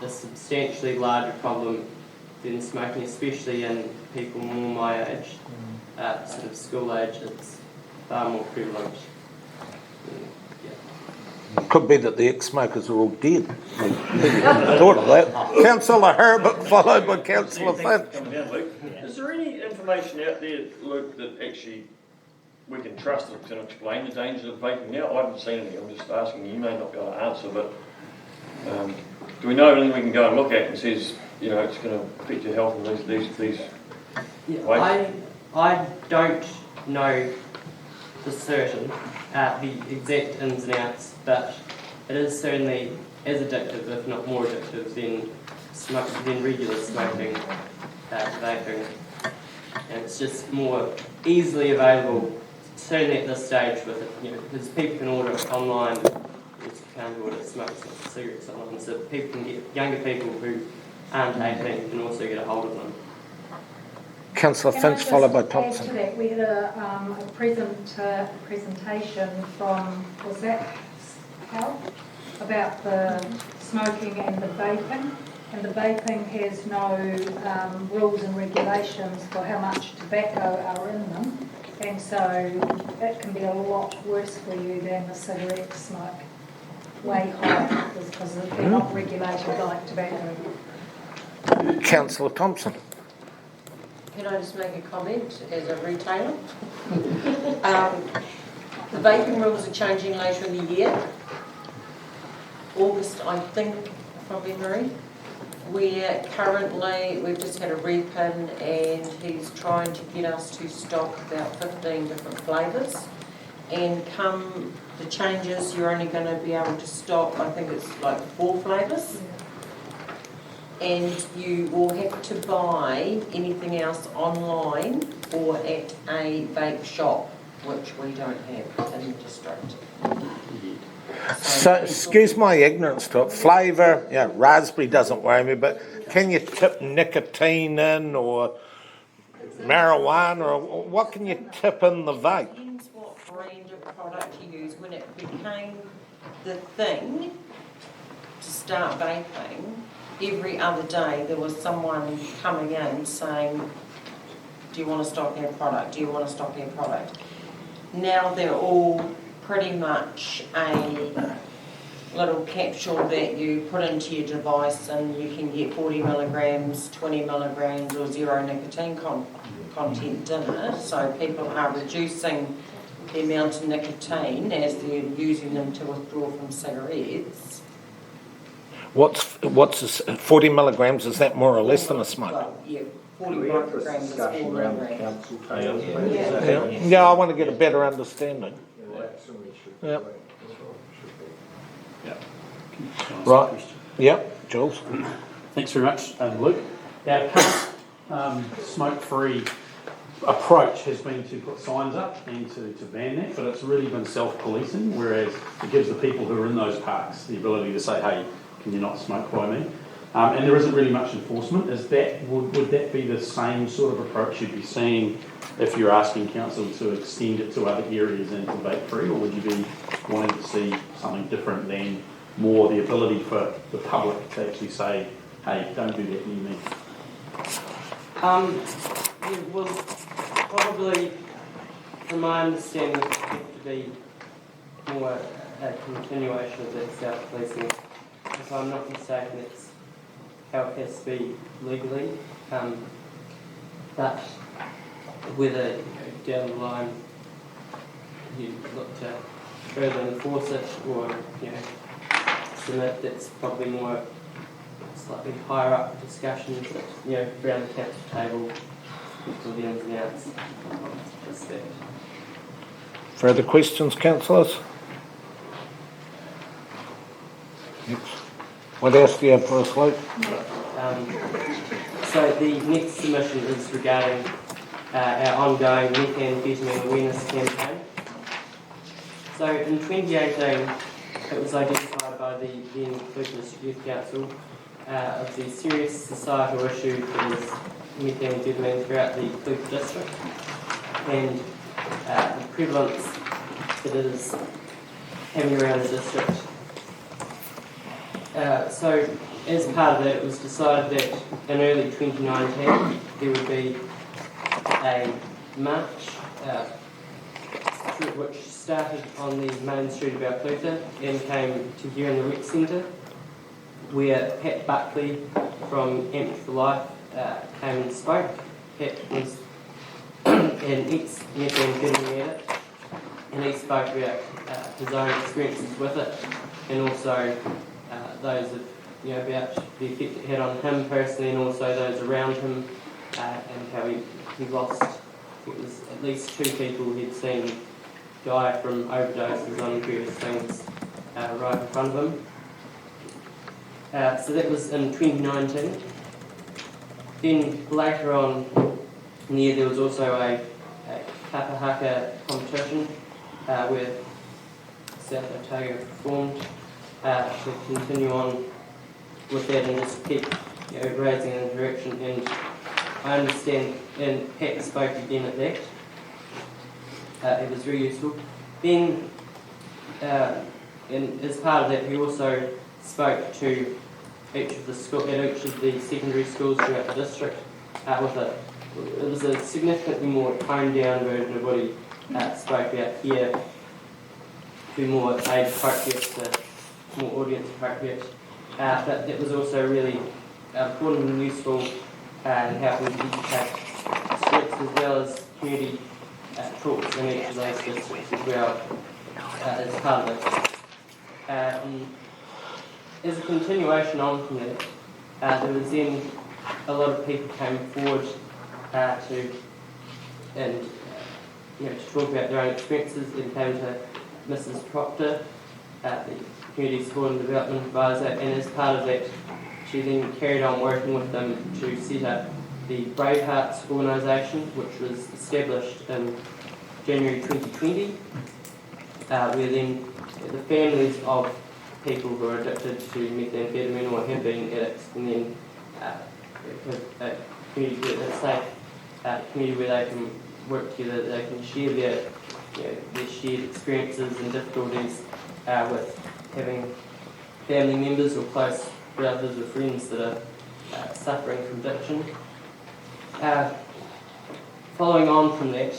S10: a substantially larger problem than smoking, especially in people more my age, sort of school age. It's far more prevalent.
S2: Could be that the ex-smokers are all dead. Thought of that. Councillor Herbert, followed by Councillor Finch.
S4: Is there any information out there, Luke, that actually we can trust that can explain the dangers of vaping now? I haven't seen any. I'm just asking. You may not be able to answer, but do we know anything we can go and look at and says, it's going to affect your health in these ways?
S10: I don't know for certain the exact ins and outs, but it is certainly as addictive, if not more addictive, than regular smoking, vaping. And it's just more easily available, certainly at this stage with it, because people can order it online, you can't order smokes or cigarettes online, so people can get, younger people who aren't 18 can also get a hold of them.
S2: Councillor Finch, followed by Thompson.
S18: To that, we had a presentation from, was that Health, about the smoking and the vaping. And the vaping has no rules and regulations for how much tobacco are in them. And so it can be a lot worse for you than the cigarette smoke. Way higher, because they're not regulated like tobacco.
S2: Councillor Thompson.
S13: Can I just make a comment as a retailer? The vaping rules are changing later in the year. August, I think, from memory. We've just had a repin, and he's trying to get us to stock about 15 different flavours. And come the changes, you're only going to be able to stock, I think it's like 4 flavours. And you will have to buy anything else online or at a vape shop, which we don't have in the district.
S2: So, excuse my ignorance to it. Flavour, raspberry doesn't worry me, but can you tip nicotine in or marijuana, or what can you tip in the vape?
S13: Depends what brand of product you use. When it became the thing to start vaping, every other day there was someone coming in saying, do you want to stock our product? Do you want to stock our product? Now they're all pretty much a little capsule that you put into your device, and you can get 40 milligrams, 20 milligrams, or zero nicotine content in it. So people are reducing the amount of nicotine as they're using them to withdraw from cigarettes.
S2: What's 40 milligrams? Is that more or less than a smoke?
S13: Well, yeah, 40 micrograms is 4 milligrams.
S2: Yeah, I want to get a better understanding. Yeah. Right. Yeah, Jules.
S19: Thanks very much, Luke. Our current smoke-free approach has been to put signs up and to ban that, but it's really been self-policing, whereas it gives the people who are in those parks the ability to say, hey, can you not smoke by me? And there isn't really much enforcement. Would that be the same sort of approach you'd be seeing if you're asking council to extend it to other areas and to vape-free, or would you be wanting to see something different than more the ability for the public to actually say, hey, don't do that near me?
S10: It will probably, from my understanding, have to be more a continuation of that self-policing. If I'm not mistaken, it's how it has to be legally. But whether down the line you look to further enforce it or submit, that's probably more slightly higher up discussions that around the council table for the ins and outs. Just that.
S2: Further questions, councillors? What else do you have for us, Luke?
S10: So the next submission is regarding our ongoing methamphetamine awareness campaign. So in 2018, it was identified by the then Clutha Youth Council of the serious societal issue that is methamphetamine throughout the Clutha district, and the prevalence that it is having around the district. So as part of that, it was decided that in early 2019 there would be a march which started on the main street of our Clutha and came to here in the rec centre, where Pat Buckley from Amp for Life came and spoke. Pat was an ex-methamphetamine addict, and he spoke about his own experiences with it, and also those of about the effect it had on him personally, and also those around him, and how he lost, it was at least 2 people he'd seen die from overdoses on various things right in front of him. So that was in 2019. Then later on in the year there was also a kapahaka competition where South Otago performed to continue on with that and just keep raising in the direction. And I understand, and Pat spoke again at that. It was very useful. Then, and as part of that, he also spoke to each of the secondary schools throughout the district it was a significantly more toned down version of what he spoke about here, to be more age appropriate, more audience appropriate. But it was also really important and useful in helping to educate students as well as community talks in each of those districts as well as part of it. As a continuation on from that, there was then a lot of people came forward to talk about their own experiences. Then came to Mrs. Proctor, the Community Support and Development Advisor, and as part of that, she then carried on working with them to set up the Bravehearts Organisation, which was established in January 2020, where then the families of people who are addicted to methamphetamine or have been addicts can then have a community where it's safe, community where they can work together, they can share their shared experiences and difficulties with having family members or close relatives or friends that are suffering from addiction. Following on from that,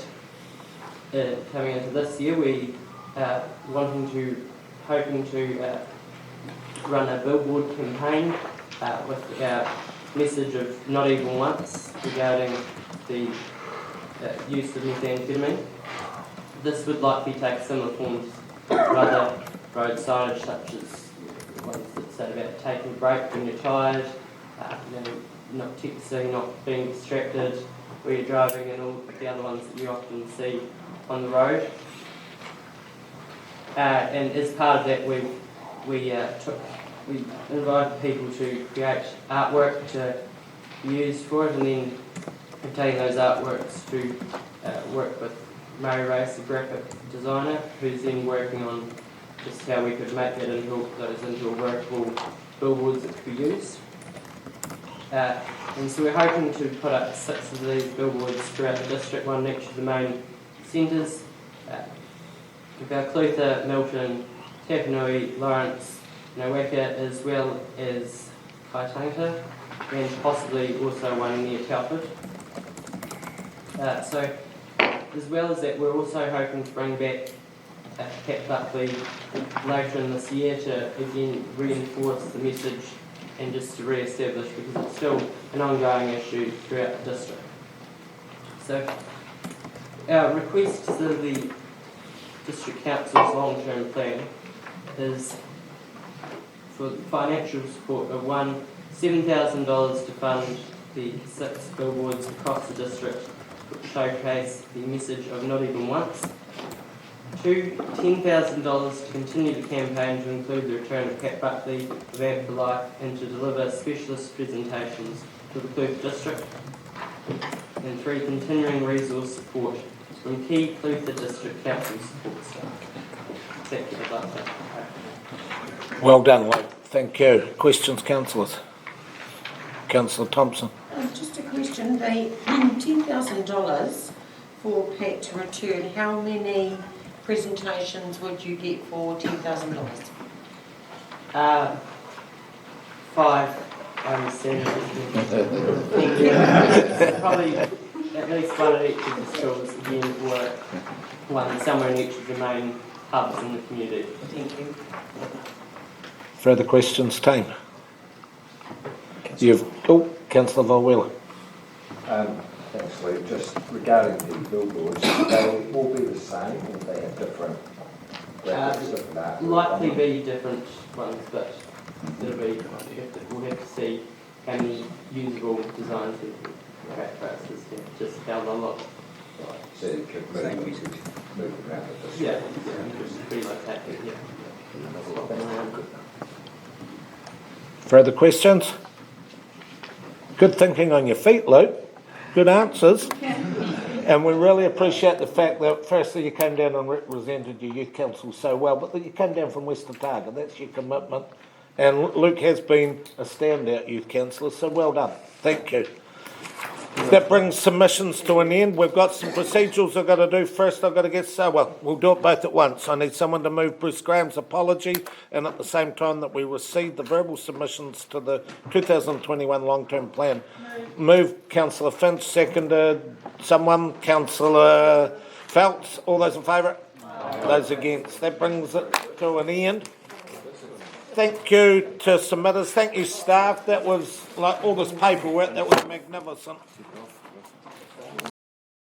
S10: coming into this year, we hoping to run a billboard campaign with our message of not even once regarding the use of methamphetamine. This would likely take similar forms to other road signage, such as ones that say about taking a break when you're tired, not texting, not being distracted where you're driving, and all the other ones that you often see on the road. And as part of that, we invited people to create artwork to be used for it, and then obtain those artworks to work with Mary Race, the graphic designer, who's then working on just how we could make those into workable billboards that could be used. And so we're hoping to put up 6 of these billboards throughout the district, one in each of the main centres. About Clutha, Milton, Tapanui, Lawrence, Nawaka, as well as Kaitanga, and possibly also one near Telford. So, as well as that, we're also hoping to bring back Pat Buckley later in this year to again reinforce the message and just to re-establish, because it's still an ongoing issue throughout the district. So, our request to the District Council's long-term plan is for financial support of $7,000 to fund the 6 billboards across the district which showcase the message of not even once. 2, $10,000 to continue the campaign to include the return of Pat Buckley of Afterlife and to deliver specialist presentations to the Clutha district. And 3, continuing resource support from key Clutha District Council support staff. Thank you. I'd like to.
S2: Well done, Luke. Thank you. Questions, councillors? Councillor Thompson.
S13: Just a question. The $10,000 for Pat to return, how many presentations would you get for $10,000?
S10: 5, I understand. Probably at least one at each of the schools, again, or one somewhere in each of the main hubs in the community. Thank you.
S2: Further questions, team? Councillor Volwiller.
S14: Thanks, Luke. Just regarding the billboards, they will be the same, or they have different graphics, different art?
S10: Likely be different ones, but it'll be, we'll have to see how many usable designs we can create for us, just how they'll look.
S14: So you could move around with this?
S10: Yeah, just relocate it, yeah.
S2: Further questions? Good thinking on your feet, Luke. Good answers. And we really appreciate the fact that firstly you came down and represented your youth council so well, but that you came down from West Otago. That's your commitment. And Luke has been a standout youth councillor, so well done. Thank you. That brings submissions to an end. We've got some procedurals I've got to do. First I've got to get we'll do it both at once. I need someone to move Bruce Graham's apology, and at the same time that we receive the verbal submissions to the 2021 long-term plan. Move Councillor Finch, seconded someone, Councillor Phelps. All those in favour? Those against. That brings it to an end. Thank you to submitters. Thank you, staff. That was like all this paperwork. That was magnificent.